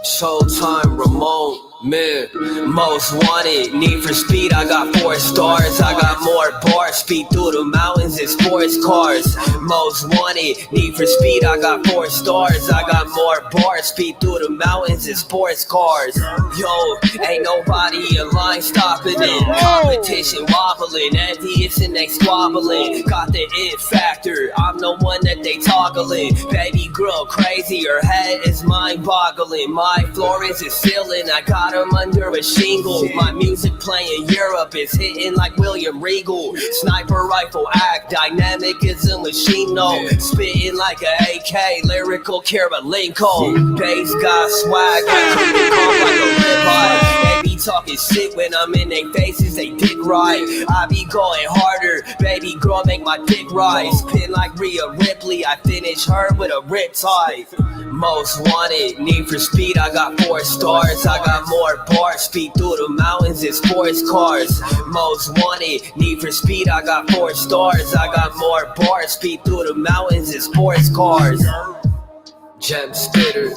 Speaker 6: Showtime, Ramon, man, most wanted, need for speed, I got 4 stars, I got more bars, speed through the mountains in sports cars, most wanted, need for speed, I got 4 stars, I got more bars, speed through the mountains in sports cars, yo, ain't nobody in line stopping it, competition wobbling, envious and they squabbling, got the it factor, I'm the one that they toggling, baby girl crazy, her head is mind boggling, my floor is a ceiling, I got them under a shingle. My music playing Europe is hitting like William Regal. Sniper rifle act, dynamic as a machine, no. Spitting like a AK, lyrical Karolinko. Bass got swag, I come to come like a ribeye. They be talking shit when I'm in their faces, they dick right. I be going harder, baby girl make my dick rise. Pin like Rhea Ripley, I finish her with a rip tie. Most wanted, need for speed, I got 4 stars, I got more bars, speed through the mountains in sports cars. Most wanted, need for speed, I got 4 stars, I got more bars, speed through the mountains in sports cars. Gem Spitter.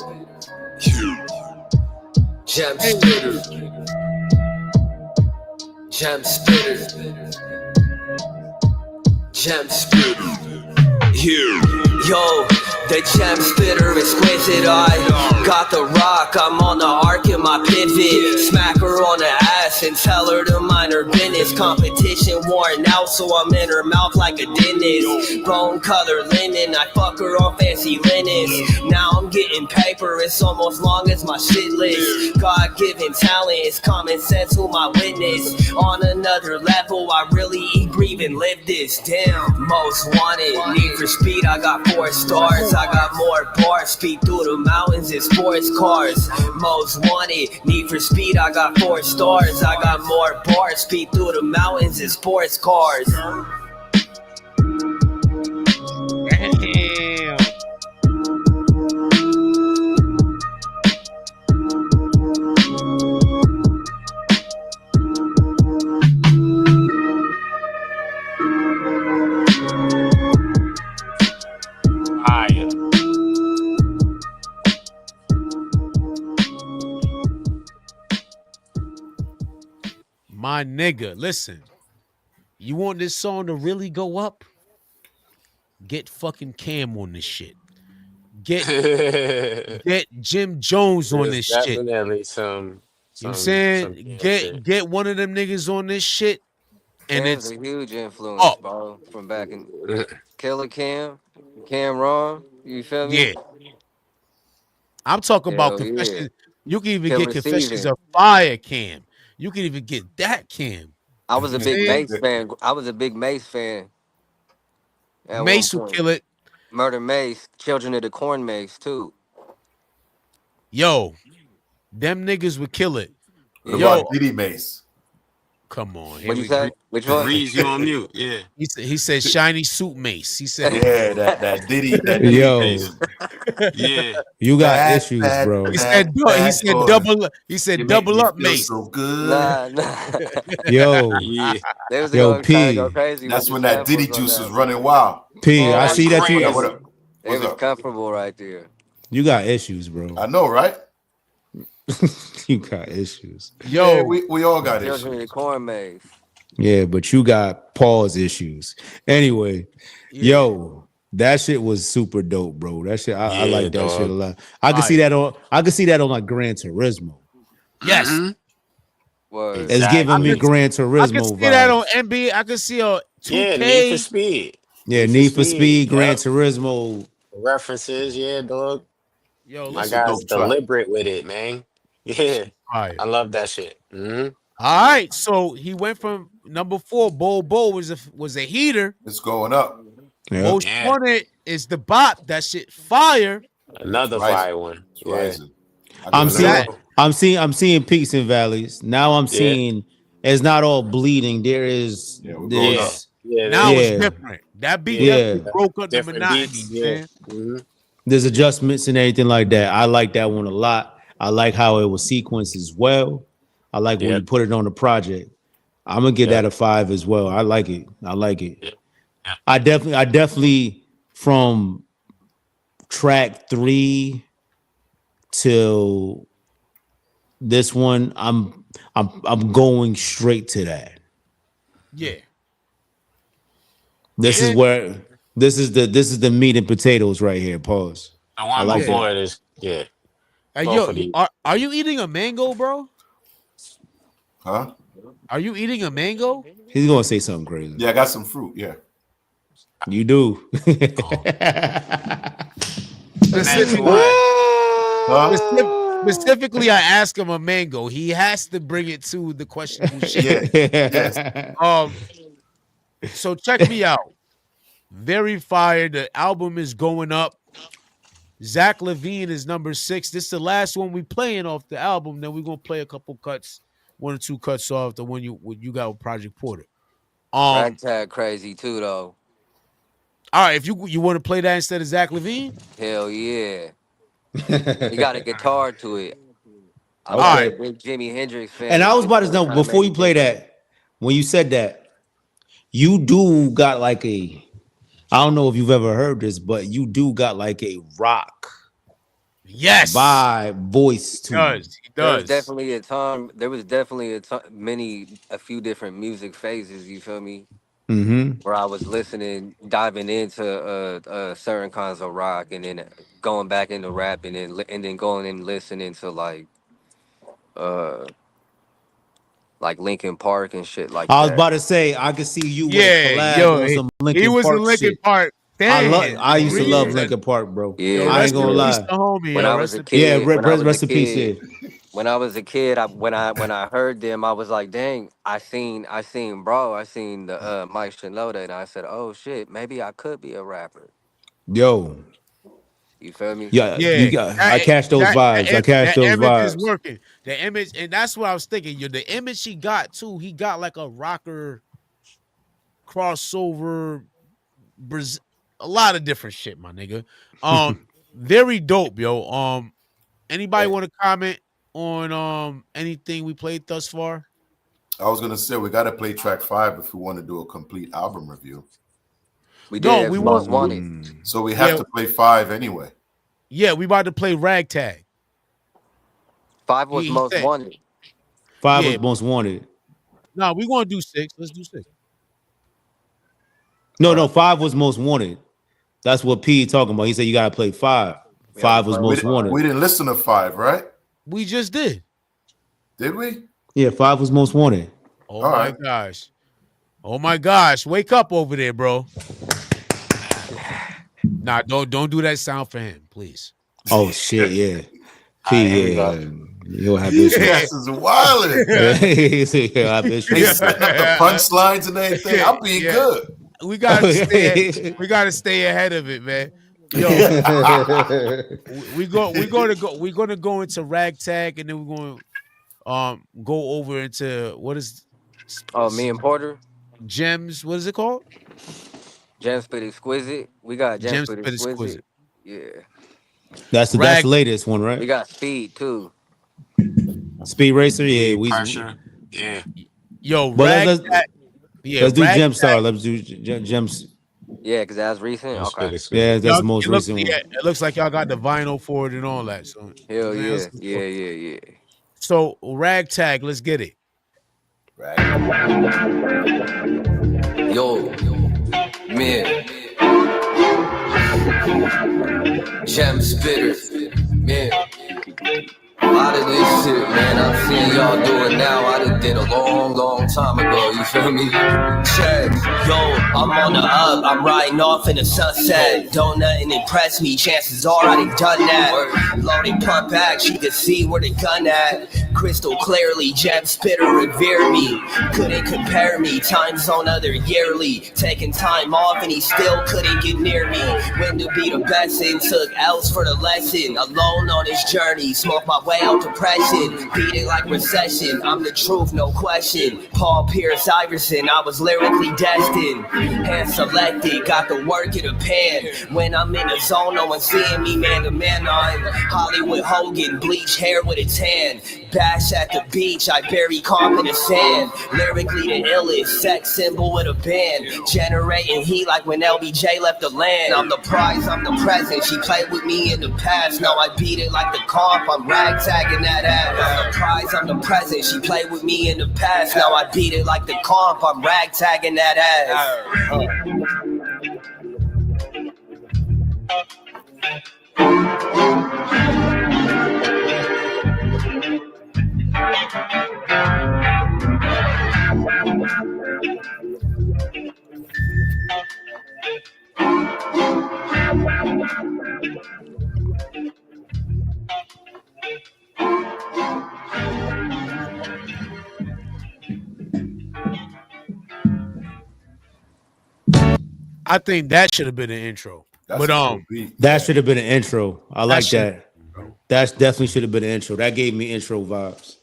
Speaker 6: Gem Spitter. Gem Spitter. Gem Spitter. Yo, the gem spitter, exquisite. I got the rock, I'm on the arc in my pivot. Smack her on the ass and tell her to mind her business. Competition worn out, so I'm in her mouth like a dentist. Bone color linen, I fuck her on fancy linens. Now I'm getting paper, it's almost long as my shit list. God-given talent, it's common sense who my witness. On another level, I really eat, breathe, and live this. Damn, most wanted, need for speed, I got 4 stars, I got more bars, speed through the mountains in sports cars. Most wanted, need for speed, I got 4 stars, I got more bars, speed through the mountains in sports cars.
Speaker 2: Damn.
Speaker 3: Fire.
Speaker 2: My nigga, listen. You want this song to really go up? Get fucking Cam on this shit. Get Jim Jones on
Speaker 3: There's
Speaker 2: this shit.
Speaker 3: definitely some
Speaker 2: You know what I'm
Speaker 3: Some
Speaker 2: saying?
Speaker 3: shit.
Speaker 2: Get one of them niggas on this shit, and
Speaker 4: Cam's
Speaker 2: it's
Speaker 4: a huge influence,
Speaker 2: up.
Speaker 4: bro. From back in Killer Cam Ron. You feel me?
Speaker 2: Yeah. I'm talking about
Speaker 4: Hell yeah.
Speaker 2: Confessions. You can even get
Speaker 4: Killer
Speaker 2: Confessions
Speaker 4: Season.
Speaker 2: of Fire Cam. You can even get that Cam.
Speaker 4: I
Speaker 2: You
Speaker 4: was
Speaker 2: know
Speaker 4: a
Speaker 2: what I'm
Speaker 4: big
Speaker 2: saying?
Speaker 4: Mace fan. I was a big Mace fan at one
Speaker 2: Mace will
Speaker 4: point.
Speaker 2: kill it.
Speaker 4: Murder Mace, Children of the Corn Mace too.
Speaker 2: Yo, them niggas would kill it.
Speaker 5: What
Speaker 4: Yeah.
Speaker 5: about
Speaker 2: Yo,
Speaker 5: Diddy Mace?
Speaker 2: come on. Here
Speaker 4: What'd you
Speaker 2: we go.
Speaker 4: say? Which one?
Speaker 3: Breeze, you on mute. Yeah.
Speaker 2: He said shiny suit Mace. He said it.
Speaker 5: Yeah, that Diddy
Speaker 1: Yo,
Speaker 5: Mace.
Speaker 3: Yeah.
Speaker 1: you got
Speaker 5: Bad,
Speaker 1: issues,
Speaker 5: bad,
Speaker 1: bro.
Speaker 5: bad, bad boy.
Speaker 2: He said
Speaker 5: You make
Speaker 2: double
Speaker 5: me
Speaker 2: up
Speaker 5: feel
Speaker 2: Mace.
Speaker 5: so good.
Speaker 4: Nah.
Speaker 1: Yo,
Speaker 3: Yeah.
Speaker 4: They was
Speaker 1: yo,
Speaker 4: going trying to go
Speaker 1: P,
Speaker 4: crazy with
Speaker 5: That's
Speaker 4: the
Speaker 5: when that Diddy
Speaker 4: samples on
Speaker 5: juice
Speaker 4: that
Speaker 5: was running
Speaker 4: one.
Speaker 5: wild.
Speaker 1: P. I
Speaker 3: That's
Speaker 1: see that
Speaker 5: What up?
Speaker 1: you
Speaker 5: What
Speaker 3: crazy.
Speaker 5: up?
Speaker 4: They
Speaker 5: What's
Speaker 4: was
Speaker 5: up?
Speaker 4: comfortable right there.
Speaker 1: you got issues, bro.
Speaker 5: I know, right?
Speaker 1: You got issues.
Speaker 5: Yeah,
Speaker 2: Yo,
Speaker 5: we all got
Speaker 4: Children of the
Speaker 5: issues.
Speaker 4: Corn Maze.
Speaker 1: Yeah, but you got pause issues. Anyway,
Speaker 2: yeah.
Speaker 1: yo, that shit was super dope, bro. That shit, I
Speaker 3: Yeah,
Speaker 1: like that shit a
Speaker 3: dog.
Speaker 1: lot. I can see
Speaker 2: Fire.
Speaker 1: that on. I can see that on like Gran Turismo.
Speaker 2: Yes.
Speaker 3: Mm-hmm.
Speaker 4: Word.
Speaker 1: It's giving
Speaker 2: I
Speaker 1: me
Speaker 3: Exactly.
Speaker 2: could
Speaker 1: Gran
Speaker 2: I could
Speaker 1: Turismo
Speaker 2: see that on
Speaker 1: vibes.
Speaker 2: NBA. I could see a
Speaker 3: Yeah, Need for
Speaker 2: 2K.
Speaker 3: Speed.
Speaker 1: Yeah, Need for
Speaker 3: Speed.
Speaker 1: Speed, Gran
Speaker 3: Yep.
Speaker 1: Turismo.
Speaker 3: References, yeah, dog.
Speaker 2: Yo,
Speaker 3: My
Speaker 5: It's a
Speaker 2: listen.
Speaker 3: guy's
Speaker 5: dope track.
Speaker 3: deliberate with it, man. Yeah.
Speaker 2: Fire.
Speaker 3: I love that shit. Mm-hmm.
Speaker 2: All right. So he went from number 4, Bo was a heater.
Speaker 5: It's going up.
Speaker 1: Yeah.
Speaker 2: Most
Speaker 3: Yeah.
Speaker 2: wanted is the bop. That shit fire.
Speaker 5: It's
Speaker 3: Another
Speaker 5: rising.
Speaker 3: fire one.
Speaker 5: It's
Speaker 3: Yeah.
Speaker 5: rising. I
Speaker 1: I'm
Speaker 5: give it
Speaker 3: On the
Speaker 1: seeing
Speaker 5: up.
Speaker 2: That
Speaker 3: road.
Speaker 1: I'm seeing peaks and valleys. Now I'm
Speaker 3: Yeah.
Speaker 1: seeing it's not all bleeding. There is
Speaker 5: Yeah, we're going
Speaker 3: Yeah.
Speaker 5: up.
Speaker 1: this.
Speaker 3: Yeah.
Speaker 2: now it's
Speaker 1: Yeah.
Speaker 2: different. That beat
Speaker 3: Yeah.
Speaker 1: Yeah.
Speaker 2: definitely broke up the
Speaker 3: Different
Speaker 2: monotony.
Speaker 3: beats.
Speaker 2: You know what I'm
Speaker 3: Yeah.
Speaker 2: saying?
Speaker 3: Mm-hmm.
Speaker 1: There's adjustments and everything like that. I like that one a lot. I like how it was sequenced as well. I like when you
Speaker 3: Yep.
Speaker 1: put it on the project. I'm gonna give that
Speaker 3: Yep.
Speaker 1: a 5 as well. I like it. I like it.
Speaker 3: Yep. Yep.
Speaker 1: I definitely from track 3 till this one, I'm going straight to that.
Speaker 2: Yeah.
Speaker 1: This is
Speaker 2: Yeah.
Speaker 1: where this is the meat and potatoes right here. Pause.
Speaker 3: The
Speaker 1: I
Speaker 3: one
Speaker 1: like
Speaker 2: Yeah.
Speaker 3: before
Speaker 1: that.
Speaker 3: it is. Yeah.
Speaker 2: Hey,
Speaker 3: Both
Speaker 2: yo,
Speaker 3: of these.
Speaker 2: are you eating a mango, bro?
Speaker 5: Huh?
Speaker 2: Are you eating a mango?
Speaker 1: He's gonna say something crazy.
Speaker 5: Yeah, I got some fruit. Yeah.
Speaker 1: You do.
Speaker 3: Oh. That's
Speaker 2: Specifically,
Speaker 3: why.
Speaker 5: Huh?
Speaker 2: specifically, I ask him a mango. He has to bring it to the questionable shit.
Speaker 5: Yeah. Yes.
Speaker 2: So check me out. Very fire. The album is going up. Zach Levine is number 6. This is the last one we playing off the album. Then we're gonna play a couple cuts, 1 or 2 cuts off the one you got with Project Porter.
Speaker 4: Ragtag crazy too though.
Speaker 2: All right, if you want to play that instead of Zach Levine,
Speaker 4: Hell yeah. He got a guitar to it. I was
Speaker 1: Okay.
Speaker 4: a big Jimi Hendrix fan.
Speaker 1: And I was
Speaker 4: shit,
Speaker 1: about to
Speaker 4: so it
Speaker 1: know
Speaker 4: kinda
Speaker 1: before
Speaker 4: made
Speaker 1: you
Speaker 4: me
Speaker 1: play
Speaker 4: think of it.
Speaker 1: that, when you said that, you do got like I don't know if you've ever heard this, but you do got like a rock
Speaker 2: yes,
Speaker 1: vibe voice
Speaker 2: he
Speaker 1: to you.
Speaker 2: does. He
Speaker 4: There was
Speaker 2: does.
Speaker 4: definitely a time. There was definitely a few different music phases. You feel me?
Speaker 1: Mm-hmm.
Speaker 4: Where I was listening, diving into certain kinds of rock, and then going back into rap, and then going and listening to uh like Linkin Park and shit like
Speaker 1: I was
Speaker 4: that.
Speaker 1: about to say I could see you with a
Speaker 2: Yeah,
Speaker 1: collab
Speaker 2: yo,
Speaker 1: on some
Speaker 2: he
Speaker 1: Linkin
Speaker 2: was a
Speaker 1: Park
Speaker 2: Linkin
Speaker 1: shit.
Speaker 2: Park fan.
Speaker 1: I used to love
Speaker 2: Reason.
Speaker 4: Yeah.
Speaker 1: Linkin Park, bro.
Speaker 4: Yeah,
Speaker 2: Yo,
Speaker 1: I
Speaker 4: me
Speaker 1: ain't
Speaker 2: rest in
Speaker 1: gonna
Speaker 4: too.
Speaker 2: peace
Speaker 1: lie.
Speaker 2: to homie.
Speaker 4: When
Speaker 2: Yo,
Speaker 4: I was
Speaker 2: rest
Speaker 4: a
Speaker 2: in peace.
Speaker 1: Yeah,
Speaker 4: kid, when I was a
Speaker 1: rest in peace.
Speaker 4: kid,
Speaker 1: Yeah.
Speaker 4: when I heard them, I was like, dang, I seen the Mike Shinoda, and I said, oh shit, maybe I could be a rapper.
Speaker 1: Yo,
Speaker 4: You feel me?
Speaker 1: yeah, you
Speaker 2: Yeah,
Speaker 1: got. I catch those vibes. I catch
Speaker 2: that
Speaker 1: those
Speaker 2: image is
Speaker 1: vibes.
Speaker 2: working. The image, and that's what I was thinking. Yo, the image he got too. He got like a rocker crossover, Brazil, a lot of different shit, my nigga. Very dope, yo. Anybody want to comment on anything we played thus far?
Speaker 5: I was gonna say we gotta play track 5 if we want to do a complete album review.
Speaker 4: We
Speaker 2: No,
Speaker 4: did
Speaker 2: we
Speaker 4: as
Speaker 2: want.
Speaker 4: most wanted.
Speaker 5: So we have
Speaker 2: Yeah.
Speaker 5: to play 5 anyway.
Speaker 2: Yeah, we about to play Ragtag.
Speaker 4: 5 was
Speaker 2: He
Speaker 4: most
Speaker 2: said,
Speaker 4: wanted.
Speaker 1: 5
Speaker 2: yeah.
Speaker 1: was most wanted.
Speaker 2: No, we gonna do 6. Let's do 6.
Speaker 1: No, 5 was most wanted. That's what P talking about. He said you gotta play 5.
Speaker 4: We have to
Speaker 1: 5 was
Speaker 4: play
Speaker 1: most
Speaker 5: We
Speaker 1: wanted.
Speaker 5: didn't listen to 5, right?
Speaker 2: We just did.
Speaker 5: Did we?
Speaker 1: Yeah, 5 was most wanted.
Speaker 2: Oh
Speaker 5: All
Speaker 2: my
Speaker 5: right.
Speaker 2: gosh. Oh my gosh. Wake up over there, bro. Nah, don't do that sound for him, please.
Speaker 1: Oh shit, yeah.
Speaker 3: All right, here we
Speaker 1: P,
Speaker 3: go.
Speaker 1: yeah, you'll have
Speaker 5: These
Speaker 1: issues.
Speaker 5: cats is wilding.
Speaker 1: Yeah, you'll have
Speaker 5: They
Speaker 1: issues.
Speaker 5: setting up the punchlines and everything. I'm being
Speaker 2: Yeah.
Speaker 5: good.
Speaker 2: We gotta stay ahead of it, man. Yo, we're gonna go into ragtag, and then we're going to go over into what is
Speaker 4: Oh, me and Porter,
Speaker 2: gems. What is it called?
Speaker 4: Gem Spit Exquisite. We got Gem
Speaker 2: Gems
Speaker 4: Spit
Speaker 2: Spit Exquisite.
Speaker 4: Exquisite. Yeah.
Speaker 1: that's the
Speaker 2: Rag.
Speaker 1: latest one,
Speaker 4: We
Speaker 1: right?
Speaker 4: got Speed too.
Speaker 1: Speed Racer, yeah.
Speaker 3: Big
Speaker 1: We
Speaker 3: pressure. Yeah.
Speaker 2: Yo,
Speaker 1: but
Speaker 2: ragtag. Yeah,
Speaker 1: let's do
Speaker 2: ragtag.
Speaker 1: Gemstar. Let's do Gems.
Speaker 4: Yeah, because that's recent.
Speaker 3: That's
Speaker 4: Okay.
Speaker 3: good
Speaker 1: Yeah,
Speaker 3: exquisite.
Speaker 1: that's
Speaker 2: Y'all,
Speaker 1: the most recent
Speaker 2: yeah,
Speaker 1: one.
Speaker 2: it looks like y'all got the vinyl for it and all that. So,
Speaker 4: Hell
Speaker 2: man,
Speaker 4: yeah. Yeah.
Speaker 2: so ragtag, let's get it.
Speaker 5: Right.
Speaker 6: Yo, man. Gem spitters, man. A lot of this shit, man, I'm seeing y'all do it now. I done did a long time ago, you feel me? Check, yo, I'm on the up, I'm riding off in the sunset. Don't nothing impress me, chances are I done done that. Loading pump back, you can see where the gun at. Crystal clearly, Gem spitter revere me. Couldn't compare me, time zone other yearly. Taking time off and he still couldn't get near me. When to be the best and took L's for the lesson. Alone on his journey, smoke my way out depression. Beat it like recession, I'm the truth, no question. Paul Pierce Iverson, I was lyrically destined. Hand selected, got the work in the pan. When I'm in the zone, no one's seeing me man to man. I'm Hollywood Hogan, bleach hair with a tan. Bash at the beach, I bury comp in the sand. Lyrically the illest, sex symbol with a band. Generating heat like when LBJ left the land. I'm the prize, I'm the present, she played with me in the past. Now I beat it like the comp, I'm ragtagging that ass. I'm the prize, I'm the present, she played with me in the past. Now I beat it like the comp, I'm ragtagging that ass.
Speaker 2: I think that should have been an intro.
Speaker 5: That's
Speaker 2: But
Speaker 5: a cool beat.
Speaker 1: That should have been an intro. I like
Speaker 2: should-
Speaker 1: that. That definitely should have been an intro. That gave me intro vibes.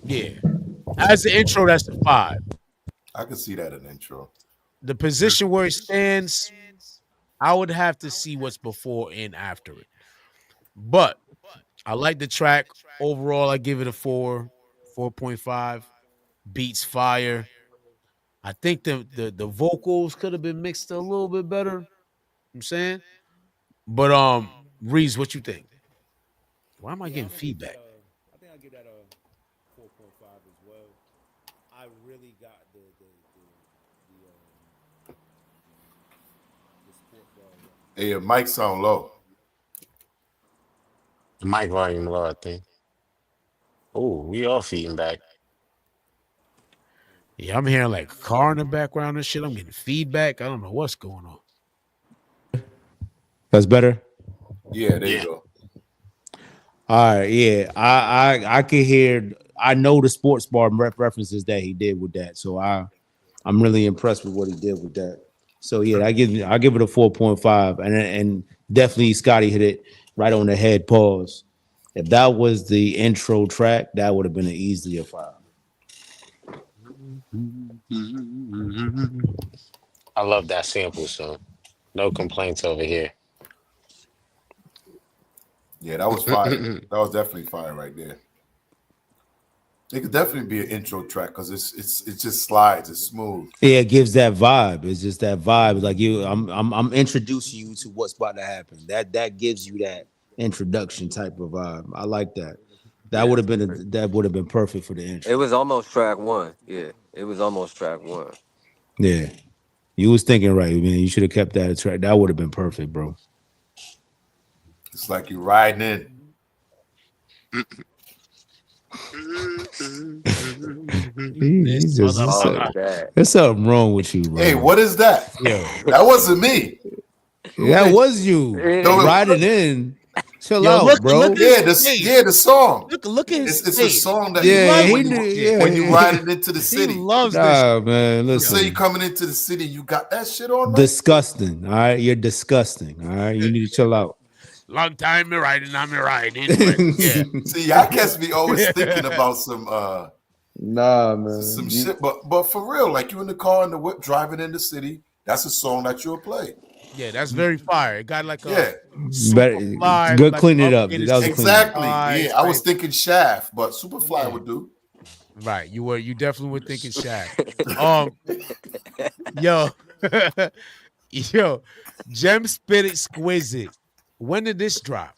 Speaker 2: yeah, as the intro, that's the 5.
Speaker 5: I could see that in intro.
Speaker 2: The position where it stands, I would have to see what's before and after it. But I like the track. Overall, I give it a 4, 4.5. Beats fire. I think the vocals could have been mixed a little bit better. I'm saying. But Reese, what you think? Why am I getting feedback?
Speaker 8: I think I give that a 4.5 as well. I really got the sport ball.
Speaker 5: Hey, your mic sound low.
Speaker 3: The mic volume low, I think. Oh, we all feeding back.
Speaker 2: Yeah, I'm hearing like a car in the background and shit. I'm getting feedback. I don't know what's going on.
Speaker 1: That's better.
Speaker 5: Yeah, there
Speaker 3: Yeah.
Speaker 5: you go.
Speaker 1: All right, yeah. I can hear. I know the sports bar references that he did with that, so I'm really impressed with what he did with that. So yeah, I give it a 4.5, and definitely Scotty hit it right on the head. Pause. If that was the intro track, that would have been easily a 5.
Speaker 3: I love that sample, so no complaints over here.
Speaker 5: Yeah, that was fire. That was definitely fire right there. It could definitely be an intro track because it just slides. It's smooth.
Speaker 1: Yeah, it gives that vibe. It's just that vibe. Like I'm introducing you to what's about to happen. That gives you that introduction type of vibe. I like that. That would have been perfect for the intro.
Speaker 4: It was almost track 1. Yeah. It was almost track 1.
Speaker 1: Yeah, you was thinking right, man. You should have kept that track. That would have been perfect, bro.
Speaker 5: It's like you're riding in.
Speaker 1: He's just
Speaker 4: Fuck that.
Speaker 1: there's something wrong with you, bro.
Speaker 5: Hey, what is that?
Speaker 2: Yo,
Speaker 5: That wasn't me.
Speaker 1: That was you
Speaker 5: No,
Speaker 1: riding in. Chill
Speaker 2: yo,
Speaker 1: out,
Speaker 2: look
Speaker 1: bro.
Speaker 2: at
Speaker 5: Yeah,
Speaker 2: his face.
Speaker 5: the song.
Speaker 2: Look at his
Speaker 5: It's a
Speaker 2: face.
Speaker 5: song that
Speaker 2: He
Speaker 5: you
Speaker 1: Yeah,
Speaker 2: loves
Speaker 5: when
Speaker 1: he
Speaker 5: you
Speaker 2: this
Speaker 1: knew.
Speaker 2: shit.
Speaker 1: Yeah,
Speaker 5: when you riding into the
Speaker 2: He
Speaker 5: city.
Speaker 2: loves this.
Speaker 1: Nah, man.
Speaker 5: Let's say
Speaker 1: Listen,
Speaker 5: you coming into the city, you got that shit on. Right?
Speaker 1: disgusting. All right, you're disgusting. All right, you need to chill out.
Speaker 2: Long time me riding, I'm riding. But yeah,
Speaker 5: See, I catch me always thinking about some
Speaker 7: Nah, man.
Speaker 5: some shit, but for real, like you in the car in the whip driving in the city, that's a song that you'll play.
Speaker 2: yeah, that's very fire. It got like a
Speaker 5: Yeah,
Speaker 1: Better,
Speaker 2: Superfly,
Speaker 1: good
Speaker 2: like
Speaker 1: clean it up.
Speaker 2: updated
Speaker 1: That was a clean up.
Speaker 5: exactly.
Speaker 2: Superfly
Speaker 5: Yeah, I was
Speaker 2: type.
Speaker 5: thinking Shaft, but Superfly
Speaker 2: Yeah.
Speaker 5: would do.
Speaker 2: Right, you definitely were thinking Shaq. Yo, yo, Gem Spit Exquisite. When did this drop?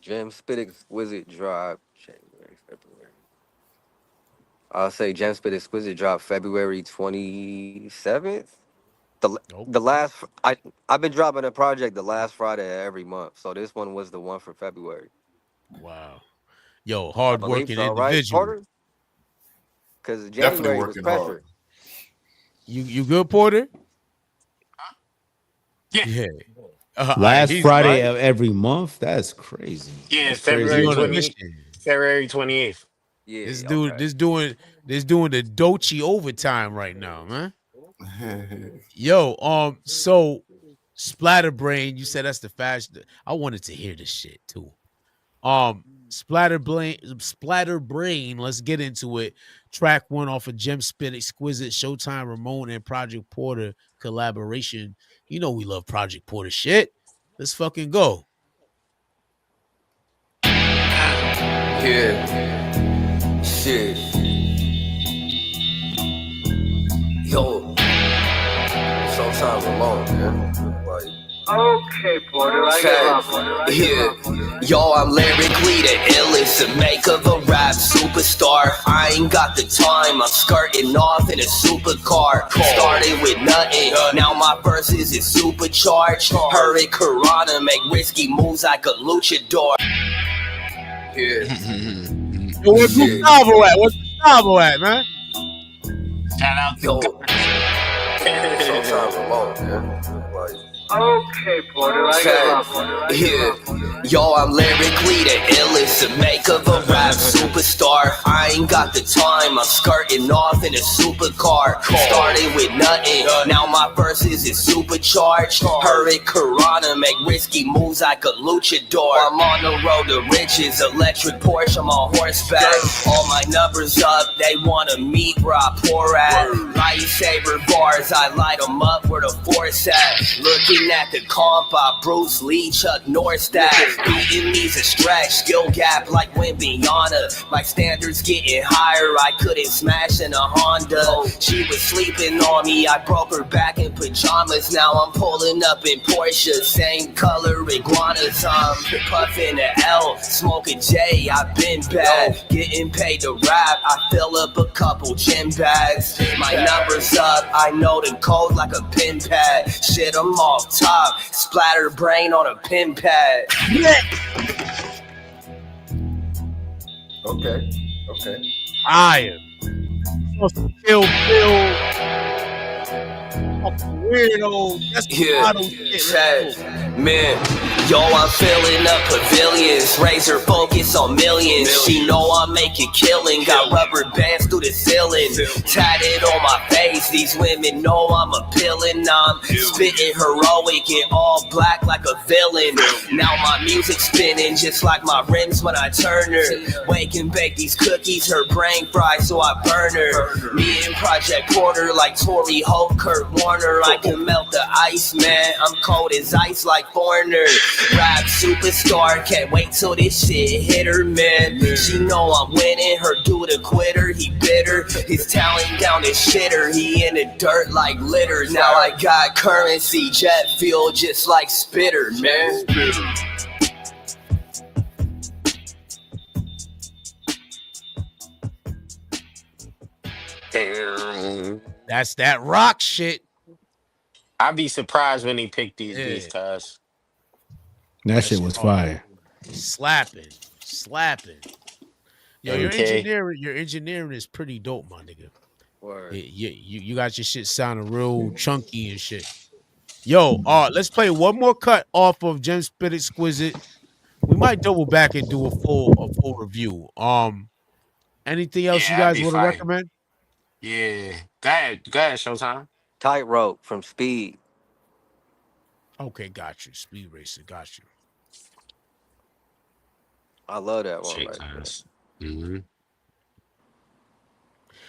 Speaker 4: Gem Spit Exquisite drop January, February. I'll say Gem Spit Exquisite drop February 27th. The last I've been dropping a project the last Friday of every month, so this one was the one for February.
Speaker 2: Wow. Yo,
Speaker 4: I
Speaker 2: hard
Speaker 4: believe
Speaker 2: working
Speaker 4: so, right,
Speaker 2: individual.
Speaker 4: Porter? Because
Speaker 5: Definitely
Speaker 4: January was
Speaker 5: working hard.
Speaker 4: pressure.
Speaker 2: You good, Porter?
Speaker 3: Yeah.
Speaker 1: Last
Speaker 2: He's
Speaker 1: Friday
Speaker 2: right.
Speaker 1: of every month. That's crazy.
Speaker 3: Yeah,
Speaker 1: That's
Speaker 3: February
Speaker 2: He on a
Speaker 3: 20
Speaker 2: mission.
Speaker 3: February 28th.
Speaker 4: Yeah,
Speaker 2: This dude,
Speaker 4: okay.
Speaker 2: this doing the Dochi overtime right now, man. Yo, so Splatterbrain, you said that's the fast. I wanted to hear this shit too. Splatterbrain, let's get into it. Track one off of Gem Spit Exquisite, Showtime, Ramon, and Project Porter collaboration. You know we love Project Porter shit. Let's fucking go.
Speaker 6: Yeah. Shit. Yo. Showtime Ramon, man. Like,
Speaker 7: Okay, Porter, I got
Speaker 6: yeah. Yo, I'm lyrically the illest, the make of a rap superstar. I ain't got the time, I'm skirting off in a supercar. Started with nothing, now my verses is supercharged. Hurry Karana, make risky moves like a luchador. Yeah.
Speaker 2: Yo, where's Gustavo at? Where's Gustavo at, man?
Speaker 3: Shout out to
Speaker 6: Yo. Showtime Ramon, man. Like,
Speaker 7: Okay, Porter, I got
Speaker 6: yeah. Yo, I'm lyrically the illest, the make of a rap superstar. I ain't got the time, I'm skirting off in a supercar. Started with nothing, now my verses is supercharged. Hurry Karana, make risky moves like a luchador. I'm on the road to riches, electric Porsche, I'm on horseback. All my numbers up, they wanna meet where I pour at. Lightsaber bars, I light them up where the force at. Looking at the comp, Bruce Lee, Chuck Norris that beating me's a stretch, skill gap like Wimbiana. My standards getting higher, I couldn't smash in a Honda. She was sleeping on me, I broke her back in pajamas. Now I'm pulling up in Porsche, same color iguanas. I'm puffing an L, smoking J, I've been bad. Getting paid to rap, I fill up a couple gym bags. My numbers up, I know the code like a pin pad. Shit, I'm off top, splatter brain on a pin pad.
Speaker 5: Okay.
Speaker 2: Iron. Kill Bill. Fucking weirdo. That's the
Speaker 6: Yeah,
Speaker 2: motto shit. Let's go.
Speaker 6: man. Yo, I'm filling up pavilions, razor focus on millions. She know I make it killing, got rubber bands through the ceiling. Tatted on my face, these women know I'm appealing. I'm spitting heroic in all black like a villain. Now my music spinning just like my rims when I turn her. Wake and bake these cookies, her brain fried so I burn her. Me and Project Porter like Tory Hope, Kurt Warner. I can melt the ice, man, I'm cold as ice like Foreigner. Rap superstar, can't wait till this shit hit her, man. She know I'm winning, her dude a quitter, he bitter. His talent down the shitter, he in the dirt like litter. Now I got currency, jet fuel just like Spitter, man.
Speaker 3: Damn.
Speaker 2: That's that rock shit.
Speaker 3: I'd be surprised when he picked these
Speaker 2: Yeah.
Speaker 3: beats, cuz.
Speaker 1: That shit was fire.
Speaker 2: Slapping. Yo,
Speaker 3: MK.
Speaker 2: your engineering is pretty dope, my nigga.
Speaker 4: Word.
Speaker 2: You got your shit sounding real chunky and shit. Yo, let's play one more cut off of Gem Spit Exquisite. We might double back and do a full review. Anything else you
Speaker 3: Yeah, I'd
Speaker 2: guys
Speaker 3: be
Speaker 2: want to
Speaker 3: fine.
Speaker 2: recommend?
Speaker 3: Yeah. Go ahead, Showtime.
Speaker 4: Tightrope from Speed.
Speaker 2: Okay, got you. Speed Racer, got you.
Speaker 4: I love that one
Speaker 3: Shit
Speaker 4: right there.
Speaker 3: times. Mm-hmm.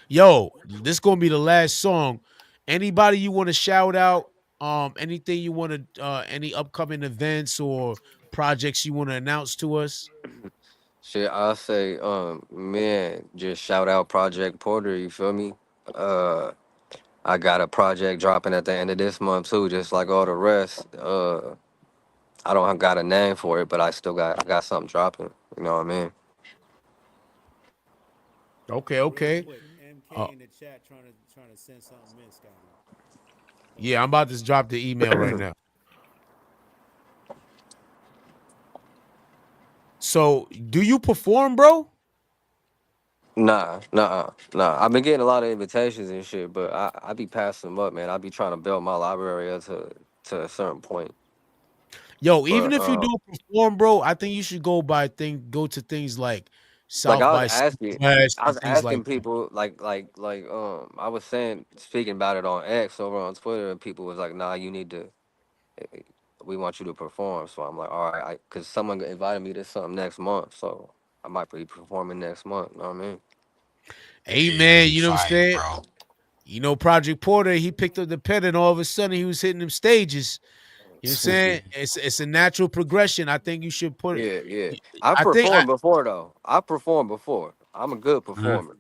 Speaker 2: Yo, this gonna be the last song. Anybody you want to shout out? Anything you want to any upcoming events or projects you want to announce to us?
Speaker 4: Shit, I say, man, just shout out Project Porter. You feel me? Uh, I got a project dropping at the end of this month too, just like all the rest. I don't got a name for it, but I got something dropping. You know what I mean?
Speaker 2: Okay.
Speaker 8: Put
Speaker 2: Uh,
Speaker 8: MK in the chat trying to send something in, Scotty.
Speaker 2: yeah, I'm about to drop the email right now. So, do you perform, bro?
Speaker 4: Nah. I've been getting a lot of invitations and shit, but I be passing them up, man. I be trying to build my library up to a certain point.
Speaker 2: Yo, even
Speaker 4: But
Speaker 2: if you don't perform, bro, I think you should go to things like
Speaker 4: like
Speaker 2: South by Southwest
Speaker 4: I was
Speaker 2: and things
Speaker 4: asking
Speaker 2: like that.
Speaker 4: people I was saying speaking about it on X over on Twitter, and people was like, nah, you need to we want you to perform. So I'm like, all right, because someone invited me to something next month, so I might be performing next month. You know what I mean?
Speaker 2: Hey
Speaker 3: Yeah, that'd
Speaker 2: man,
Speaker 3: be
Speaker 2: you know what I'm
Speaker 3: fire,
Speaker 2: saying?
Speaker 3: bro.
Speaker 2: You know, Project Porter, he picked up the pen and all of a sudden he was hitting them stages. You know what I'm saying? It's a natural progression. I think you should put
Speaker 4: Yeah. I've
Speaker 2: I think I
Speaker 4: performed before though. I've performed before. I'm a good
Speaker 3: Mhm.
Speaker 4: performer.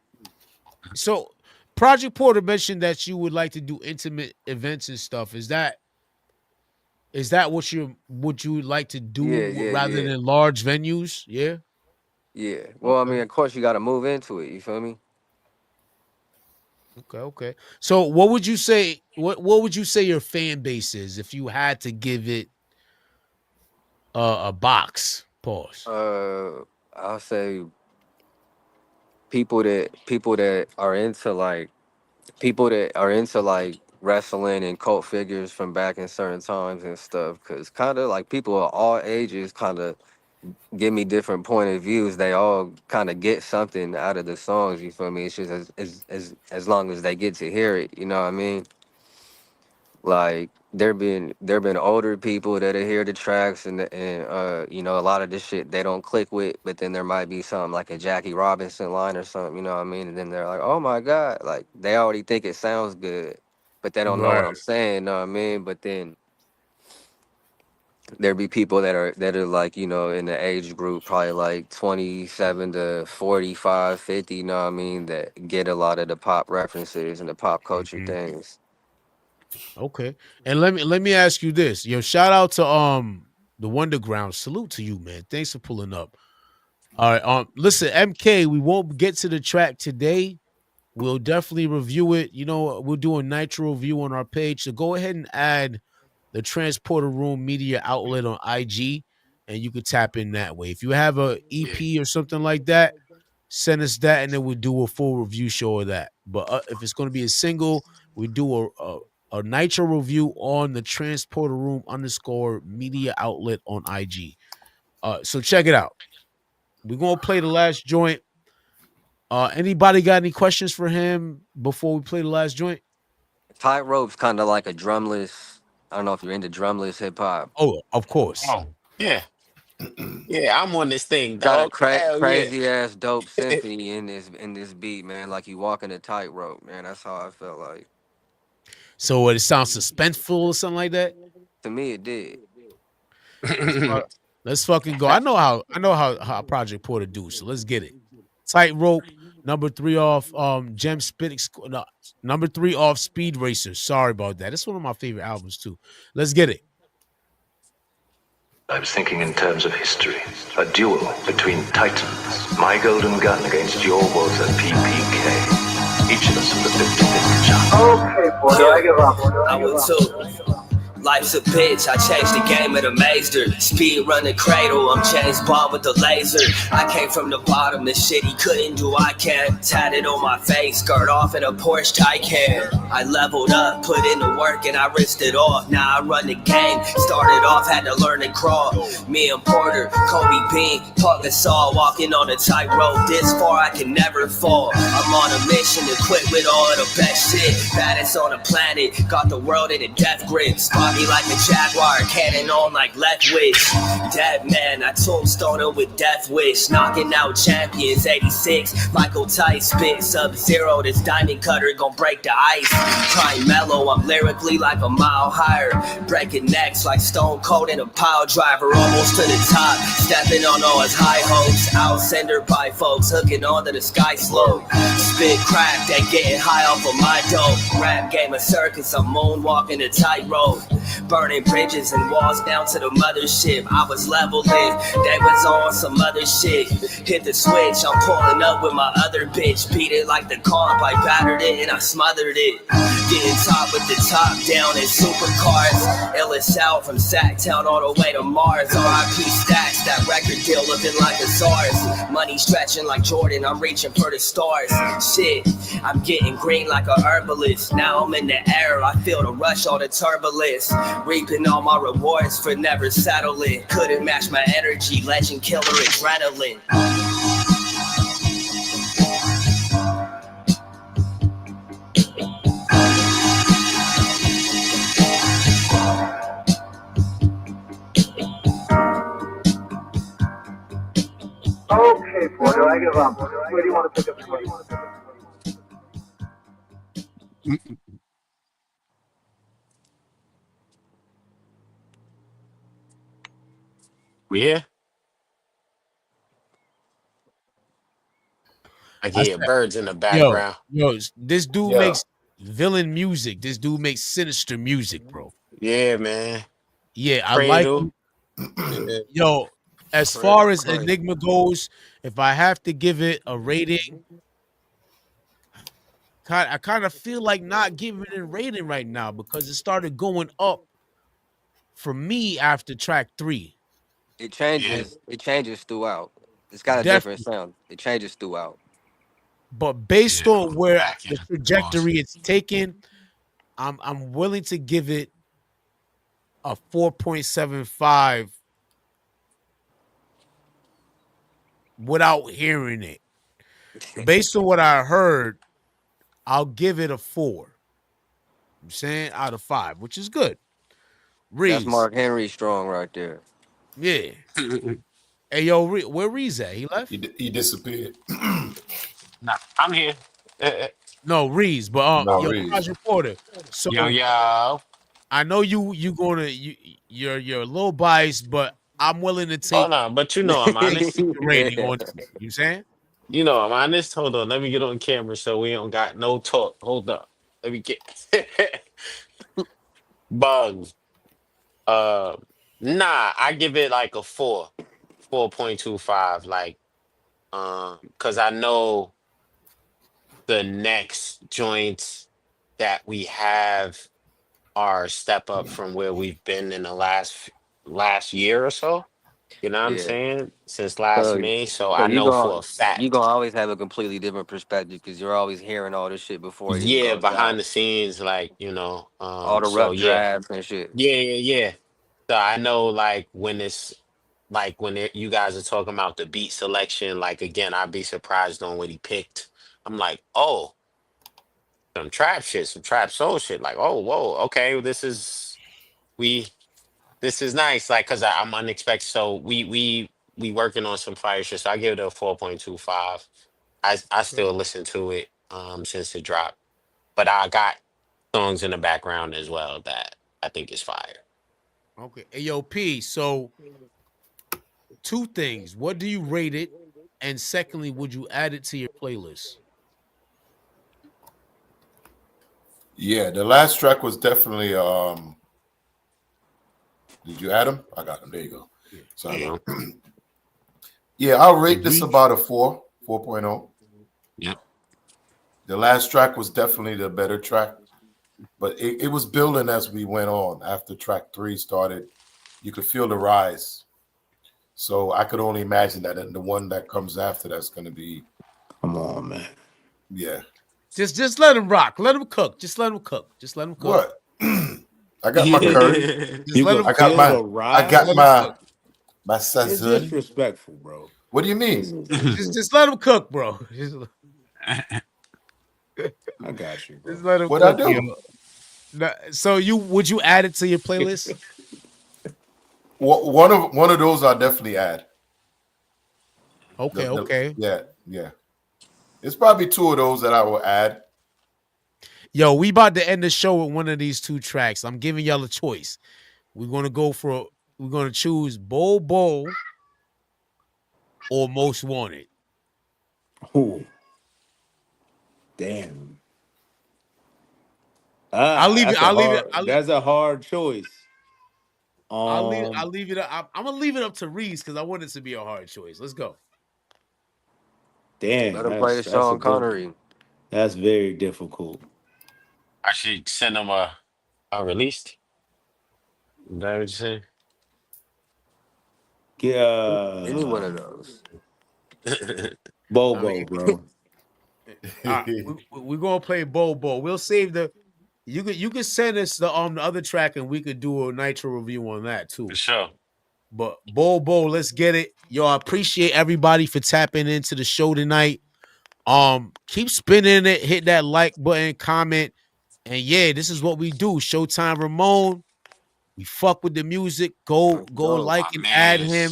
Speaker 2: so Project Porter mentioned that you would like to do intimate events and stuff. Is that what you would like to do rather
Speaker 4: Yeah.
Speaker 2: than large venues? Yeah.
Speaker 4: Yeah. Well, I
Speaker 2: Okay.
Speaker 4: mean, of course, you got to move into it. You feel me?
Speaker 2: Okay. So what would you say what would you say your fan base is if you had to give it a box? Pause.
Speaker 4: I'll say people that are into like people that are into like wrestling and cult figures from back in certain times and stuff. Cause kind of like people of all ages kind of give me different point of views. They all kind of get something out of the songs. You feel me? It's just as long as they get to hear it. You know what I mean? Like there been older people that hear the tracks and you know a lot of this shit they don't click with, but then there might be something like a Jackie Robinson line or something, you know what I mean? And then they're like, oh my god, like they already think it sounds good, but they don't know what
Speaker 2: Right.
Speaker 4: I'm saying, you know what I mean? But then there be people that are like, you know, in the age group probably like 27 to 45, 50, you know what I mean, that get a lot of the pop references and the pop culture
Speaker 2: Mhm.
Speaker 4: things.
Speaker 2: Okay. And let me ask you this. Yo, shout out to the Wonderground. Salute to you, man. Thanks for pulling up. All right. Listen, MK, we won't get to the track today. We'll definitely review it. You know, we'll do a nitro review on our page. So go ahead and add the Transporter Room Media Outlet on IG, and you could tap in that way. If you have a
Speaker 3: Yeah.
Speaker 2: EP or something like that, send us that, and then we'll do a full review show of that. But if it's going to be a single, we do a nitro review on the Transporter Room _ Media Outlet on IG. So check it out. We're gonna play the last joint. Anybody got any questions for him before we play the last joint?
Speaker 4: Tightrope's kind of like a drumless. I don't know if you're into drumless hip hop.
Speaker 2: Oh, of course.
Speaker 3: Oh, yeah. Yeah, I'm on this thing,
Speaker 4: Got a
Speaker 3: dog. Hell yeah.
Speaker 4: crazy ass dope symphony in this beat, man. Like you walking a tightrope, man. That's how I felt like.
Speaker 2: So it sounds suspenseful or something like that.
Speaker 4: To me, it did.
Speaker 2: Let's fucking go. I know how Project Porter do. So let's get it. Tightrope, number 3 off Gem Spit, no, number 3 off Speed Racer. Sorry about that. It's one of my favorite albums too. Let's get it.
Speaker 9: I was thinking in terms of history. A duel between titans. My golden gun against your was a PPK. Each of us with a 50-50 chance.
Speaker 7: Okay, Porter, I give up.
Speaker 6: I would too. Life's a bitch, I changed the game and amazed her. Speed run the cradle, I'm James Bond with the laser. I came from the bottom, the shit he couldn't do, I can. Tatted on my face, skirt off in a Porsche Taycan. I leveled up, put in the work and I risked it off. Now I run the game, started off, had to learn to crawl. Me and Porter, Kobe Bean, Paul Gasol, walking on a tightrope. This far I can never fall. I'm on a mission, equipped with all of the best shit. Baddest on the planet, got the world in a death grip. Spot me like a jaguar, cannon on like left wish. Dead man, I tombstone him with death wish. Knocking out champions, 86. Michael Tice spit Sub-Zero, this diamond cutter gon' break the ice. Crying mellow, I'm lyrically like a mile higher. Breaking necks like Stone Cold in a pile driver, almost to the top. Stepping on all his high hopes. Outsender by folks, hooking onto the sky slope. Spit crack, they getting high off of my dope. Rap game a circus, I'm moonwalking a tightrope. Burning bridges and walls down to the mothership. I was leveling, they was on some other shit. Hit the switch, I'm pulling up with my other bitch. Beat it like the comp, I battered it and I smothered it. Getting top with the top down in supercars. Illest out from Sacktown all the way to Mars. R.I.P. Stacks, that record deal looking like a SARS. Money stretching like Jordan, I'm reaching for the stars. Shit, I'm getting green like a herbalist. Now I'm in the air, I feel the rush, all the turbulence. Reaping all my rewards for never settling. Couldn't match my energy, legend killer adrenaline.
Speaker 7: Okay, Porter, I give up. Where do you want to pick up the question?
Speaker 3: We here? I can
Speaker 2: I
Speaker 3: hear
Speaker 2: said,
Speaker 3: birds in the
Speaker 2: yo,
Speaker 3: background.
Speaker 2: this dude
Speaker 5: Yeah.
Speaker 2: makes villain music. This dude makes sinister music, bro.
Speaker 3: Yeah, man.
Speaker 2: Yeah, I like
Speaker 3: Cradle.
Speaker 2: him.
Speaker 3: Yeah.
Speaker 2: Yo, as far as Enigma goes, if I have to give it a rating, I kind of feel like not giving it a rating right now because it started going up for me after track 3.
Speaker 4: It
Speaker 3: Yeah.
Speaker 4: changes. It changes throughout. It's got a different
Speaker 2: Definitely.
Speaker 4: sound. It changes throughout.
Speaker 2: But based
Speaker 3: Yeah.
Speaker 2: on where
Speaker 3: Back
Speaker 2: the
Speaker 3: in.
Speaker 2: trajectory it's taken, I'm willing to give it a 4.75 without hearing it. Based on what I heard, I'll give it a 4. I'm saying out of 5, which is good.
Speaker 4: That's
Speaker 2: Reese,
Speaker 4: Mark Henry strong right there.
Speaker 2: yeah. Hey yo, where Reese at? He left?
Speaker 5: He disappeared.
Speaker 3: Nah, I'm here.
Speaker 2: No, Reese, but
Speaker 5: No,
Speaker 2: yo,
Speaker 5: Reese.
Speaker 2: Raj Reporter. So
Speaker 3: Yo.
Speaker 2: I know you're a little biased, but I'm willing to
Speaker 3: Oh
Speaker 2: take
Speaker 3: no, but you know I'm honest.
Speaker 2: the rating on you. You saying?
Speaker 3: You know I'm honest. Hold on, let me get on camera so we don't got no talk. Hold up. Let me get bugs. Uh nah, I give it like a 4, 4.25. Like because I know the next joints that we have are a step up from where we've been in the last year or so. You know what I'm
Speaker 4: Yeah.
Speaker 3: saying? Since last
Speaker 4: So,
Speaker 3: May. So
Speaker 4: so
Speaker 3: I know for a
Speaker 4: you gonna
Speaker 3: fact.
Speaker 4: always have a completely different perspective because you're always hearing all this shit before it even
Speaker 3: Yeah,
Speaker 4: goes
Speaker 3: behind
Speaker 4: out.
Speaker 3: the scenes, like,
Speaker 4: All the
Speaker 3: so
Speaker 4: rough
Speaker 3: yeah.
Speaker 4: drafts and shit.
Speaker 3: Yeah. So I know like when it's like when you guys are talking about the beat selection, like again, I'd be surprised on what he picked. I'm like, oh, some trap shit, some trap soul shit. Like, oh, whoa, okay, we this is nice. Like, cause I'm unexpected. So we working on some fire shit. So I give it a 4.25. I
Speaker 2: Okay.
Speaker 3: still listen to it since it dropped, but I got songs in the background as well that I think is fire.
Speaker 2: Okay. Hey yo, P. So 2 things. What do you rate it? And secondly, would you add it to your playlist?
Speaker 5: Yeah, the last track was definitely did you add him? I got him. There you go.
Speaker 2: Yeah.
Speaker 5: Sorry
Speaker 3: Yeah.
Speaker 5: about Yeah, I'll rate this
Speaker 2: Reach.
Speaker 5: about a 4, 4.0.
Speaker 3: Yep.
Speaker 5: The last track was definitely the better track. But it was building as we went on. After track 3 started, you could feel the rise. So I could only imagine that the one that comes after that's going to be.
Speaker 1: Come on, man.
Speaker 5: Yeah.
Speaker 2: Just let him rock. Let him cook. Just let him cook. Just let him cook.
Speaker 5: What? I got my curry.
Speaker 2: Just let him
Speaker 5: I
Speaker 2: cook.
Speaker 5: got my
Speaker 1: It's
Speaker 5: sazon.
Speaker 1: disrespectful, bro.
Speaker 5: What do you mean?
Speaker 2: Just let him cook, bro.
Speaker 1: I got you, bro.
Speaker 2: Just let him
Speaker 5: What
Speaker 2: cook.
Speaker 5: I do?
Speaker 2: Yo. Now, so would you add it to your playlist?
Speaker 5: One of those I definitely add.
Speaker 2: Okay, okay.
Speaker 5: Yeah. It's probably 2 of those that I will add.
Speaker 2: Yo, we about to end the show with one of these 2 tracks. I'm giving y'all a choice. We're gonna choose Bo Bo or Most Wanted.
Speaker 1: Ooh. Damn.
Speaker 2: I'll leave it.
Speaker 1: That's a hard choice.
Speaker 2: I'll leave it up. I'm gonna leave it up to Reese because I want it to be a hard choice. Let's go.
Speaker 1: Damn,
Speaker 4: Let him play
Speaker 1: that's a
Speaker 4: Sean
Speaker 1: good.
Speaker 4: Connery.
Speaker 1: That's very difficult.
Speaker 3: I should send them a released. Is that what you say?
Speaker 4: Any one of those.
Speaker 1: Bobo, bro.
Speaker 2: We're gonna play Bo Bo. We'll save the. You could send us the other track and we could do a Nitro review on that too.
Speaker 3: For sure.
Speaker 2: But Bo Bo, let's get it. Yo, I appreciate everybody for tapping into the show tonight. Keep spinning it, hit that like button, comment, and yeah, this is what we do. Showtime Ramon. We fuck with the music. Go like and add him.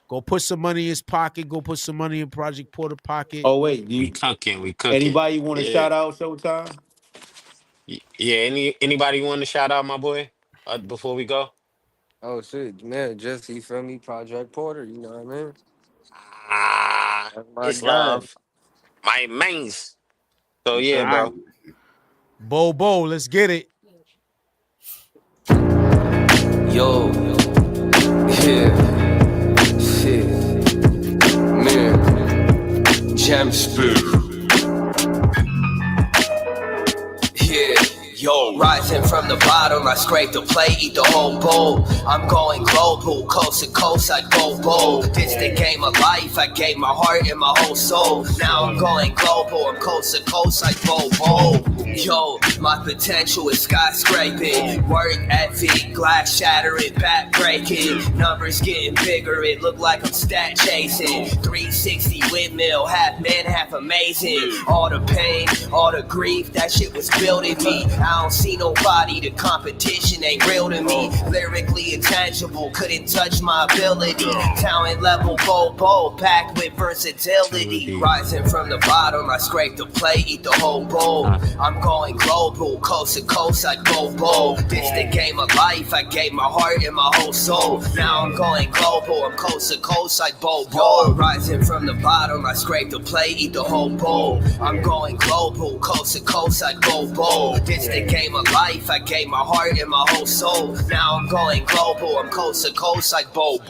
Speaker 2: Go put some money in his pocket. Go put some money in Project Porter pocket.
Speaker 1: Oh wait,
Speaker 3: We cooking.
Speaker 1: Anybody want to
Speaker 3: Yeah.
Speaker 1: shout out Showtime?
Speaker 3: Yeah. Anybody want to shout out my boy before we go?
Speaker 4: Oh shit, man, just you feel me, Project Porter, you know what I mean? That's my
Speaker 3: It's
Speaker 4: guy.
Speaker 3: love. My mains. So yeah,
Speaker 2: All right.
Speaker 3: bro.
Speaker 2: Bo Bo, let's get it.
Speaker 6: Yo, yeah, shit, man, jam spoon. Yeah, yo, rising from the bottom, I scrape the plate, eat the whole bowl. I'm going global, coast to coast, I go bold. This the game of life, I gave my heart and my whole soul. Now I'm going global, I'm coast to coast, I go bold. Yo, my potential is skyscraping. Work ethic, glass shattering, back breaking. Numbers getting bigger, it look like I'm stat chasing. 360 windmill, half man, half amazing. All the pain, all the grief, that shit was building me. I don't see nobody, the competition ain't real to me. Lyrically intangible, couldn't touch my ability. Talent level, Bobo, packed with versatility. Rising from the bottom, I scrape the plate, eat the whole bowl. I'm going global, coast to coast, I go bold. This the game of life, I gave my heart and my whole soul. Now I'm going global, I'm coast to coast, I bold. Rising from the bottom, I scrape the plate, eat the whole bowl. I'm going global, coast to coast, I go bold. This the game of life, I gave my heart and my whole soul. Now I'm going global, I'm coast to coast, I bold.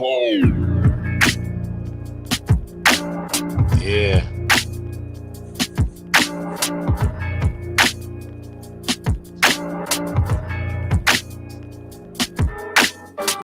Speaker 3: Yeah.